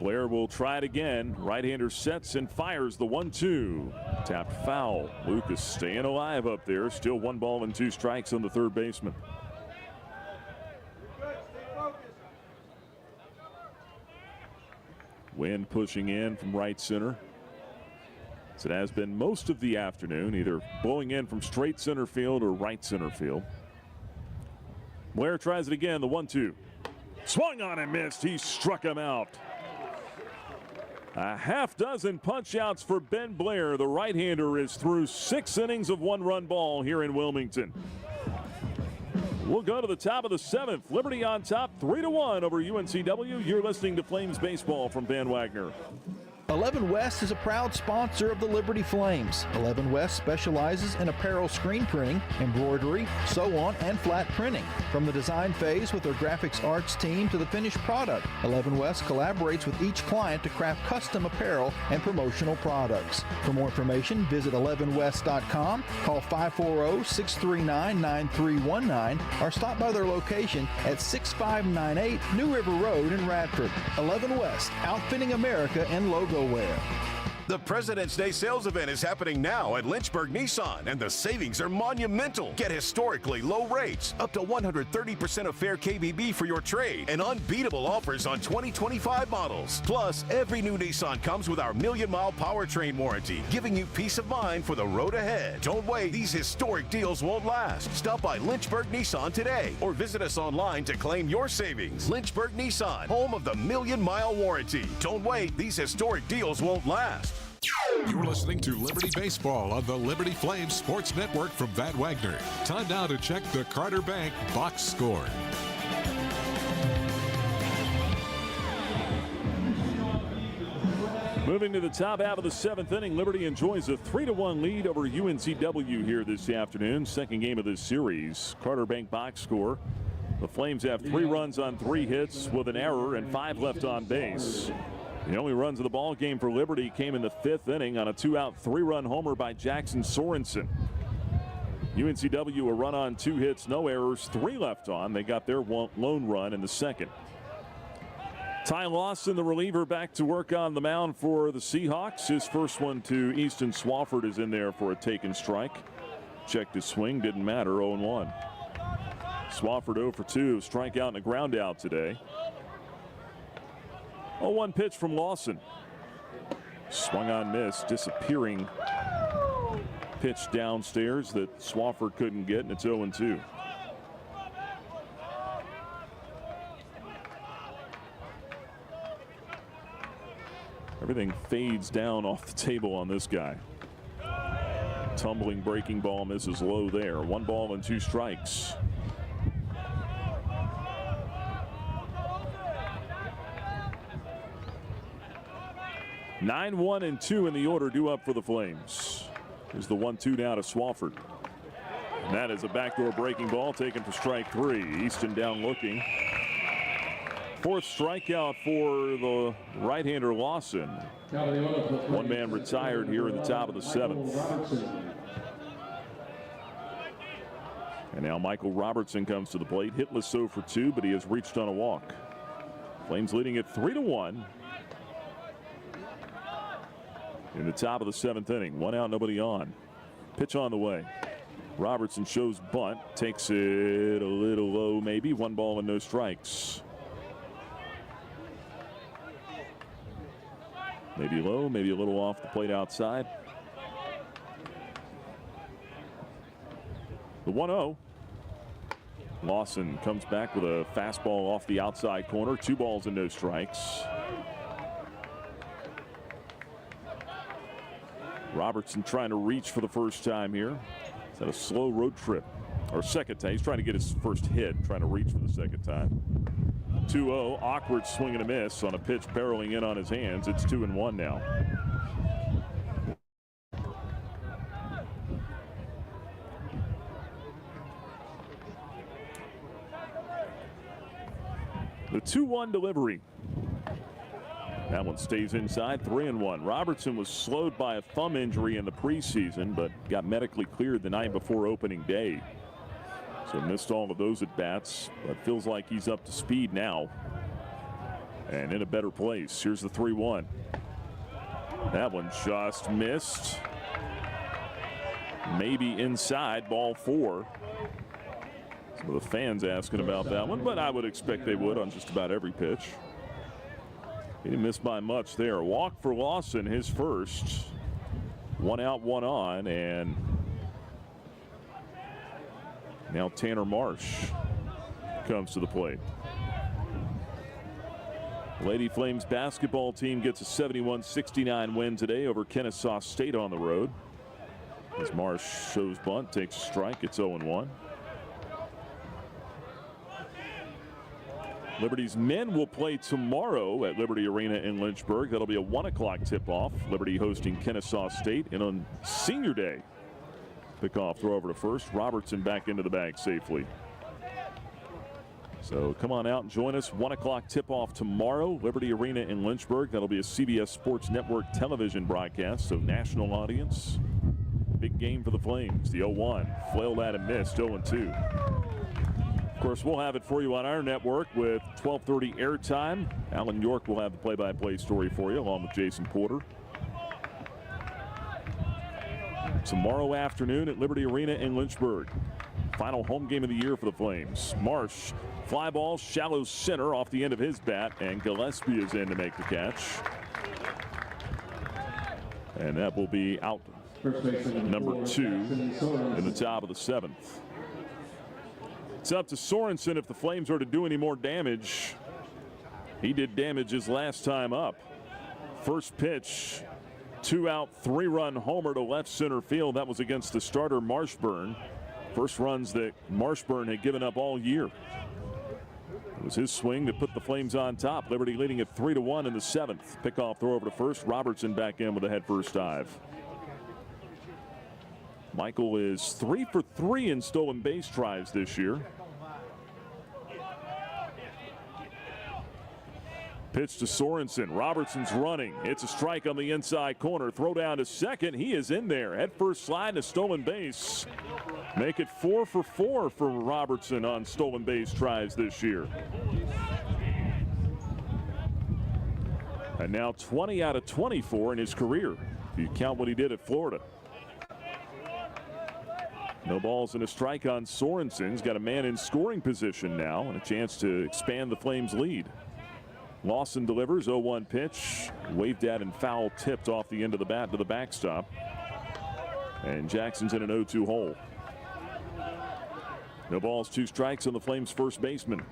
Speaker 2: Blair will try it again. Right-hander sets and fires the 1-2. Tapped foul. Lucas staying alive up there. Still 1 ball and 2 strikes on the third baseman. Wind pushing in from right center. As it has been most of the afternoon, either blowing in from straight center field or right center field. Blair tries it again, the 1-2. Swung on and missed. He struck him out. A half dozen punch outs for Ben Blair. The right-hander is through 6 innings of 1-run ball here in Wilmington. We'll go to the top of the 7th. Liberty on top, 3-1 over UNCW. You're listening to Flames Baseball from Van Wagner.
Speaker 15: 11 West is a proud sponsor of the Liberty Flames. 11 West specializes in apparel screen printing, embroidery, sew-on, and flat printing. From the design phase with their graphics arts team to the finished product, 11 West collaborates with each client to craft custom apparel and promotional products. For more information, visit 11west.com, call 540-639-9319, or stop by their location at 6598 New River Road in Radford. 11 West, outfitting America in logo wear.
Speaker 19: The President's Day sales event is happening now at Lynchburg Nissan, and the savings are monumental. Get historically low rates, up to 130% of fair KBB for your trade, and unbeatable offers on 2025 models. Plus, every new Nissan comes with our 1,000,000-mile powertrain warranty, giving you peace of mind for the road ahead. Don't wait, these historic deals won't last. Stop by Lynchburg Nissan today, or visit us online to claim your savings. Lynchburg Nissan, home of the 1,000,000-mile warranty. Don't wait, these historic deals won't last.
Speaker 1: You're listening to Liberty Baseball on the Liberty Flames Sports Network from Van Wagner. Time now to check the Carter Bank box score.
Speaker 2: Moving to the top half of the 7th inning, Liberty enjoys a 3-1 lead over UNCW here this afternoon. Second game of this series. Carter Bank box score. The Flames have 3 runs on 3 hits with an error and 5 left on base. The only runs of the ball game for Liberty came in the 5th inning on a 2-out 3-run homer by Jackson Sorensen. UNCW a run on 2 hits, no errors, 3 left on. They got their lone run in the 2nd. Ty Lawson, the reliever, back to work on the mound for the Seahawks. His first one to Easton Swafford is in there for a taken strike. Checked his swing, didn't matter, 0-1. Swafford 0 for 2, strikeout and a ground out today. 0-1 pitch from Lawson. Swung on, miss, disappearing pitch downstairs that Swafford couldn't get, and it's 0-2. Everything fades down off the table on this guy. Tumbling breaking ball misses low there. 1 ball and 2 strikes. Nine, 1, and 2 in the order due up for the Flames. Here's the 1-2 now to Swafford. And that is a backdoor breaking ball taken for strike 3. Easton down looking. 4th strikeout for the right-hander Lawson. 1 man retired here in the top of the 7th. And now Michael Robertson comes to the plate. Hitless 0 for 2, but he has reached on a walk. Flames leading it 3-1. In the top of the 7th inning. 1 out, nobody on. Pitch on the way. Robertson shows bunt. Takes it a little low maybe. 1 ball and no strikes. Maybe low, maybe a little off the plate outside. The 1-0. Lawson comes back with a fastball off the outside corner. 2 balls and no strikes. Robertson trying to reach for the first time here. He's had a slow road trip. Or second time. He's trying to get his first hit. Trying to reach for the second time. 2-0. Awkward swing and a miss on a pitch barreling in on his hands. It's 2-1 now. The 2-1 delivery. That one stays inside. 3-1. Robertson was slowed by a thumb injury in the preseason, but got medically cleared the night before opening day. So missed all of those at bats, but feels like he's up to speed now and in a better place. Here's the 3-1. That one just missed. Maybe inside, ball 4. Some of the fans asking about that one, but I would expect they would on just about every pitch. He didn't miss by much there. Walk for Lawson, his first. 1 out, 1 on, and now Tanner Marsh comes to the plate. Lady Flames basketball team gets a 71-69 win today over Kennesaw State on the road. As Marsh shows bunt, takes a strike, it's 0-1. Liberty's men will play tomorrow at Liberty Arena in Lynchburg. That'll be a 1 o'clock tip-off. Liberty hosting Kennesaw State. And on Senior Day, pickoff throw over to first. Robertson back into the bag safely. So come on out and join us. 1 o'clock tip-off tomorrow. Liberty Arena in Lynchburg. That'll be a CBS Sports Network television broadcast. So national audience. Big game for the Flames. The 0-1. Flailed at and missed. 0-2. Of course, we'll have it for you on our network with 12:30 airtime. Alan York will have the play-by-play story for you along with Jason Porter. Tomorrow afternoon at Liberty Arena in Lynchburg. Final home game of the year for the Flames. Marsh, fly ball, shallow center off the end of his bat, and Gillespie is in to make the catch. And that will be out number 2 in the top of the 7th. It's up to Sorensen if the Flames are to do any more damage. He did damage his last time up. First pitch, 2-out, 3-run homer to left center field. That was against the starter Marshburn. First runs that Marshburn had given up all year. It was his swing to put the Flames on top. Liberty leading at 3-1 in the 7th. Pickoff throw over to first. Robertson back in with a head first dive. Michael is 3 for 3 in stolen base tries this year. Pitch to Sorensen. Robertson's running. It's a strike on the inside corner. Throw down to second. He is in there. Head first slide to stolen base. Make it 4 for 4 for Robertson on stolen base tries this year. And now 20 out of 24 in his career, if you count what he did at Florida. No balls and a strike on Sorensen. He's got a man in scoring position now and a chance to expand the Flames' lead. Lawson delivers, 0-1 pitch. Waved at and foul tipped off the end of the bat to the backstop. And Jackson's in an 0-2 hole. No balls, 2 strikes on the Flames' first baseman.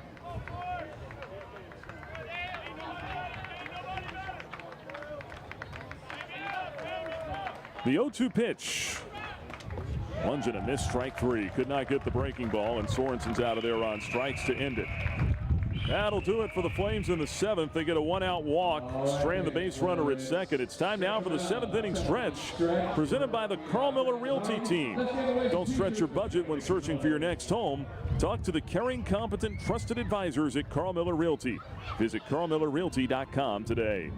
Speaker 2: The 0-2 pitch. Lunge and a miss, strike 3. Could not get the breaking ball, and Sorensen's out of there on strikes to end it. That'll do it for the Flames in the 7th. They get a 1-out walk, strand the base runner at second. It's time now for the 7th inning stretch, presented by the Carl Miller Realty team. Don't stretch your budget when searching for your next home. Talk to the caring, competent, trusted advisors at Carl Miller Realty. Visit carlmillerrealty.com today.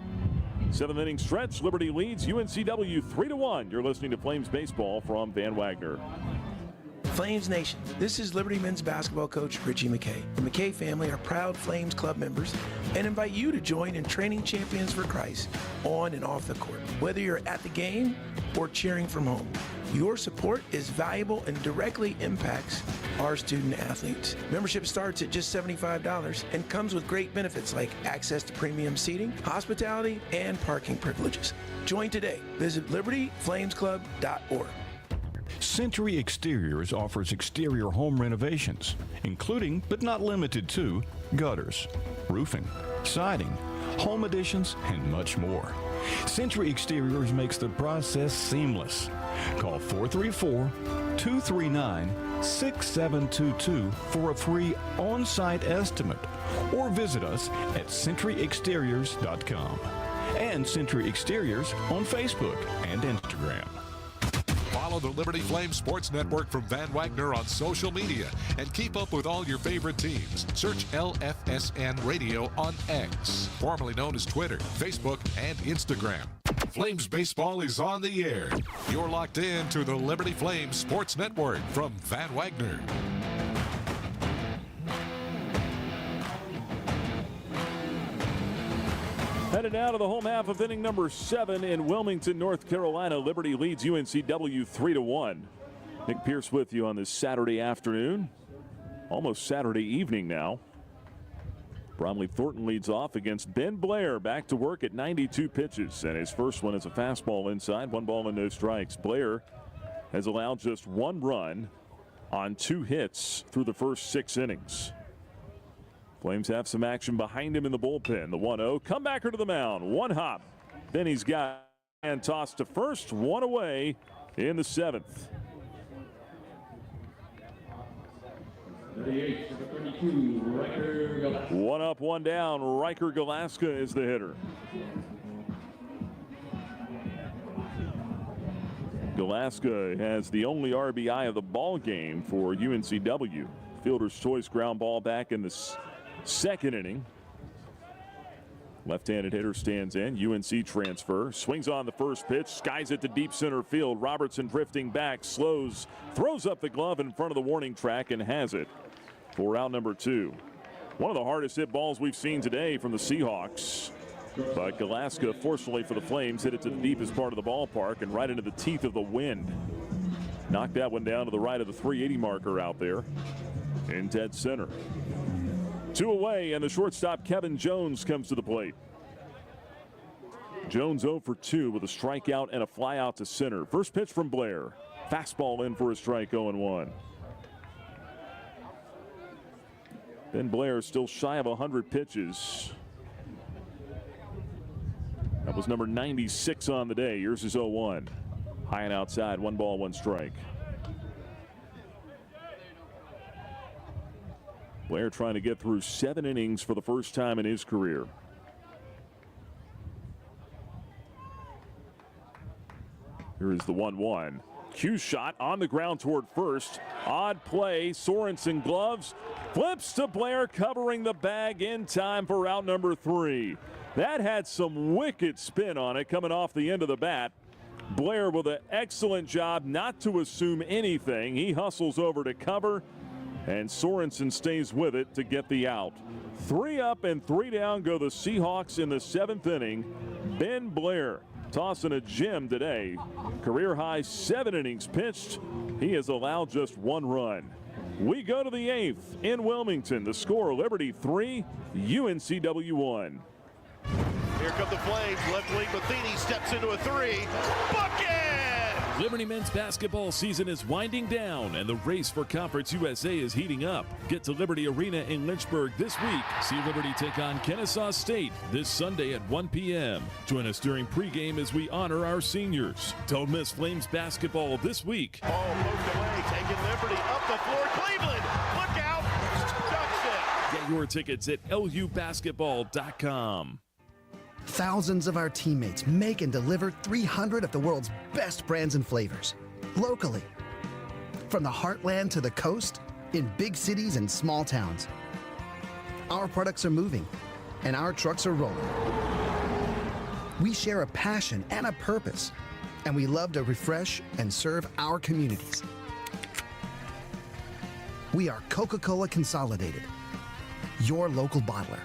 Speaker 2: 7th inning stretch, Liberty leads UNCW 3-1. You're listening to Flames Baseball from Van Wagner.
Speaker 3: Flames Nation, this is Liberty men's basketball coach Richie McKay. The McKay family are proud Flames club members and invite you to join in training champions for Christ on and off the court. Whether you're at the game or cheering from home, your support is valuable and directly impacts our student athletes. Membership starts at just $75 and comes with great benefits like access to premium seating, hospitality, and parking privileges. Join today. Visit libertyflamesclub.org.
Speaker 11: Century Exteriors offers exterior home renovations, including but not limited to gutters, roofing, siding, home additions, and much more. Century Exteriors makes the process seamless. Call 434-239-6722 for a free on-site estimate, or visit us at centuryexteriors.com and Century Exteriors on Facebook and Instagram.
Speaker 1: Follow the Liberty Flames Sports Network from Van Wagner on social media and keep up with all your favorite teams. Search LFSN Radio on X, formerly known as Twitter, Facebook, and Instagram. Flames Baseball is on the air. You're locked in to the Liberty Flames Sports Network from Van Wagner.
Speaker 2: Headed out of the home half of inning number 7 in Wilmington, North Carolina. Liberty leads UNCW 3-1. Nick Pierce with you on this Saturday afternoon. Almost Saturday evening now. Bromley Thornton leads off against Ben Blair. Back to work at 92 pitches. And his first one is a fastball inside. 1 ball and no strikes. Blair has allowed just 1 run on 2 hits through the first 6 innings. Flames have some action behind him in the bullpen. The 1-0. Comebacker to the mound. 1 hop. Then he's got and tossed to first. 1 away in the 7th. 1 up, 1 down. Riker Galaska is the hitter. Galaska has the only RBI of the ball game for UNCW. Fielder's choice ground ball back in the 2nd inning. Left-handed hitter stands in. UNC transfer. Swings on the first pitch. Skies it to deep center field. Robertson drifting back. Slows. Throws up the glove in front of the warning track and has it for out number 2. One of the hardest hit balls we've seen today from the Seahawks. But Galaska, fortunately for the Flames, hit it to the deepest part of the ballpark and right into the teeth of the wind. Knocked that one down to the right of the 380 marker out there in dead center. 2 away, and the shortstop Kevin Jones comes to the plate. Jones 0 for 2 with a strikeout and a fly out to center. First pitch from Blair. Fastball in for a strike, 0-1. Ben Blair still shy of 100 pitches. That was number 96 on the day. Yours is 0-1. High and outside, 1 ball, 1 strike. Blair trying to get through 7 innings for the first time in his career. Here is the 1-1. Cue shot on the ground toward first. Odd play. Sorensen gloves. Flips to Blair, covering the bag in time for out number 3. That had some wicked spin on it coming off the end of the bat. Blair with an excellent job not to assume anything. He hustles over to cover, and Sorensen stays with it to get the out. 3 up and 3 down go the Seahawks in the 7th inning. Ben Blair tossing a gem today. Career high 7 innings pitched. He has allowed just 1 run. We go to the 8th in Wilmington. The score, Liberty 3, UNCW 1.
Speaker 4: Here come the Flames. Left wing Matheny steps into a 3. Bucket!
Speaker 2: Liberty men's basketball season is winding down, and the race for Conference USA is heating up. Get to Liberty Arena in Lynchburg this week. See Liberty take on Kennesaw State this Sunday at 1 p.m. Join us during pregame as we honor our seniors. Don't miss Flames basketball this week.
Speaker 4: Ball poked away, taking Liberty up the floor. Cleveland, look out, ducks it.
Speaker 2: Get your tickets at lubasketball.com.
Speaker 13: Thousands of our teammates make and deliver 300 of the world's best brands and flavors, locally. From the heartland to the coast, in big cities and small towns. Our products are moving, and our trucks are rolling. We share a passion and a purpose, and we love to refresh and serve our communities. We are Coca-Cola Consolidated, your local bottler.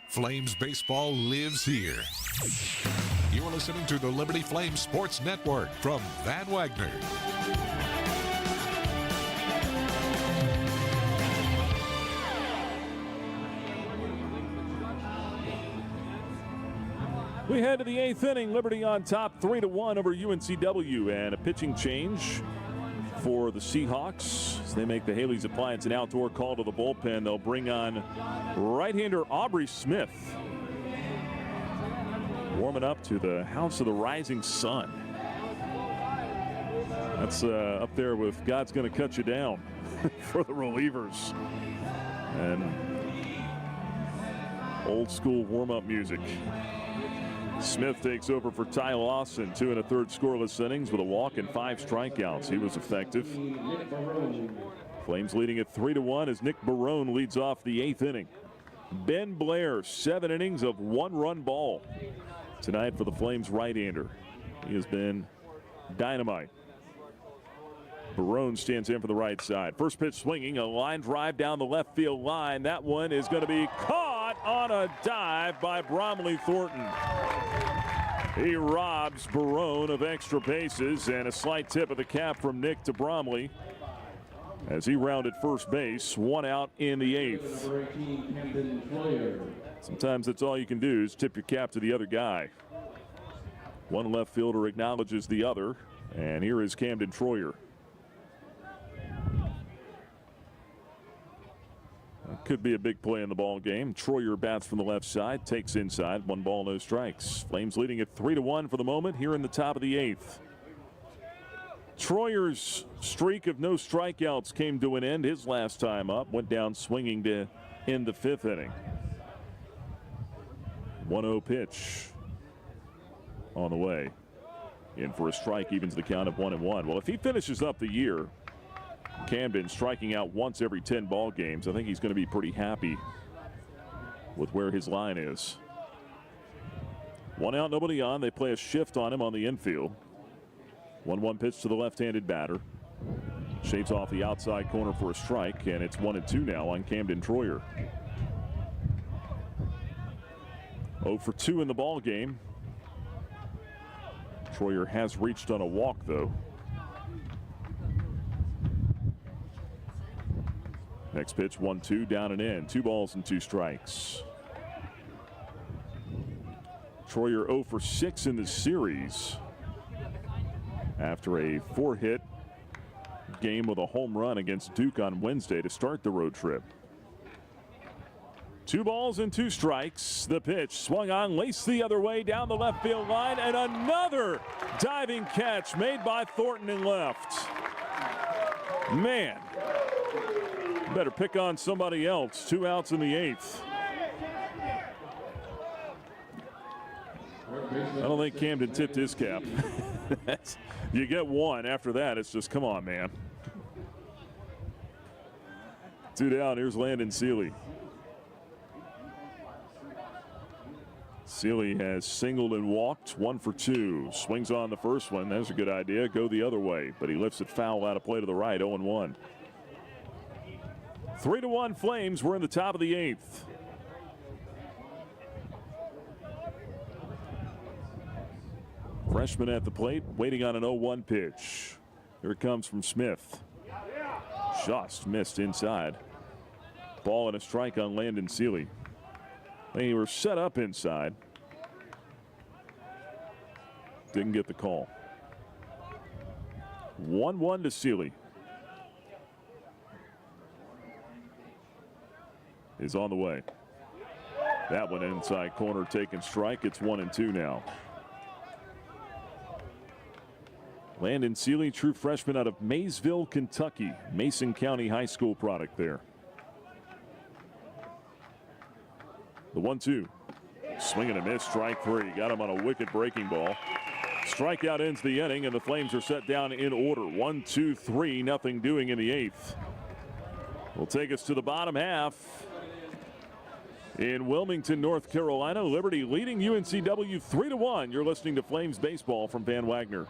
Speaker 1: Flames baseball lives here. You're listening to the Liberty Flames Sports Network from Van Wagner.
Speaker 2: We head to the 8th inning. Liberty on top 3-1 over UNCW, and a pitching change for the Seahawks as they make the Haley's Appliance an outdoor call to the bullpen. They'll bring on right-hander Aubrey Smith, warming up to the House of the Rising Sun. That's up there with God's Gonna Cut You Down for the relievers, and old school warm-up music. Smith takes over for Ty Lawson, 2 1/3 scoreless innings with a walk and 5 strikeouts. He was effective. Flames leading at 3-1 as Nick Barone leads off the 8th inning. Ben Blair, 7 innings of 1-run ball tonight for the Flames right-hander. He has been dynamite. Barone stands in for the right side. First pitch swinging, a line drive down the left field line. That one is going to be caught on a dive by Bromley Thornton. He robs Barone of extra bases, and a slight tip of the cap from Nick to Bromley as he rounded first base. 1 out in the 8th. Sometimes that's all you can do is tip your cap to the other guy. One left fielder acknowledges the other, and here is Camden Troyer. That could be a big play in the ball game. Troyer bats from the left side, takes inside, 1 ball, no strikes. Flames leading at 3-1 for the moment here in the top of the 8th. Troyer's streak of no strikeouts came to an end his last time up. Went down swinging to end the 5th inning. 1-0 pitch on the way. In for a strike, evens the count of 1-1. Well, if he finishes up the year, Camden striking out once every 10 ball games, I think he's going to be pretty happy with where his line is. 1 out, nobody on. They play a shift on him on the infield. 1-1 pitch to the left-handed batter. Shades off the outside corner for a strike, and it's 1-2 now on Camden Troyer. 0 for 2 in the ball game. Troyer has reached on a walk, though. Next pitch, 1-2, down and in. 2 balls and 2 strikes. Troyer 0 for 6 in the series after a 4-hit game with a home run against Duke on Wednesday to start the road trip. 2 balls and 2 strikes. The pitch swung on, laced the other way down the left field line, and another diving catch made by Thornton in left. Man, better pick on somebody else. 2 outs in the 8th. I don't think Camden tipped his cap. You get 1. After that, it's just, come on, man. 2 down. Here's Landon Seeley. Seeley has singled and walked, 1 for 2. Swings on the first one. That's a good idea. Go the other way. But he lifts it foul out of play to the right, 0-1. 3-1 Flames. We're in the top of the 8th. Freshman at the plate, waiting on an 0-1 pitch. Here it comes from Smith. Just missed inside. Ball and a strike on Landon Seeley. They were set up inside. Didn't get the call. 1-1 to Sealy. Is on the way. That one inside corner taken strike. It's 1-2 now. Landon Sealy, true freshman out of Maysville, Kentucky. Mason County High School product there. The 1-2. Swing and a miss, strike three. Got him on a wicked breaking ball. Strikeout ends the inning, and the Flames are set down in order. 1-2-3, nothing doing in the eighth. Will take us to the bottom half. In Wilmington, North Carolina, Liberty leading UNCW 3-1. You're listening to Flames Baseball from Van Wagner.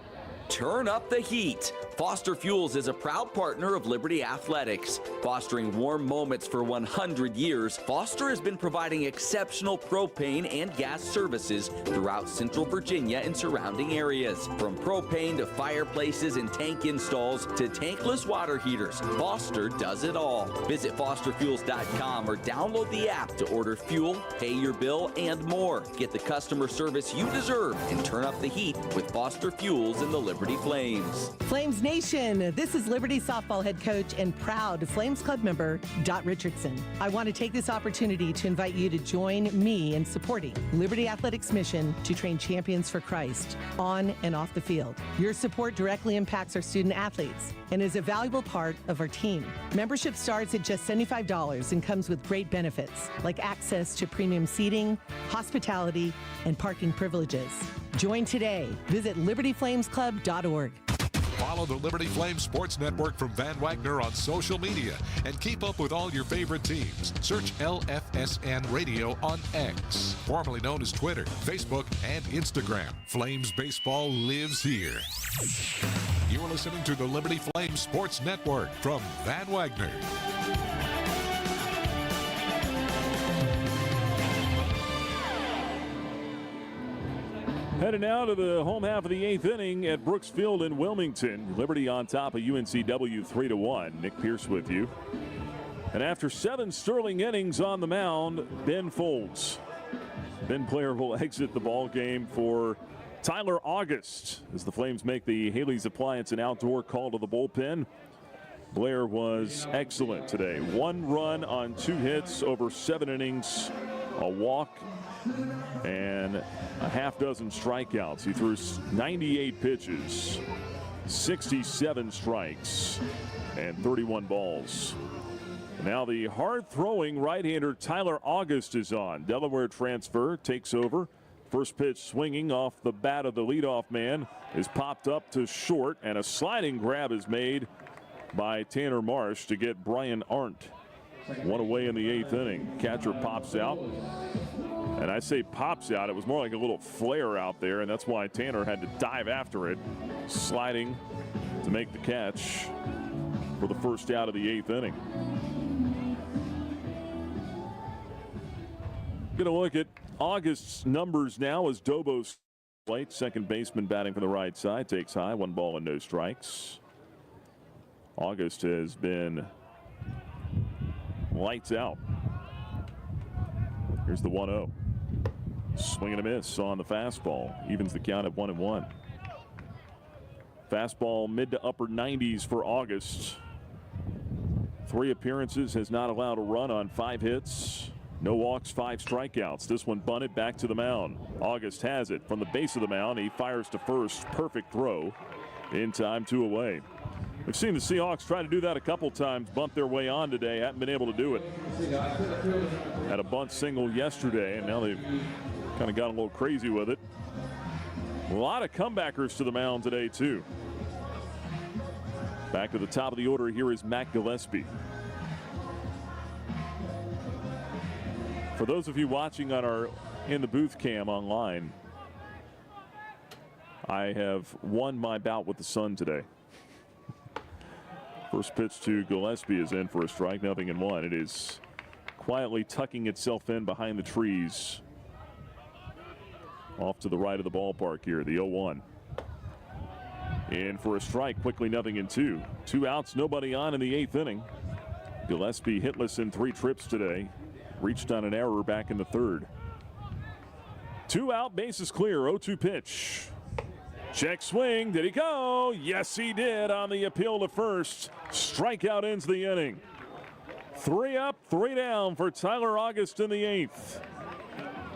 Speaker 12: Turn up the heat. Foster Fuels is a proud partner of Liberty Athletics. Fostering warm moments for 100 years, Foster has been providing exceptional propane and gas services throughout Central Virginia and surrounding areas. From propane to fireplaces and tank installs to tankless water heaters, Foster does it all. Visit fosterfuels.com or download the app to order fuel, pay your bill, and more. Get the customer service you deserve and turn up the heat with Foster Fuels and the Liberty Flames.
Speaker 16: Flames Nation, this is Liberty softball head coach and proud Flames Club member, Dot Richardson. I want to take this opportunity to invite you to join me in supporting Liberty Athletics' mission to train champions for Christ on and off the field. Your support directly impacts our student athletes and is a valuable part of our team. Membership starts at just $75 and comes with great benefits like access to premium seating, hospitality, and parking privileges. Join today. Visit libertyflamesclub.org.
Speaker 1: Follow the Liberty Flames Sports Network from Van Wagner on social media and keep up with all your favorite teams. Search LFSN Radio on X, formerly known as Twitter, Facebook, and Instagram. Flames baseball lives here. You're listening to the Liberty Flames Sports Network from Van Wagner.
Speaker 2: Heading now to the home half of the eighth inning at Brooks Field in Wilmington. Liberty on top of UNCW 3-1. Nick Pierce with you. And after 7 sterling innings on the mound, Ben Folds. Ben Player will exit the ball game for Tyler August as the Flames make the Haley's Appliance and Outdoor call to the bullpen. Blair was excellent today. 1 run on 2 hits over 7 innings, a walk, and a half dozen strikeouts. He threw 98 pitches, 67 strikes, and 31 balls. Now the hard-throwing right-hander Tyler August is on. Delaware transfer takes over. First pitch swinging off the bat of the leadoff man is popped up to short, and a sliding grab is made by Tanner Marsh to get Brian Arndt. 1 away in the 8th inning. Catcher pops out. And I say pops out, it was more like a little flare out there, and that's why Tanner had to dive after it, sliding to make the catch for the first out of the 8th inning. Going to look at August's numbers now as Dobos plate. Second baseman batting from the right side, takes high, 1 ball and no strikes. August has been lights out. Here's the 1-0. Swing and a miss on the fastball. Evens the count at 1-1. Fastball mid to upper 90s for August. 3 appearances, has not allowed a run on 5 hits. No walks, 5 strikeouts. This one bunted back to the mound. August has it from the base of the mound. He fires to first. Perfect throw. In time, 2 away. We've seen the Seahawks try to do that a couple times, bump their way on today. Haven't been able to do it. Had a bunt single yesterday, and now they've kind of got a little crazy with it. A lot of comebackers to the mound today, too. Back to the top of the order here is Matt Gillespie. For those of you watching on our In the Booth cam online, I have won my bout with the sun today. First pitch to Gillespie is in for a strike, 0-1. It is quietly tucking itself in behind the trees. Off to the right of the ballpark here, the 0-1. In for a strike, quickly 0-2. 2 outs, nobody on in the 8th inning. Gillespie hitless in 3 trips today. Reached on an error back in the 3rd. 2 out, bases clear, 0-2 pitch. Check swing. Did he go? Yes, he did on the appeal to first. Strikeout ends the inning. 3 up, 3 down for Tyler August in the 8th.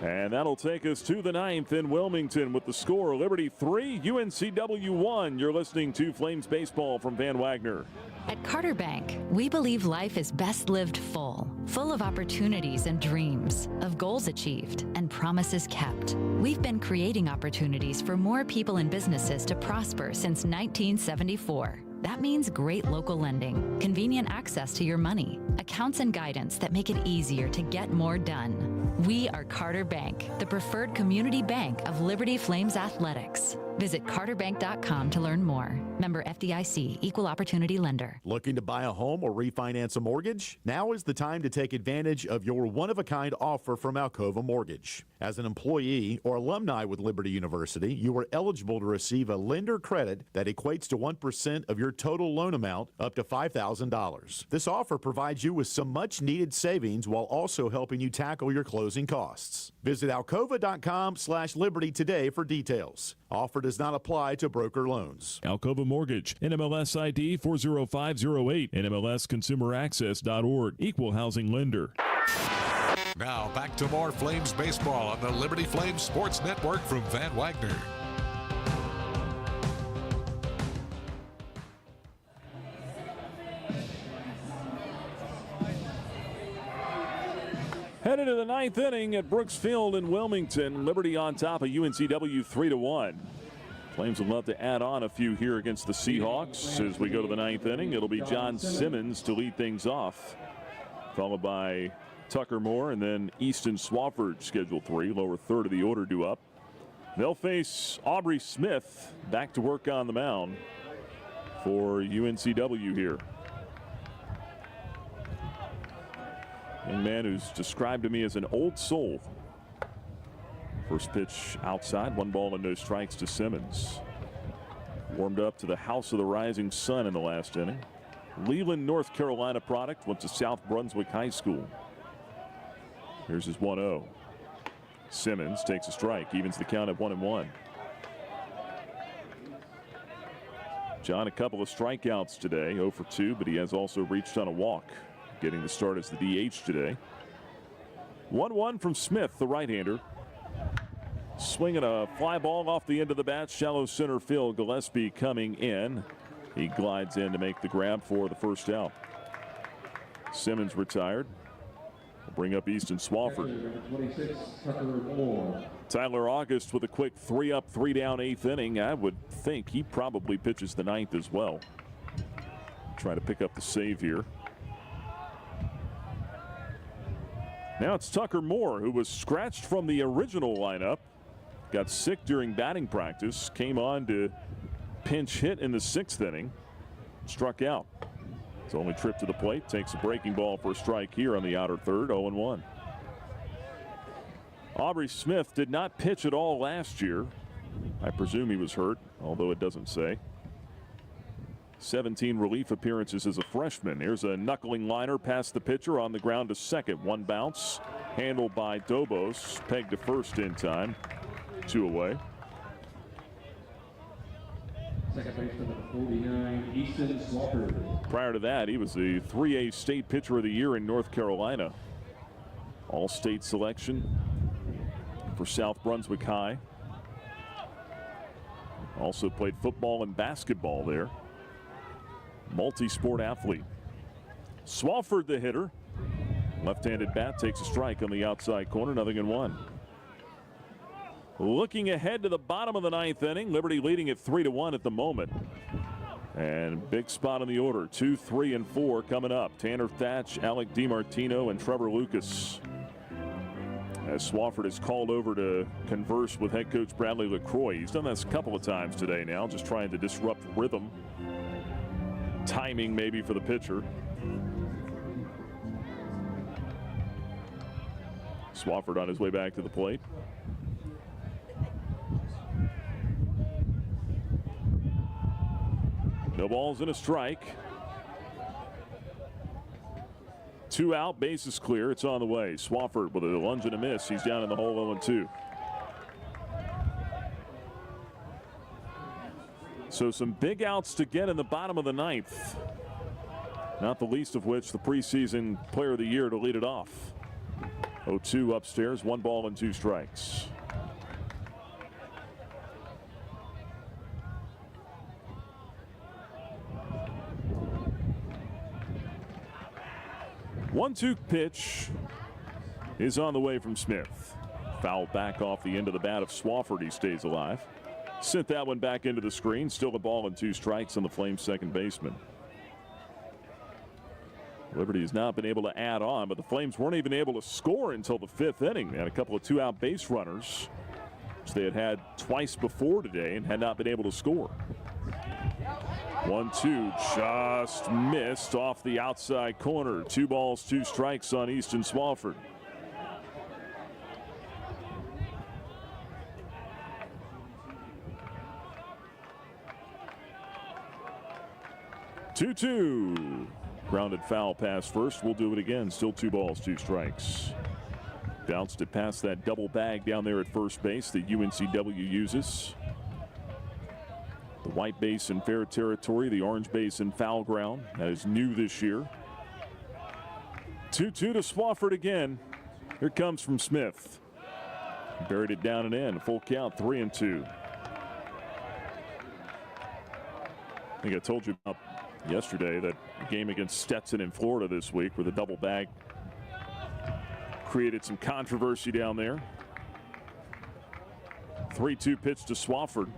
Speaker 2: And that'll take us to the 9th in Wilmington with the score Liberty 3, UNCW 1. You're listening to Flames Baseball from Van Wagner.
Speaker 22: At Carter Bank, we believe life is best lived full of opportunities and dreams, of goals achieved and promises kept. We've been creating opportunities for more people and businesses to prosper since 1974. That means great local lending, convenient access to your money, accounts and guidance that make it easier to get more done. We are Carter Bank, the preferred community bank of Liberty Flames Athletics. Visit carterbank.com to learn more. Member FDIC, Equal Opportunity Lender.
Speaker 5: Looking to buy a home or refinance a mortgage? Now is the time to take advantage of your one-of-a-kind offer from Alcova Mortgage. As an employee or alumni with Liberty University, you are eligible to receive a lender credit that equates to 1% of your total loan amount up to $5,000. This offer provides you with some much-needed savings while also helping you tackle your closing costs. Visit alcova.com/liberty today for details. Offer does not apply to broker loans.
Speaker 2: Alcova Mortgage, NMLS ID 40508, NMLSconsumeraccess.org, Equal Housing Lender.
Speaker 1: Now back to more Flames baseball on the Liberty Flames Sports Network from Van Wagner.
Speaker 2: Headed to the 9th inning at Brooks Field in Wilmington. Liberty on top of UNCW 3-1. Flames would love to add on a few here against the Seahawks. As we go to the 9th inning, it'll be John Simmons to lead things off, followed by Tucker Moore and then Easton Swafford, scheduled 3, lower third of the order due up. They'll face Aubrey Smith back to work on the mound for UNCW here. Young man who's described to me as an old soul. First pitch outside, 1 ball and no strikes to Simmons. Warmed up to the House of the Rising Sun in the last inning. Leland, North Carolina product, went to South Brunswick High School. Here's his 1-0. Simmons takes a strike, evens the count at 1-1. John, a couple of strikeouts today, 0 for 2, but he has also reached on a walk, getting the start as the DH today. 1-1 from Smith, the right-hander. Swinging a fly ball off the end of the bat, shallow center field. Gillespie coming in. He glides in to make the grab for the first out. Simmons retired. We'll bring up Easton Swafford.
Speaker 9: 26, Tucker Moore.
Speaker 2: Tyler August with a quick 3 up, 3 down 8th inning. I would think he probably pitches the 9th as well. Try to pick up the save here. Now it's Tucker Moore, who was scratched from the original lineup. Got sick during batting practice. Came on to pinch hit in the 6th inning. Struck out. His only trip to the plate. Takes a breaking ball for a strike here on the outer third. 0-1. Aubrey Smith did not pitch at all last year. I presume he was hurt, although it doesn't say. 17 relief appearances as a freshman. Here's a knuckling liner past the pitcher on the ground to second. 1 bounce. Handled by Dobos. Pegged to first in time. 2 away.
Speaker 9: Second baseman number 49, Easton Swafford.
Speaker 2: Prior to that, he was the 3A state pitcher of the year in North Carolina. All-state selection for South Brunswick High. Also played football and basketball there. Multi-sport athlete. Swafford, the hitter. Left-handed bat takes a strike on the outside corner. 0-1. Looking ahead to the bottom of the 9th inning. Liberty leading at 3-1 at the moment. And big spot in the order. 2, 3, and 4 coming up. Tanner Thatch, Alec DiMartino, and Trevor Lucas. As Swafford is called over to converse with head coach Bradley LaCroix. He's done this a couple of times today now, just trying to disrupt rhythm. Timing maybe for the pitcher. Swafford on his way back to the plate. No balls and a strike. 2 out, base is clear. It's on the way. Swafford with a lunge and a miss. He's down in the hole 0-2. So some big outs to get in the bottom of the ninth. Not the least of which the preseason player of the year to lead it off. 0-2 upstairs, 1 ball and 2 strikes. One-two pitch is on the way from Smith. Foul back off the end of the bat of Swafford. He stays alive. Sent that one back into the screen. Still a ball and 2 strikes on the Flames' second baseman. Liberty has not been able to add on, but the Flames weren't even able to score until the 5th inning. They had a couple of 2-out base runners, which they had twice before today and had not been able to score. 1-2 just missed off the outside corner. 2 balls, 2 strikes on Easton Swafford. Two. Grounded foul pass first. We'll do it again. Still 2 balls, 2 strikes. Bounced it past that double bag down there at first base that UNCW uses. The white base in fair territory, the orange base in foul ground. That is new this year. 2-2 to Swafford again. Here comes from Smith. Buried it down and in. Full count, 3-2. I think I told you about yesterday that game against Stetson in Florida this week where the double bag created some controversy down there. 3-2 pitch to Swafford.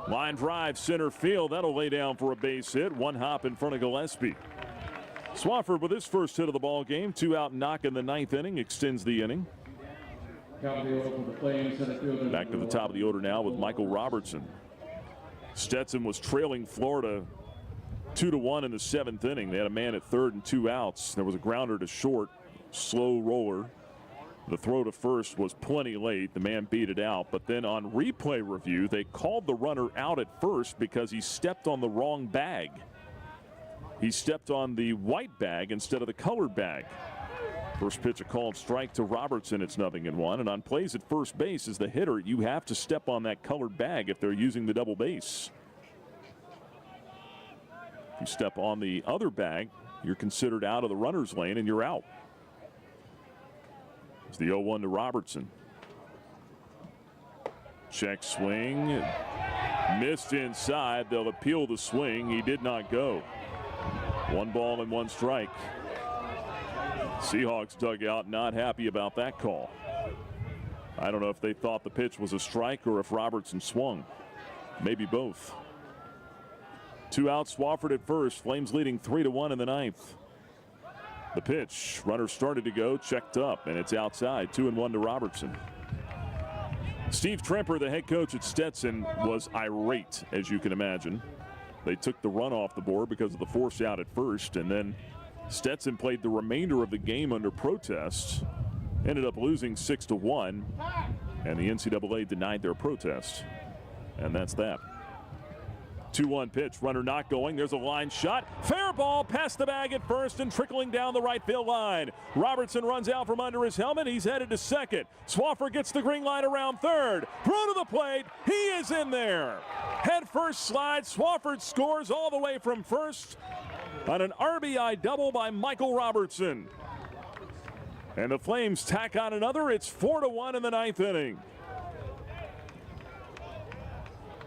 Speaker 2: Line drive center field. That'll lay down for a base hit. 1 hop in front of Gillespie. Swafford with his first hit of the ball game. 2-out knock in the 9th inning. Extends the inning. Back to the top of the order now with Michael Robertson. Stetson was trailing Florida 2-1 in the 7th inning. They had a man at third and 2 outs. There was a grounder to short. Slow roller. The throw to first was plenty late. The man beat it out. But then on replay review, they called the runner out at first because he stepped on the wrong bag. He stepped on the white bag instead of the colored bag. First pitch, a called strike to Robertson. It's 0-1. And on plays at first base as the hitter, you have to step on that colored bag if they're using the double base. If you step on the other bag, you're considered out of the runner's lane and you're out. It's the 0-1 to Robertson. Check swing. Missed inside. They'll appeal the swing. He did not go. 1 ball and 1 strike. Seahawks dugout not happy about that call. I don't know if they thought the pitch was a strike or if Robertson swung. Maybe both. 2 outs, Swafford at first. Flames leading 3-1 in the 9th. The pitch, runner started to go, checked up, and it's outside. 2-1 to Robertson. Steve Tremper, the head coach at Stetson, was irate, as you can imagine. They took the run off the board because of the force out at first, and then Stetson played the remainder of the game under protest. Ended up losing 6-1, and the NCAA denied their protest. And that's that. 2-1 pitch, runner not going. There's a line shot. Fair ball past the bag at first and trickling down the right field line. Robertson runs out from under his helmet. He's headed to second. Swafford gets the green line around third. Throw to the plate. He is in there. Head first slide. Swafford scores all the way from first on an RBI double by Michael Robertson. And the Flames tack on another. It's 4-1 in the 9th inning.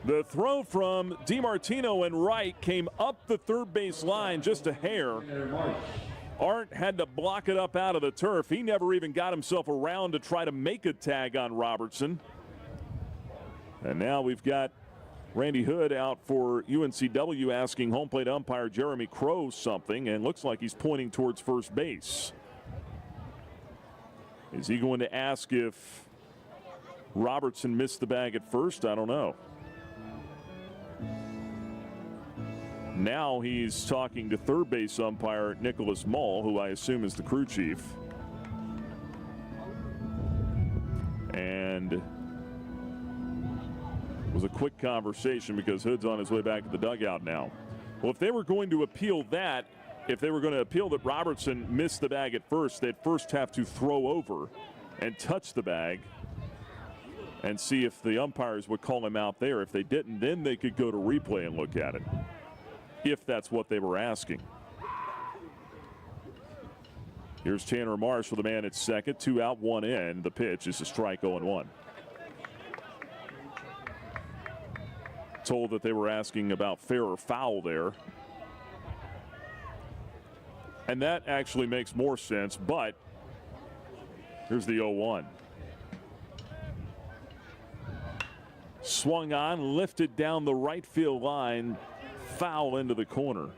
Speaker 2: The throw from DiMartino and Wright came up the third base line just a hair. Arndt had to block it up out of the turf. He never even got himself around to try to make a tag on Robertson. And now we've got Randy Hood out for UNCW asking home plate umpire Jeremy Crow something, and looks like he's pointing towards first base. Is he going to ask if Robertson missed the bag at first? I don't know. Now he's talking to third base umpire Nicholas Mull, who I assume is the crew chief. And it was a quick conversation because Hood's on his way back to the dugout now. Well, if they were going to appeal that, if they were going to appeal that Robertson missed the bag at first, they'd first have to throw over and touch the bag. and see if the umpires would call him out there. If they didn't, then they could go to replay and look at it, if that's what they were asking. Here's Tanner Marsh with a man at second, 2 out, 1 in. The pitch is a strike, 0-1. Told that they were asking about fair or foul there. And that actually makes more sense, but here's the 0-1. Swung on, lifted down the right field line, foul into the corner.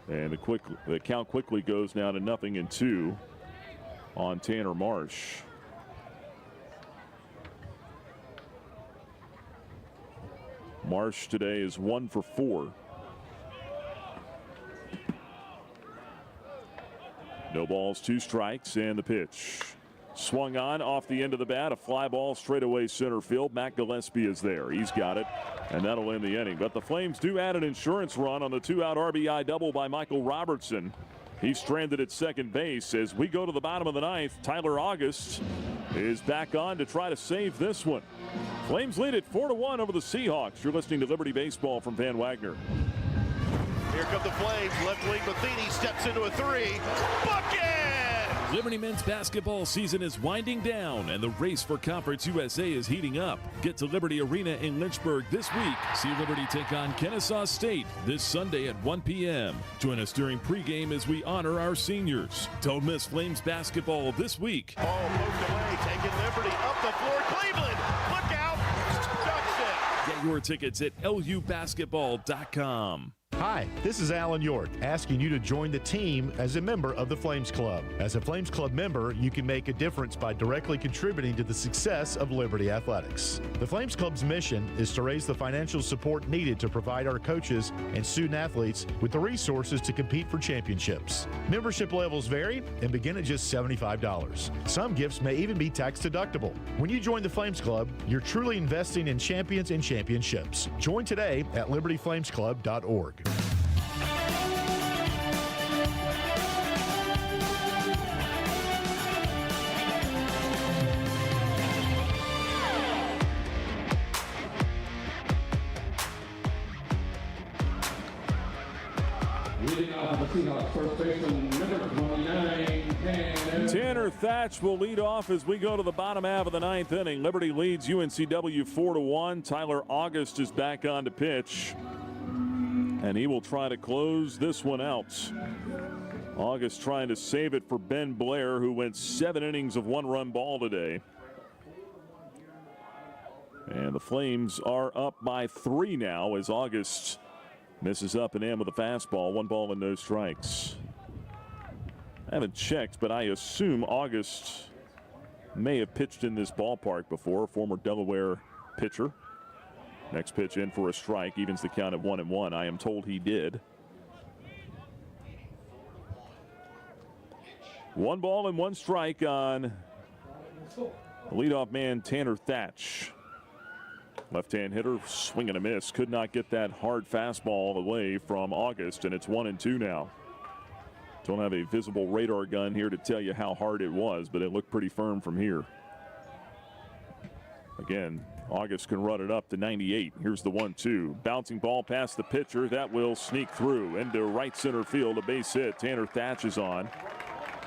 Speaker 2: And the count quickly goes now to 0-2 on Tanner Marsh. Marsh today is 1 for 4. No balls, 2 strikes, and the pitch. Swung on off the end of the bat, a fly ball straight away center field. Matt Gillespie is there. He's got it, and that'll end the inning. But the Flames do add an insurance run on the 2-out RBI double by Michael Robertson. He's stranded at second base. As we go to the bottom of the ninth, Tyler August is back on to try to save this one. Flames lead it 4-1 over the Seahawks. You're listening to Liberty Baseball from Van Wagner.
Speaker 4: Here come the Flames. Left wing Matheny steps into a 3. Bucket!
Speaker 2: Liberty men's basketball season is winding down, and the race for Conference USA is heating up. Get to Liberty Arena in Lynchburg this week. See Liberty take on Kennesaw State this Sunday at 1 p.m. Join us during pregame as we honor our seniors. Don't miss Flames basketball this week.
Speaker 4: Ball poked away, taking Liberty up the floor. Cleveland, look out! Ducks it.
Speaker 2: Get your tickets at lubasketball.com.
Speaker 5: Hi, this is Alan York, asking you to join the team as a member of the Flames Club. As a Flames Club member, you can make a difference by directly contributing to the success of Liberty Athletics. The Flames Club's mission is to raise the financial support needed to provide our coaches and student athletes with the resources to compete for championships. Membership levels vary and begin at just $75. Some gifts may even be tax deductible. When you join the Flames Club, you're truly investing in champions and championships. Join today at libertyflamesclub.org.
Speaker 2: Tanner Thatch will lead off as we go to the bottom half of the ninth inning. Liberty leads UNCW 4-1. Tyler August is back on to pitch, and he will try to close this one out. August trying to save it for Ben Blair, who went 7 innings of 1-run ball today. And the Flames are up by 3 now as August misses up and in with a fastball. 1 ball and no strikes. I haven't checked, but I assume August may have pitched in this ballpark before. Former Delaware pitcher. Next pitch in for a strike, evens the count at 1-1. I am told he did. 1 ball and 1 strike on the leadoff man Tanner Thatch. Left-hand hitter, swing and a miss. Could not get that hard fastball away from August, and it's 1-2 now. Don't have a visible radar gun here to tell you how hard it was, but it looked pretty firm from here. Again, August can run it up to 98. Here's the 1-2. Bouncing ball past the pitcher. That will sneak through into right center field. A base hit. Tanner Thatch is on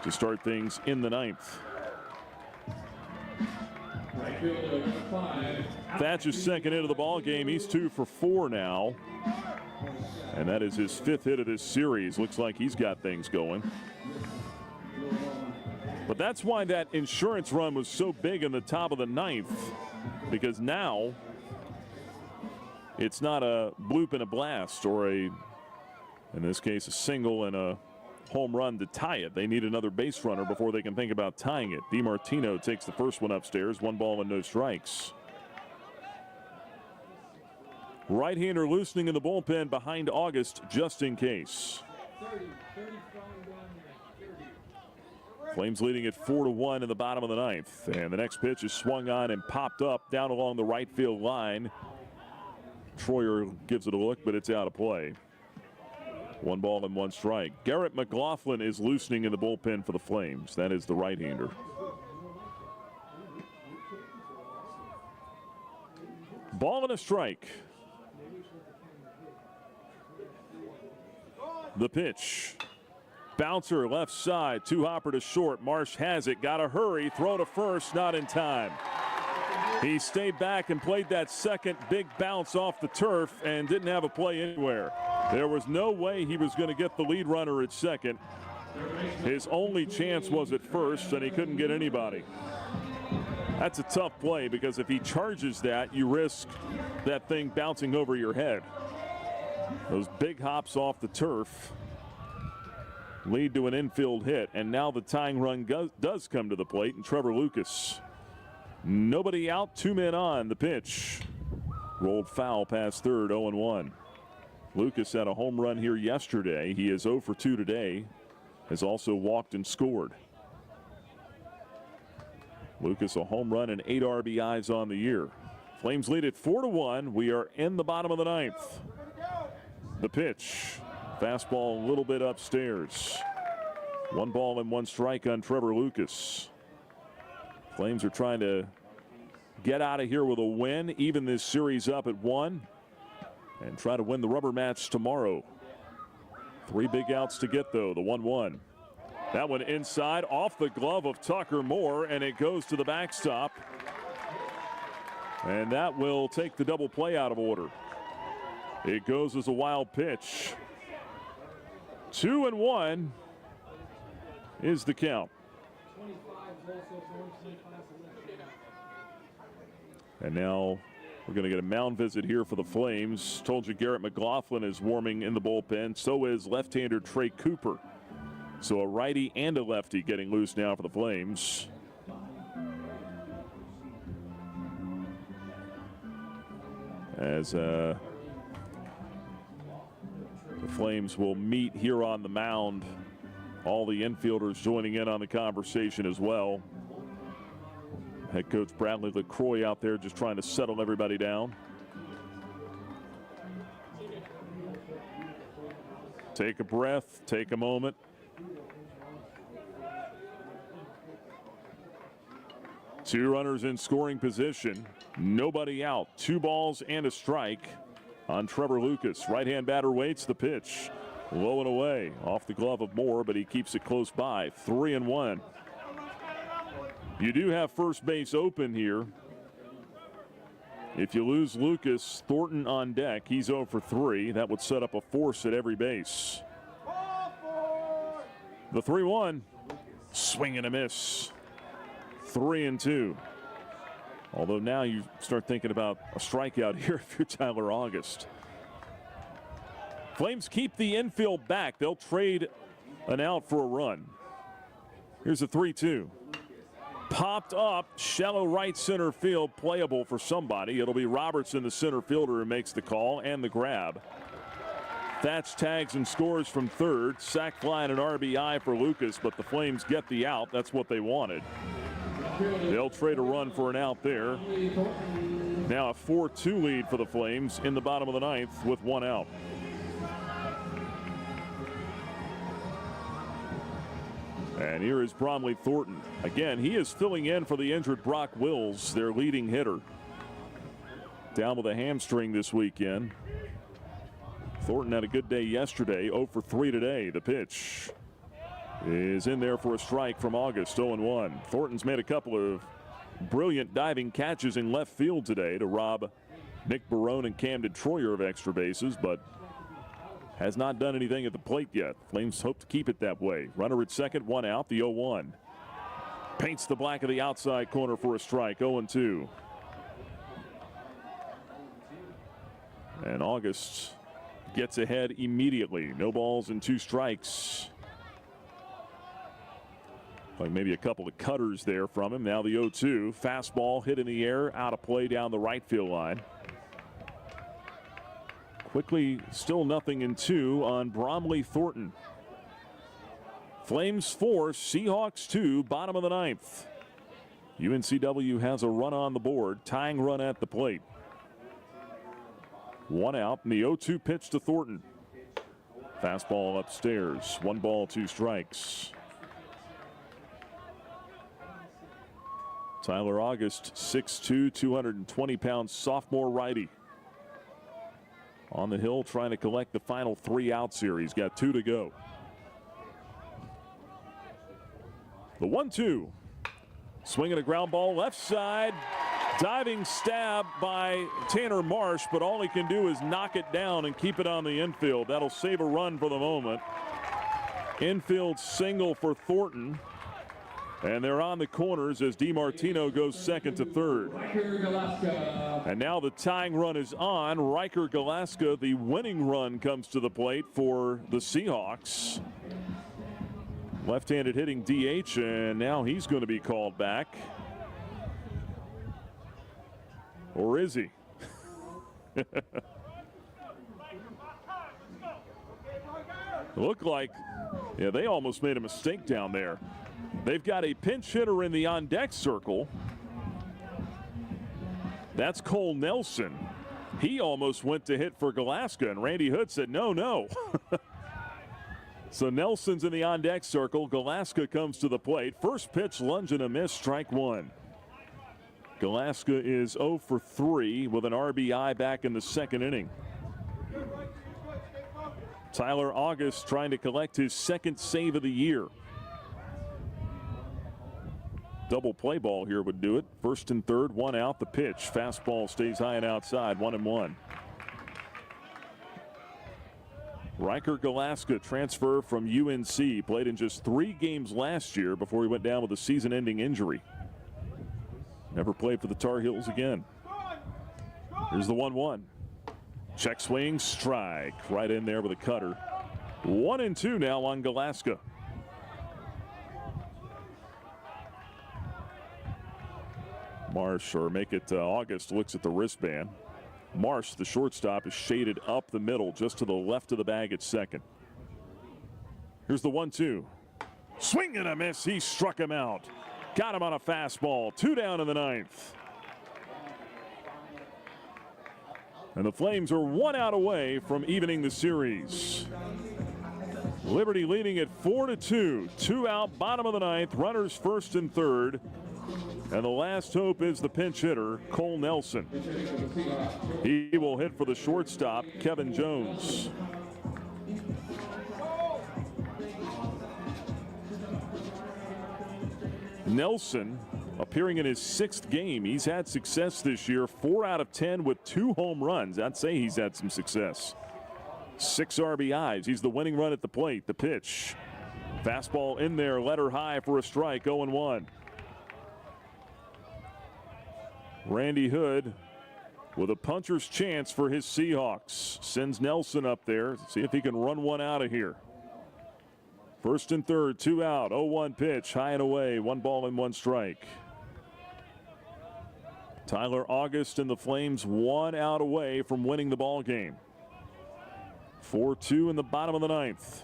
Speaker 2: to start things in the ninth. Thatch is second into the ball game. He's 2 for 4 now. And that is his 5th hit of this series. Looks like he's got things going. But that's why that insurance run was so big in the top of the ninth. Because now it's not a bloop and a blast or in this case, a single and a home run to tie it. They need another base runner before they can think about tying it. DiMartino takes the first one upstairs. 1 ball and no strikes. Right-hander loosening in the bullpen behind August just in case. Flames leading at 4-1 in the bottom of the ninth. And the next pitch is swung on and popped up down along the right field line. Troyer gives it a look, but it's out of play. 1 ball and 1 strike. Garrett McLaughlin is loosening in the bullpen for the Flames. That is the right-hander. Ball and a strike. The pitch. Bouncer left side, two-hopper to short. Marsh has it, got to hurry, throw to first, not in time. He stayed back and played that second big bounce off the turf and didn't have a play anywhere. There was no way he was going to get the lead runner at second. His only chance was at first, and he couldn't get anybody. That's a tough play because if he charges that, you risk that thing bouncing over your head. Those big hops off the turf lead to an infield hit, and now the tying run does come to the plate, and Trevor Lucas. Nobody out, 2 men on. The pitch rolled foul past third, 0-1. Lucas had a home run here yesterday. He is 0 for 2 today. Has also walked and scored. Lucas a home run and 8 RBIs on the year. Flames lead it 4-1. We are in the bottom of the ninth. The pitch. Fastball a little bit upstairs. 1 ball and 1 strike on Trevor Lucas. Flames are trying to get out of here with a win, even this series up at 1, and try to win the rubber match tomorrow. 3 big outs to get, though. The 1-1. That one inside, off the glove of Tucker Moore, and it goes to the backstop. And that will take the double play out of order. It goes as a wild pitch. 2-1 is the count. And now we're going to get a mound visit here for the Flames. Told you Garrett McLaughlin is warming in the bullpen. So is left-hander Trey Cooper. So a righty and a lefty getting loose now for the Flames. As the Flames will meet here on the mound. All the infielders joining in on the conversation as well. Head coach Bradley LaCroix out there just trying to settle everybody down. Take a breath, take a moment. Two runners in scoring position. Nobody out. 2 balls and a strike on Trevor Lucas. Right-hand batter waits. The pitch. Low and away. Off the glove of Moore, but he keeps it close by. 3-1. You do have first base open here. If you lose Lucas, Thornton on deck. He's 0 for 3. That would set up a force at every base. The 3-1. Swing and a miss. 3-2. Although now you start thinking about a strikeout here if you're Tyler August. Flames keep the infield back. They'll trade an out for a run. Here's a 3-2. Popped up, shallow right center field, playable for somebody. It'll be Robertson, the center fielder, who makes the call and the grab. Thatch tags and scores from third. Sac fly and an RBI for Lucas, but the Flames get the out. That's what they wanted. They'll trade a run for an out there. Now a 4-2 lead for the Flames in the bottom of the ninth with 1 out. And here is Bromley Thornton. Again, he is filling in for the injured Brock Wills, their leading hitter. Down with a hamstring this weekend. Thornton had a good day yesterday, 0 for 3 today. The pitch is in there for a strike from August, 0-1. Thornton's made a couple of brilliant diving catches in left field today to rob Nick Barone and Camden Troyer of extra bases, but has not done anything at the plate yet. Flames hope to keep it that way. Runner at second, 1 out, the 0-1. Paints the black of the outside corner for a strike, 0-2. And August gets ahead immediately. No balls and 2 strikes. Like maybe a couple of cutters there from him. Now the 0-2. Fastball hit in the air, out of play down the right field line. Quickly, still 0-2 on Bromley Thornton. Flames 4, Seahawks 2, bottom of the ninth. UNCW has a run on the board, tying run at the plate. 1 out, and the 0-2 pitch to Thornton. Fastball upstairs, 1 ball, 2 strikes. Tyler August, 6'2", 220-pound sophomore righty. On the hill trying to collect the final 3 outs here. He's got 2 to go. The 1-2. Swinging a ground ball left side. Diving stab by Tanner Marsh, but all he can do is knock it down and keep it on the infield. That'll save a run for the moment. Infield single for Thornton. And they're on the corners as DiMartino goes second to third. And now the tying run is on. Riker Galaska, the winning run, comes to the plate for the Seahawks. Left-handed hitting DH, and now he's going to be called back. Or is he? Looked like, yeah, they almost made a mistake down there. They've got a pinch hitter in the on-deck circle. That's Cole Nelson. He almost went to hit for Galaska, and Randy Hood said, no, no. So Nelson's in the on-deck circle. Galaska comes to the plate. First pitch, lunge and a miss, strike 1. Galaska is 0 for 3 with an RBI back in the second inning. Tyler August trying to collect his second save of the year. Double play ball here would do it. First and third, 1 out. The pitch. Fastball stays high and outside, 1-1. Riker Galaska, transfer from UNC, played in just 3 games last year before he went down with a season-ending injury. Never played for the Tar Heels again. Here's the 1-1. Check swing, strike. Right in there with a cutter. 1-2 now on Galaska. Marsh, or make it August, looks at the wristband. Marsh, the shortstop, is shaded up the middle, just to the left of the bag at second. Here's the 1-2. Swing and a miss. He struck him out. Got him on a fastball. 2 down in the 9th. And the Flames are 1 out away from evening the series. Liberty leading at 4-2. 2 out, bottom of the 9th. Runners first and third. And the last hope is the pinch hitter, Cole Nelson. He will hit for the shortstop, Kevin Jones. Nelson appearing in his 6th game. He's had success this year, 4 out of 10 with 2 home runs. I'd say he's had some success. 6 RBIs. He's the winning run at the plate. The pitch. Fastball in there, letter high for a strike, 0-1. Randy Hood with a puncher's chance for his Seahawks. Sends Nelson up there. See if he can run one out of here. First and third, 2 out, 0-1 pitch, high and away, 1 ball and 1 strike. Tyler August and the Flames 1 out away from winning the ball game. 4-2 in the bottom of the 9th.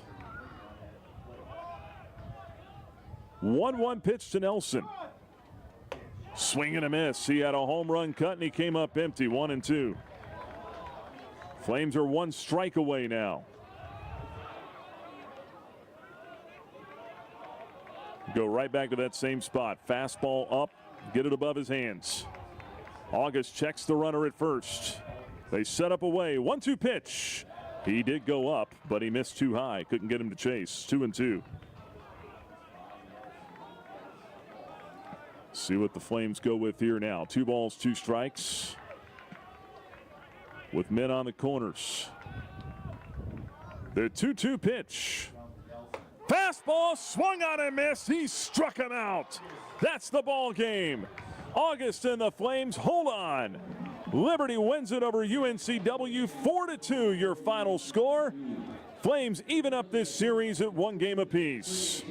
Speaker 2: 1-1 pitch to Nelson. Swing and a miss. He had a home run cut and he came up empty. 1-2. Flames are 1 strike away now. Go right back to that same spot. Fastball up, get it above his hands. August checks the runner at first. They set up away. 1-2 pitch. He did go up, but he missed too high. Couldn't get him to chase. 2-2. See what the Flames go with here now. 2 balls, 2 strikes. With men on the corners. The 2-2 pitch. Fastball swung on and missed. He struck him out. That's the ball game. August and the Flames hold on. Liberty wins it over UNCW 4-2. Your final score. Flames even up this series at 1 game apiece.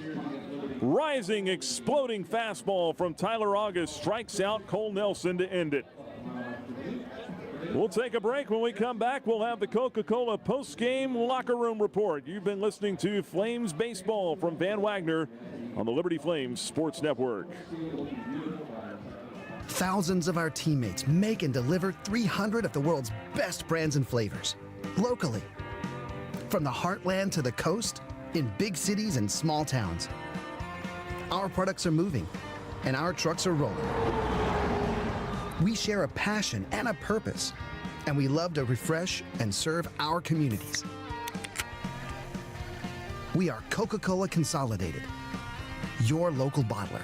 Speaker 2: Rising, exploding fastball from Tyler August strikes out Cole Nelson to end it. We'll take a break. When we come back, we'll have the Coca-Cola post-game locker room report. You've been listening to Flames Baseball from Van Wagner on the Liberty Flames Sports Network.
Speaker 13: Thousands of our teammates make and deliver 300 of the world's best brands and flavors, locally. From the heartland to the coast, in big cities and small towns. Our products are moving, and our trucks are rolling. We share a passion and a purpose, and we love to refresh and serve our communities. We are Coca-Cola Consolidated, your local bottler.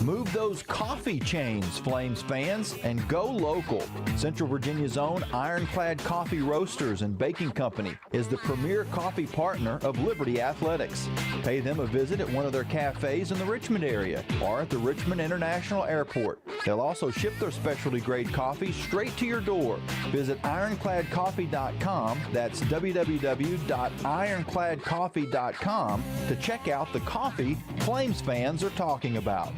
Speaker 15: Move those coffee chains, Flames fans, and go local. Central Virginia's own Ironclad Coffee Roasters and Baking Company is the premier coffee partner of Liberty Athletics. Pay them a visit at one of their cafes in the Richmond area or at the Richmond International Airport. They'll also ship their specialty grade coffee straight to your door. Visit ironcladcoffee.com, that's www.ironcladcoffee.com, to check out the coffee Flames fans are talking about.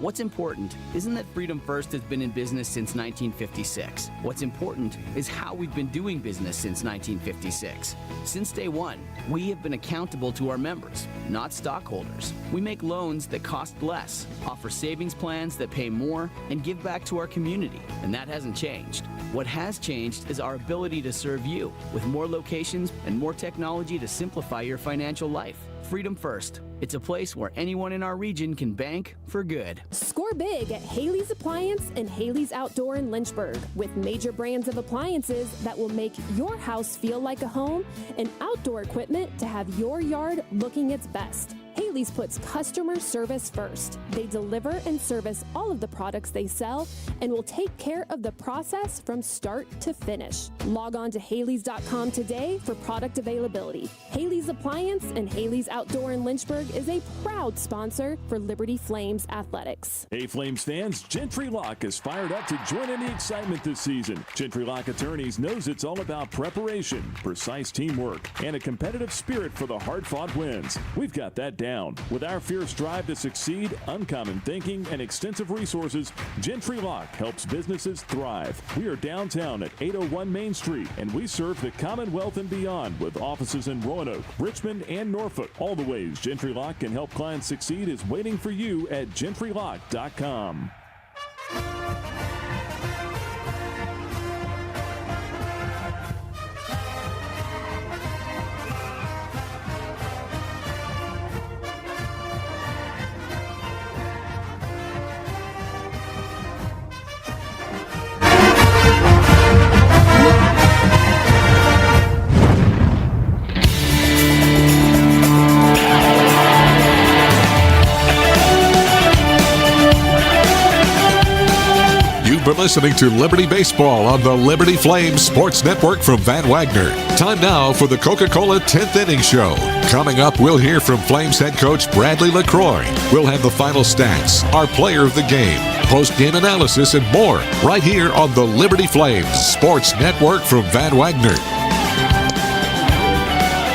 Speaker 17: What's important isn't that Freedom First has been in business since 1956. What's important is how we've been doing business since 1956. Since day one, we have been accountable to our members, not stockholders. We make loans that cost less, offer savings plans that pay more, and give back to our community, and that hasn't changed. What has changed is our ability to serve you with more locations and more technology to simplify your financial life. Freedom First. It's a place where anyone in our region can bank for good.
Speaker 18: Score big at Haley's Appliance and Haley's Outdoor in Lynchburg with major brands of appliances that will make your house feel like a home and outdoor equipment to have your yard looking its best. Haley's puts customer service first. They deliver and service all of the products they sell and will take care of the process from start to finish. Log on to Haley's.com today for product availability. Haley's Appliance and Haley's Outdoor in Lynchburg is a proud sponsor for Liberty Flames Athletics.
Speaker 2: Hey Flames fans, Gentry Lock is fired up to join in the excitement this season. Gentry Lock Attorneys knows it's all about preparation, precise teamwork, and a competitive spirit for the hard-fought wins. We've got that down. With our fierce drive to succeed, uncommon thinking, and extensive resources, Gentry Lock helps businesses thrive. We are downtown at 801 Main Street, and we serve the Commonwealth and beyond with offices in Roanoke, Richmond, and Norfolk. All the ways Gentry Lock can help clients succeed is waiting for you at gentrylock.com.
Speaker 1: You're listening to Liberty Baseball on the Liberty Flames Sports Network from Van Wagner. Time now for the Coca-Cola 10th Inning Show. Coming up, we'll hear from Flames head coach Bradley LaCroix. We'll have the final stats, our player of the game, post-game analysis, and more right here on the Liberty Flames Sports Network from Van Wagner.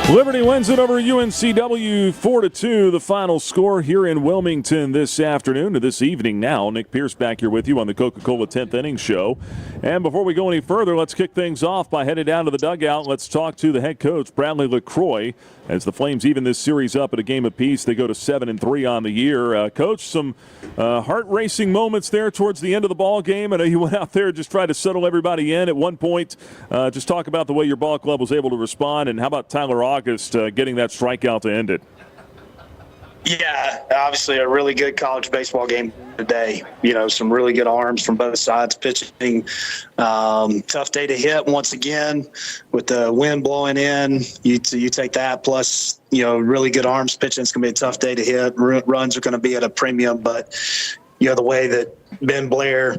Speaker 2: Liberty wins it over UNCW 4-2. The final score here in Wilmington this afternoon, or this evening now. Nick Pierce back here with you on the Coca-Cola 10th Inning Show. And before we go any further, let's kick things off by heading down to the dugout. Let's talk to the head coach, Bradley LaCroix. As the Flames even this series up at a game apiece, they go to 7-3 on the year. Coach, some heart-racing moments there towards the end of the ball game. I know you went out there just trying to settle everybody in at one point. Just talk about the way your ball club was able to respond, and how about Tyler August getting that strikeout to end it?
Speaker 23: Yeah, obviously a really good college baseball game today. You know, some really good arms from both sides pitching. Tough day to hit once again with the wind blowing in. You take that plus, you know, really good arms pitching. It's going to be a tough day to hit. Runs are going to be at a premium, but, you know, the way that Ben Blair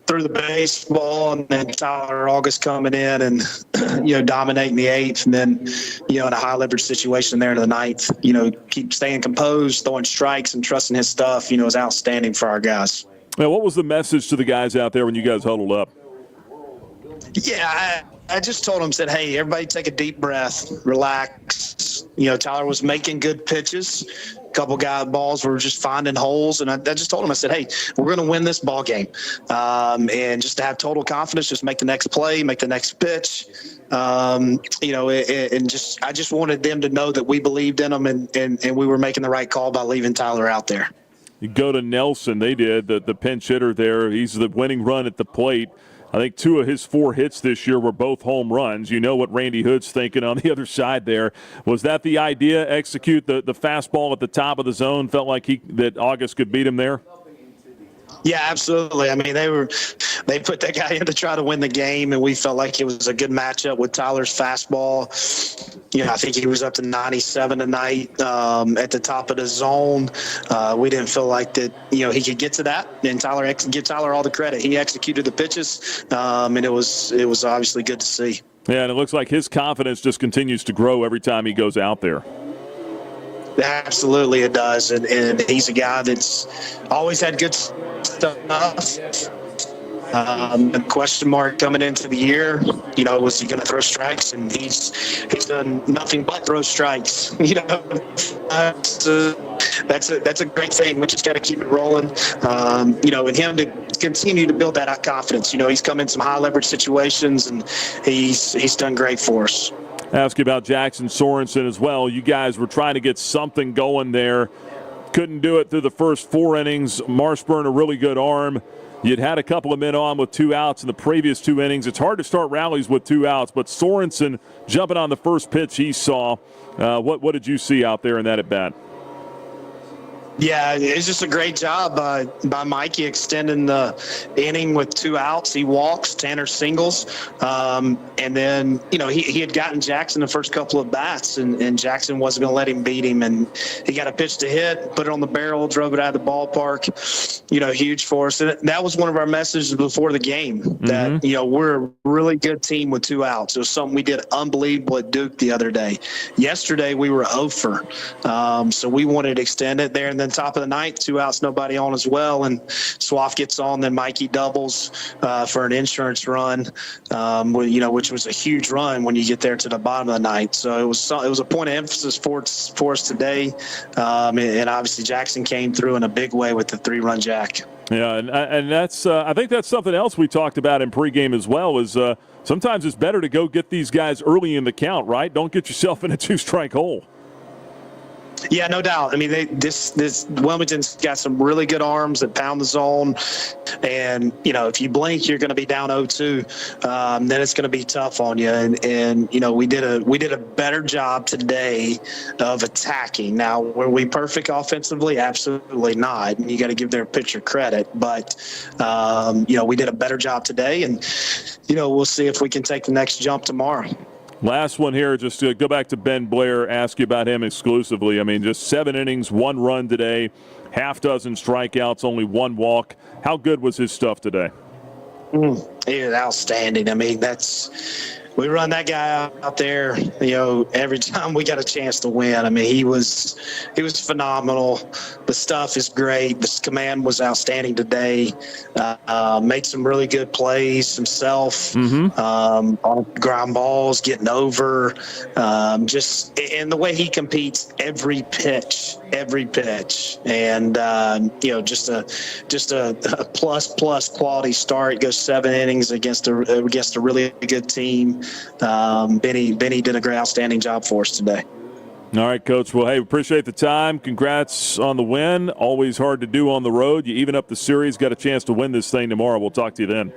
Speaker 23: threw the baseball and then Tyler August coming in and, you know, dominating the eighth, and then, you know, in a high leverage situation there in the ninth, you know, keep staying composed, throwing strikes and trusting his stuff, you know, is outstanding for our guys.
Speaker 2: Now, what was the message to the guys out there when you guys huddled up?
Speaker 23: Yeah, I just told him, said, hey, everybody take a deep breath, relax. You know, Tyler was making good pitches. A couple balls were just finding holes. And I just told him, I said, hey, we're going to win this ball game. And just to have total confidence, just make the next play, make the next pitch. You know, I just wanted them to know that we believed in them and we were making the right call by leaving Tyler out there.
Speaker 2: You go to Nelson, they did, the pinch hitter there. He's the winning run at the plate. I think 2 of his 4 hits this year were both home runs. You know what Randy Hood's thinking on the other side there. Was that the idea, execute the fastball at the top of the zone? Felt like that August could beat him there?
Speaker 23: Yeah, absolutely. I mean, they put that guy in to try to win the game, and we felt like it was a good matchup with Tyler's fastball. I think he was up to 97 tonight at the top of the zone. We didn't feel like that, he could get to that, and give Tyler all the credit. He executed the pitches, and it was obviously good to see.
Speaker 2: Yeah, and it looks like his confidence just continues to grow every time he goes out there.
Speaker 23: Absolutely, it does, and he's a guy that's always had good stuff. The question mark coming into the year, was he going to throw strikes? And he's done nothing but throw strikes. That's a great thing. We just got to keep it rolling. And him to continue to build that confidence. He's come in some high leverage situations, and he's done great for us.
Speaker 2: Ask you about Jackson Sorensen as well. You guys were trying to get something going there. Couldn't do it through the first 4 innings. Marshburn, a really good arm. You'd had a couple of men on with 2 outs in the previous 2 innings. It's hard to start rallies with 2 outs, but Sorensen jumping on the first pitch he saw. What did you see out there in that at-bat?
Speaker 23: Yeah, it's just a great job by Mikey extending the inning with 2 outs. He walks, Tanner singles, and then he had gotten Jackson the first couple of bats, and Jackson wasn't going to let him beat him, and he got a pitch to hit, put it on the barrel, drove it out of the ballpark. Huge for us. And that was one of our messages before the game, that we're a really good team with 2 outs. It was something we did unbelievable at Duke the other day. Yesterday we were 0 for, so we wanted to extend it there, and then top of the ninth, 2 outs, nobody on as well, and Swaff gets on, then Mikey doubles for an insurance run, which was a huge run when you get there to the bottom of the ninth. So it was a point of emphasis for us today, and obviously Jackson came through in a big way with the 3-run jack.
Speaker 2: Yeah, and that's I think that's something else we talked about in pregame as well. Is sometimes it's better to go get these guys early in the count, right? Don't get yourself in a 2-strike hole.
Speaker 23: Yeah, no doubt. I mean, this Wilmington's got some really good arms that pound the zone, and if you blink, you're going to be down 0-2. Then it's going to be tough on you. And we did a better job today of attacking. Now, were we perfect offensively? Absolutely not. And you got to give their pitcher credit. But we did a better job today, and we'll see if we can take the next jump tomorrow.
Speaker 2: Last one here, just to go back to Ben Blair, ask you about him exclusively. I mean, just 7 innings, 1 run today, half dozen strikeouts, only 1 walk. How good was his stuff today?
Speaker 23: He was outstanding. I mean, we run that guy out there, every time we got a chance to win. I mean, he was phenomenal. The stuff is great. The command was outstanding today. Made some really good plays himself, on ground balls, getting over, just in the way he competes every pitch, and just a plus quality start. Goes 7 innings against a really good team. Benny did a great, outstanding job for us today.
Speaker 2: All right, Coach. Well, hey, appreciate the time. Congrats on the win. Always hard to do on the road. You even up the series. Got a chance to win this thing tomorrow. We'll talk to you then.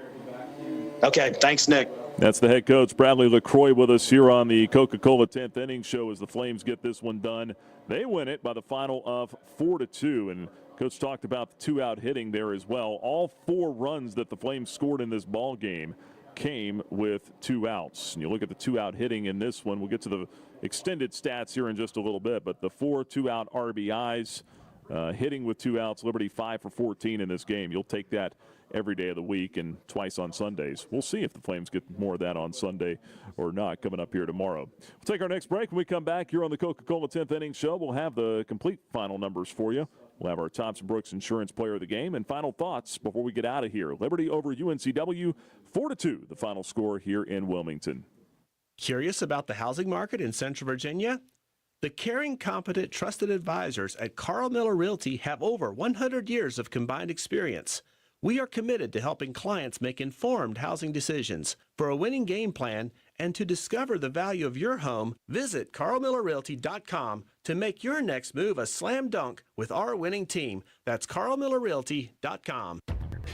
Speaker 23: Okay, thanks, Nick.
Speaker 2: That's the head coach, Bradley LaCroix, with us here on the Coca-Cola 10th Inning Show as the Flames get this one done. They win it by the final of 4-2, and Coach talked about the 2-out hitting there as well. All 4 runs that the Flames scored in this ball game came with 2 outs. And you look at the 2-out hitting in this one. We'll get to the extended stats here in just a little bit, but the 4 2-out RBIs, hitting with 2 outs, Liberty 5 for 14 in this game. You'll take that every day of the week and twice on Sundays. We'll see if the Flames get more of that on Sunday or not coming up here tomorrow. We'll take our next break. When we come back here on the Coca-Cola 10th Inning Show, we'll have the complete final numbers for you. We'll have our Thompson Brooks Insurance Player of the Game and final thoughts before we get out of here. Liberty over UNCW, 4-2, the final score here in Wilmington.
Speaker 6: Curious about the housing market in Central Virginia? The caring, competent, trusted advisors at Carl Miller Realty have over 100 years of combined experience. We are committed to helping clients make informed housing decisions. For a winning game plan And to discover the value of your home, visit carlmillerrealty.com to make your next move a slam dunk with our winning team. That's carlmillerrealty.com.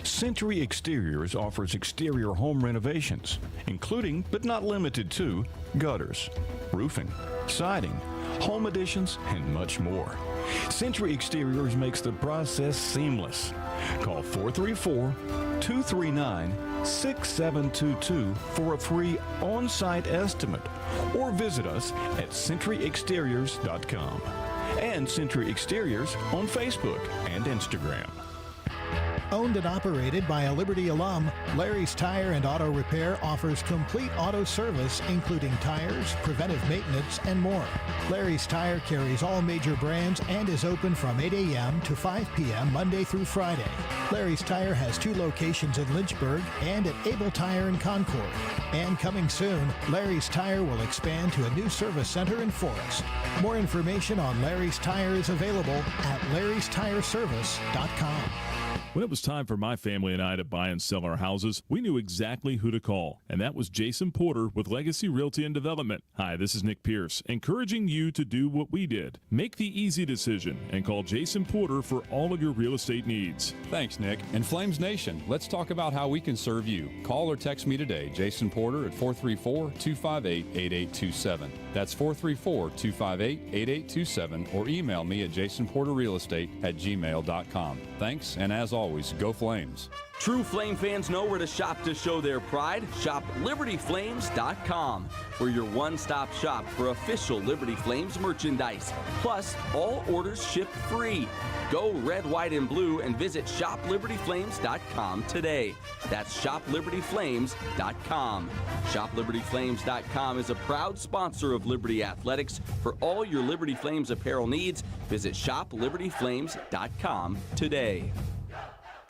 Speaker 11: Century Exteriors offers exterior home renovations, including but not limited to gutters, roofing, siding, home additions, and much more. Century Exteriors makes the process seamless. Call 434-239-6722 for a free on-site estimate or visit us at centuryexteriors.com and Century Exteriors on Facebook and Instagram.
Speaker 8: Owned and operated by a Liberty alum, Larry's Tire and Auto Repair offers complete auto service, including tires, preventive maintenance, and more. Larry's Tire carries all major brands and is open from 8 a.m. to 5 p.m. Monday through Friday. Larry's Tire has 2 locations in Lynchburg and at Able Tire in Concord. And coming soon, Larry's Tire will expand to a new service center in Forest. More information on Larry's Tire is available at larrystireservice.com.
Speaker 2: When it was time for my family and I to buy and sell our houses, we knew exactly who to call, and that was Jason Porter with Legacy Realty and Development. Hi, this is Nick Pierce, encouraging you to do what we did. Make the easy decision and call Jason Porter for all of your real estate needs.
Speaker 20: Thanks, Nick. And Flames Nation, let's talk about how we can serve you. Call or text me today, Jason Porter, at 434-258-8827. That's 434-258-8827, or email me at jasonporterrealestate@gmail.com. Thanks, and as always, go Flames.
Speaker 12: True Flame fans know where to shop to show their pride. Shop LibertyFlames.com. We're your one-stop shop for official Liberty Flames merchandise. Plus, all orders ship free. Go red, white, and blue and visit ShopLibertyFlames.com today. That's ShopLibertyFlames.com. ShopLibertyFlames.com is a proud sponsor of Liberty Athletics. For all your Liberty Flames apparel needs, visit ShopLibertyFlames.com today.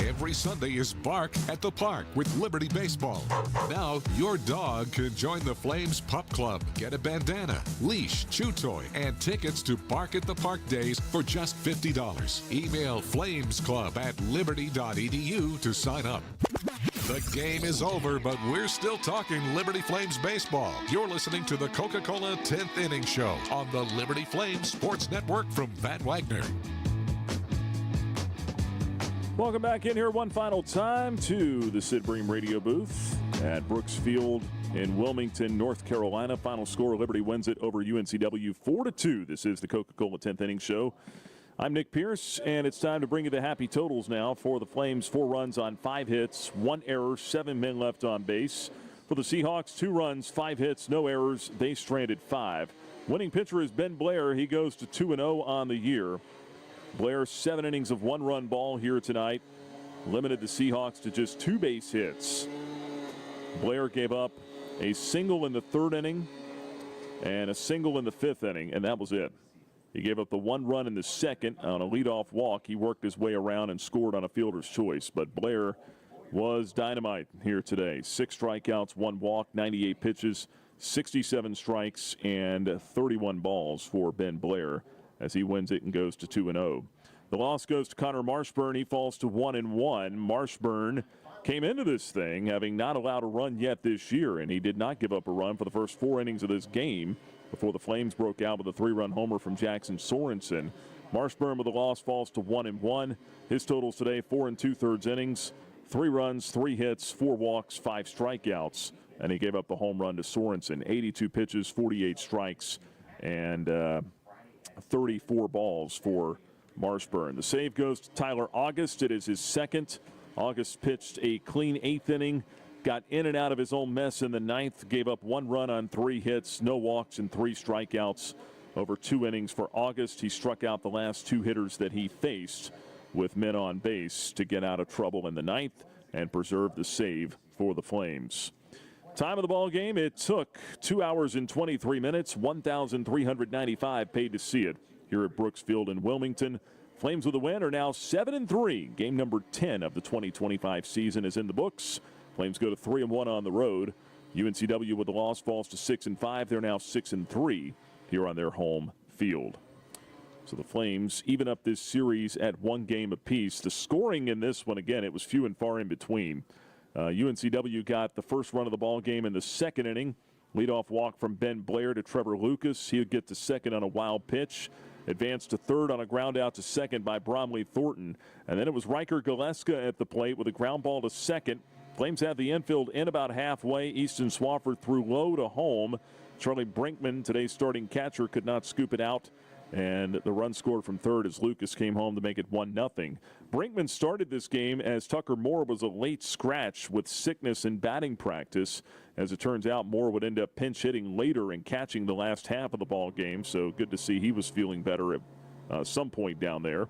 Speaker 1: Every Sunday is Bark at the Park with Liberty Baseball. Now, your dog can join the Flames Pup Club. Get a bandana, leash, chew toy, and tickets to Bark at the Park days for just $50. Email flamesclub@liberty.edu to sign up. The game is over, but we're still talking Liberty Flames baseball. You're listening to the Coca-Cola 10th Inning Show on the Liberty Flames Sports Network from Van Wagner.
Speaker 2: Welcome back in here one final time to the Sid Bream Radio Booth at Brooks Field in Wilmington, North Carolina. Final score, Liberty wins it over UNCW 4-2. This is the Coca-Cola 10th Inning Show. I'm Nick Pierce, and it's time to bring you the happy totals now for the Flames. 4 runs on 5 hits, 1 error, 7 men left on base. For the Seahawks, 2 runs, 5 hits, no errors. They stranded 5. Winning pitcher is Ben Blair. He goes to 2-0 on the year. Blair, 7 innings of 1-run ball here tonight. Limited the Seahawks to just 2 base hits. Blair gave up a single in the 3rd inning and a single in the 5th inning, and that was it. He gave up the 1 run in the 2nd on a leadoff walk. He worked his way around and scored on a fielder's choice. But Blair was dynamite here today. 6 strikeouts, 1 walk, 98 pitches, 67 strikes, and 31 balls for Ben Blair, as he wins it and goes to 2-0. The loss goes to Connor Marshburn. He falls to 1-1. Marshburn came into this thing having not allowed a run yet this year, and he did not give up a run for the first 4 innings of this game before the Flames broke out with a 3-run homer from Jackson Sorensen. Marshburn with a loss falls to 1-1. His totals today, 4 2/3 innings, 3 runs, 3 hits, 4 walks, 5 strikeouts, and he gave up the home run to Sorensen. 82 pitches, 48 strikes, and 34 balls for Marshburn. The save goes to Tyler August. It is his 2nd. August pitched a clean 8th inning, got in and out of his own mess in the 9th, gave up 1 run on 3 hits, no walks, and 3 strikeouts over 2 innings for August. He struck out the last 2 hitters that he faced with men on base to get out of trouble in the 9th and preserve the save for the Flames. Time of the ball game, it took 2 hours and 23 minutes, 1,395 paid to see it here at Brooks Field in Wilmington. Flames with a win are now 7-3. Game number 10 of the 2025 season is in the books. Flames go to 3-1 on the road. UNCW with the loss falls to 6-5. They're now 6-3 here on their home field. So the Flames even up this series at 1 game apiece. The scoring in this one, again, it was few and far in between. UNCW got the first run of the ball game in the 2nd inning Leadoff walk from Ben Blair to Trevor Lucas. He would get to second on a wild pitch. Advanced to third on a ground out to second by Bromley Thornton. And then it was Riker Galeska at the plate with a ground ball to second. Flames had the infield in about halfway. Easton Swafford threw low to home. Charlie Brinkman, today's starting catcher, could not scoop it out. And the run scored from third as Lucas came home to make it 1-0. Brinkman started this game as Tucker Moore was a late scratch with sickness in batting practice. As it turns out, Moore would end up pinch hitting later and catching the last half of the ball game. So good to see he was feeling better at some point down there.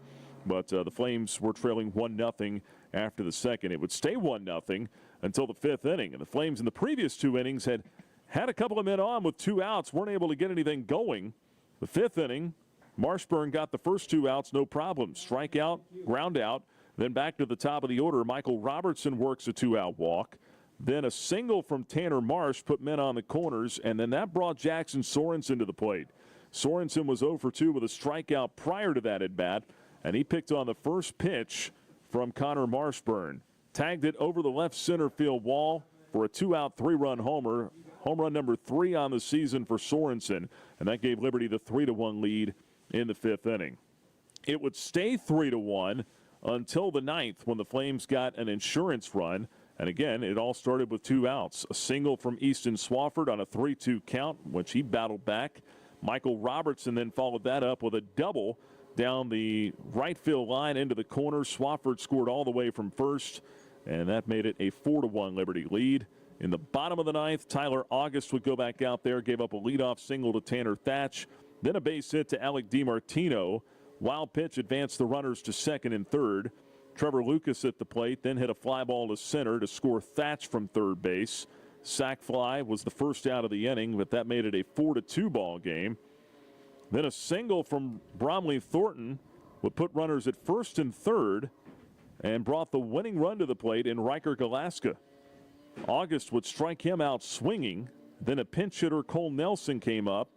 Speaker 2: But the Flames were trailing 1-0 after the second. It would stay 1-0 until the fifth inning. And the Flames in the previous two innings had a couple of men on with 2 outs, weren't able to get anything going. The fifth inning, Marshburn got the first 2 outs, no problem. Strikeout, ground out, then back to the top of the order. Michael Robertson works a 2-out walk. Then a single from Tanner Marsh put men on the corners, and then that brought Jackson Sorensen to the plate. Sorensen was 0 for 2 with a strikeout prior to that at-bat, and he picked on the first pitch from Connor Marshburn. Tagged it over the left center field wall for a 2-out, 3-run homer. Home run number 3 on the season for Sorensen, and that gave Liberty the 3-1 lead in the fifth inning. It would stay 3-1 until the ninth when the Flames got an insurance run. And again, it all started with 2 outs. A single from Easton Swafford on a 3-2 count, which he battled back. Michael Robertson then followed that up with a double down the right field line into the corner. Swafford scored all the way from first, and that made it a 4-1 Liberty lead. In the bottom of the ninth, Tyler August would go back out there, gave up a leadoff single to Tanner Thatch, then a base hit to Alec DiMartino. Wild pitch advanced the runners to second and third. Trevor Lucas at the plate, then hit a fly ball to center to score Thatch from third base. Sac fly was the first out of the inning, but that made it a 4-2 ball game. Then a single from Bromley Thornton would put runners at first and third and brought the winning run to the plate in Riker Galeska. August would strike him out swinging. Then a pinch hitter, Cole Nelson, came up,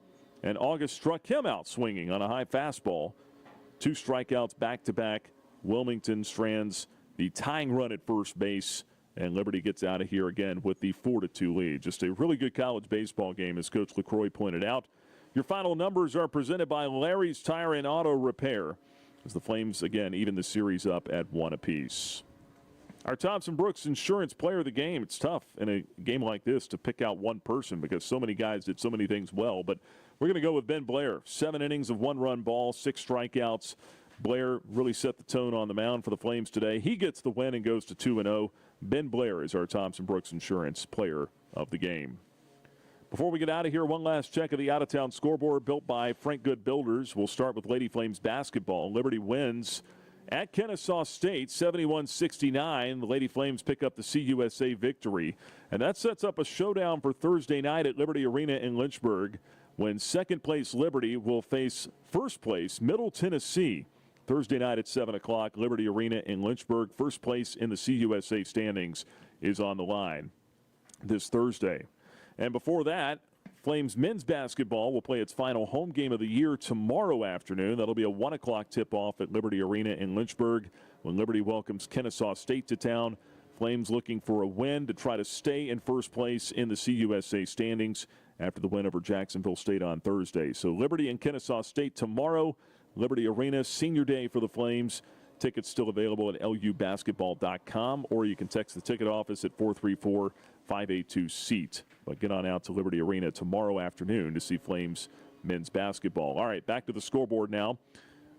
Speaker 2: and August struck him out swinging on a high fastball. 2 strikeouts back-to-back. Wilmington strands the tying run at first base, and Liberty gets out of here again with the 4-2 lead. Just a really good college baseball game, as Coach LaCroix pointed out. Your final numbers are presented by Larry's Tire and Auto Repair, as the Flames, again, even the series up at 1 apiece. Our Thompson Brooks Insurance Player of the Game. It's tough in a game like this to pick out one person because so many guys did so many things well, but we're going to go with Ben Blair. 7 innings of 1-run ball, 6 strikeouts. Blair really set the tone on the mound for the Flames today. He gets the win and goes to 2-0. Ben Blair is our Thompson Brooks Insurance Player of the Game. Before we get out of here, one last check of the out-of-town scoreboard built by Frank Good Builders. We'll start with Lady Flames basketball. Liberty wins at Kennesaw State, 71-69. The Lady Flames pick up the CUSA victory. And that sets up a showdown for Thursday night at Liberty Arena in Lynchburg, when second-place Liberty will face first-place Middle Tennessee. Thursday night at 7 o'clock, Liberty Arena in Lynchburg. First place in the CUSA standings is on the line this Thursday. And before that, Flames men's basketball will play its final home game of the year tomorrow afternoon. That'll be a 1 o'clock tip-off at Liberty Arena in Lynchburg when Liberty welcomes Kennesaw State to town. Flames looking for a win to try to stay in first place in the CUSA standings after the win over Jacksonville State on Thursday. So Liberty and Kennesaw State tomorrow. Liberty Arena, senior day for the Flames. Tickets still available at lubasketball.com, or you can text the ticket office at 434-582-SEAT. But get on out to Liberty Arena tomorrow afternoon to see Flames men's basketball. All right, back to the scoreboard now.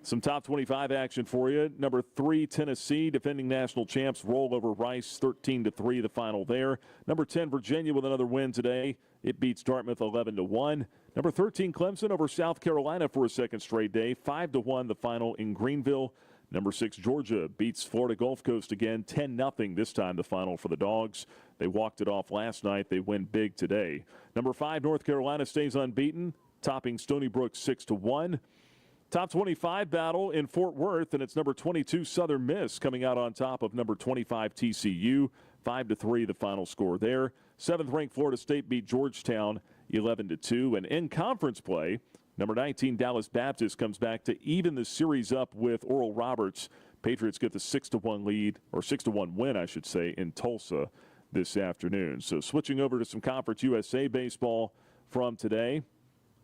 Speaker 2: Some top 25 action for you. Number 3, Tennessee, defending national champs, roll over Rice, 13-3, the final there. Number 10, Virginia with another win today. It beats Dartmouth 11-1. Number 13, Clemson over South Carolina for a second straight day, 5-1, the final in Greenville. Number 6, Georgia beats Florida Gulf Coast again, 10-0 this time, the final for the Dogs. They walked it off last night. They win big today. Number 5, North Carolina stays unbeaten, topping Stony Brook 6-1. Top 25 battle in Fort Worth, and it's number 22 Southern Miss coming out on top of number 25 TCU, 5-3 the final score there. 7th-ranked Florida State beat Georgetown 11-2, and in conference play, number 19 Dallas Baptist comes back to even the series up with Oral Roberts. Patriots get the 6-1 lead, or 6-1 win, I should say, in Tulsa. this afternoon. So switching over to some Conference USA baseball from today.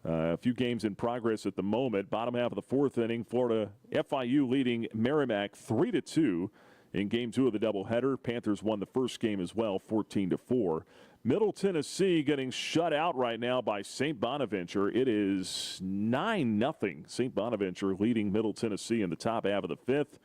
Speaker 2: A few games in progress at the moment. Bottom half of the fourth inning, Florida FIU leading Merrimack 3-2 in Game 2 of the doubleheader. Panthers won the first game as well, 14-4. Middle Tennessee getting shut out right now by St. Bonaventure. It is 9-0. St. Bonaventure leading Middle Tennessee in the top half of the fifth.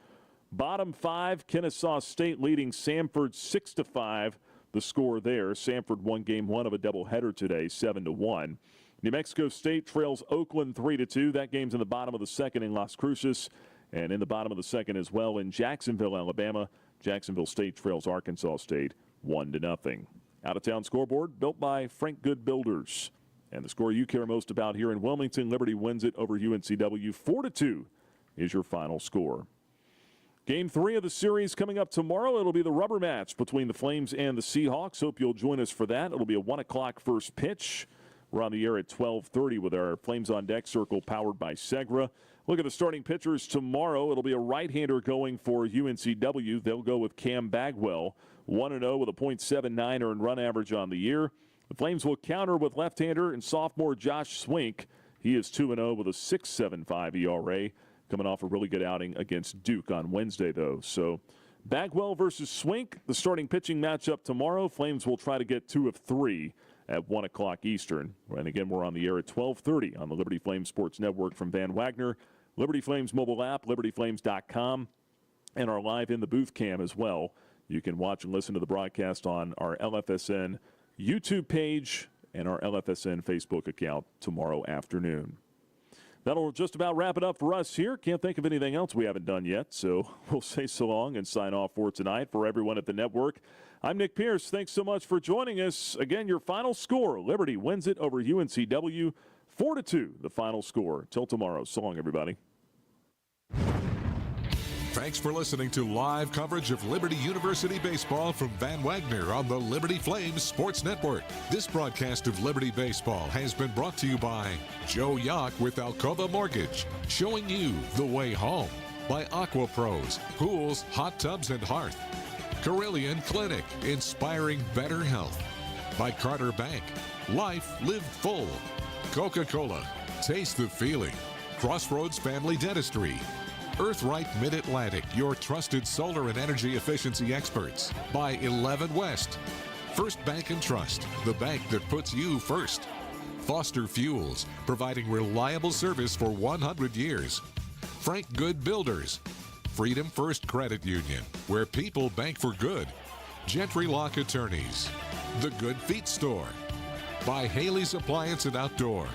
Speaker 2: Bottom five, Kennesaw State leading Samford 6-5. The score there. Samford won Game 1 of a doubleheader today, 7-1. New Mexico State trails Oakland 3-2. That game's in the bottom of the second in Las Cruces, and in the bottom of the second as well in Jacksonville, Alabama. Jacksonville State trails Arkansas State 1-0. Out-of-town scoreboard built by Frank Good Builders. And the score you care most about here in Wilmington, Liberty wins it over UNCW 4-2 is your final score. Game 3 of the series coming up tomorrow. It'll be the rubber match between the Flames and the Seahawks. Hope you'll join us for that. It'll be a 1 o'clock first pitch. We're on the air at 12:30 with our Flames on Deck Circle powered by Segra. Look at the starting pitchers tomorrow. It'll be a right-hander going for UNCW. They'll go with Cam Bagwell, 1-0 with a .79 earned run average on the year. The Flames will counter with left-hander and sophomore Josh Swink. He is 2-0 with a 6.75 ERA, coming off a really good outing against Duke on Wednesday, though. So Bagwell versus Swink, the starting pitching matchup tomorrow. Flames will try to get 2 of 3 at 1 o'clock Eastern. And again, we're on the air at 12:30 on the Liberty Flames Sports Network from Van Wagner, Liberty Flames mobile app, libertyflames.com, and our live in the booth cam as well. You can watch and listen to the broadcast on our LFSN YouTube page and our LFSN Facebook account tomorrow afternoon. That'll just about wrap it up for us here. Can't think of anything else we haven't done yet, so we'll say so long and sign off for tonight. For everyone at the network, I'm Nick Pierce. Thanks so much for joining us. Again, your final score, Liberty wins it over UNCW, 4-2, the final score. Till tomorrow. So long, everybody.
Speaker 1: Thanks for listening to live coverage of Liberty University baseball from Van Wagner on the Liberty Flames Sports Network. This broadcast of Liberty Baseball has been brought to you by Joe Yock with Alcova Mortgage, showing you the way home. By Aqua Pros, pools, hot tubs, and hearth. Carillion Clinic, inspiring better health. By Carter Bank, life lived full. Coca-Cola, taste the feeling. Crossroads Family Dentistry. Earthright Mid-Atlantic, your trusted solar and energy efficiency experts. By 11 West. First Bank and Trust, the bank that puts you first. Foster Fuels, providing reliable service for 100 years. Frank Good Builders. Freedom First Credit Union, where people bank for good. Gentry Lock Attorneys. The Good Feet Store. By Haley's Appliance and Outdoor.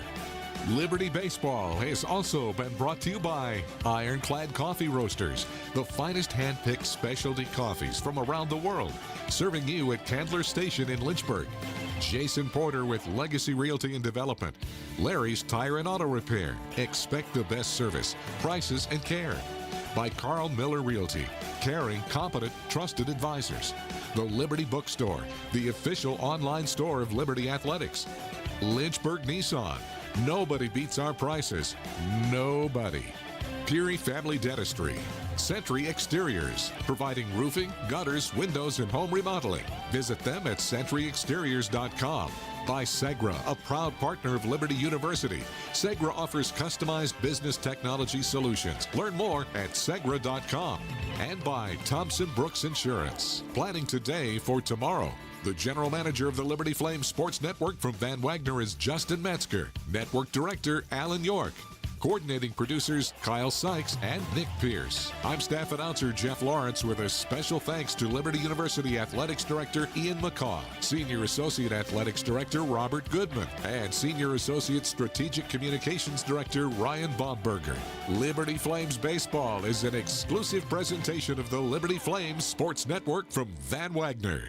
Speaker 1: Liberty Baseball has also been brought to you by Ironclad Coffee Roasters, the finest hand-picked specialty coffees from around the world, serving you at Candler Station in Lynchburg. Jason Porter with Legacy Realty and Development. Larry's Tire and Auto Repair. Expect the best service, prices, and care. By Carl Miller Realty, caring, competent, trusted advisors. The Liberty Bookstore, the official online store of Liberty Athletics. Lynchburg Nissan. Nobody beats our prices. Nobody. Peary Family Dentistry. Century Exteriors, providing roofing, gutters, windows, and home remodeling. Visit them at centuryexteriors.com. By Segra, a proud partner of Liberty University. Segra offers customized business technology solutions. Learn more at segra.com. And by Thompson Brooks Insurance. Planning today for tomorrow. The general manager of the Liberty Flames Sports Network from Van Wagner is Justin Metzger. Network director, Alan York. Coordinating producers, Kyle Sykes and Nick Pierce. I'm staff announcer Jeff Lawrence with a special thanks to Liberty University Athletics Director Ian McCaw, Senior Associate Athletics Director Robert Goodman, and Senior Associate Strategic Communications Director Ryan Baumberger. Liberty Flames Baseball is an exclusive presentation of the Liberty Flames Sports Network from Van Wagner.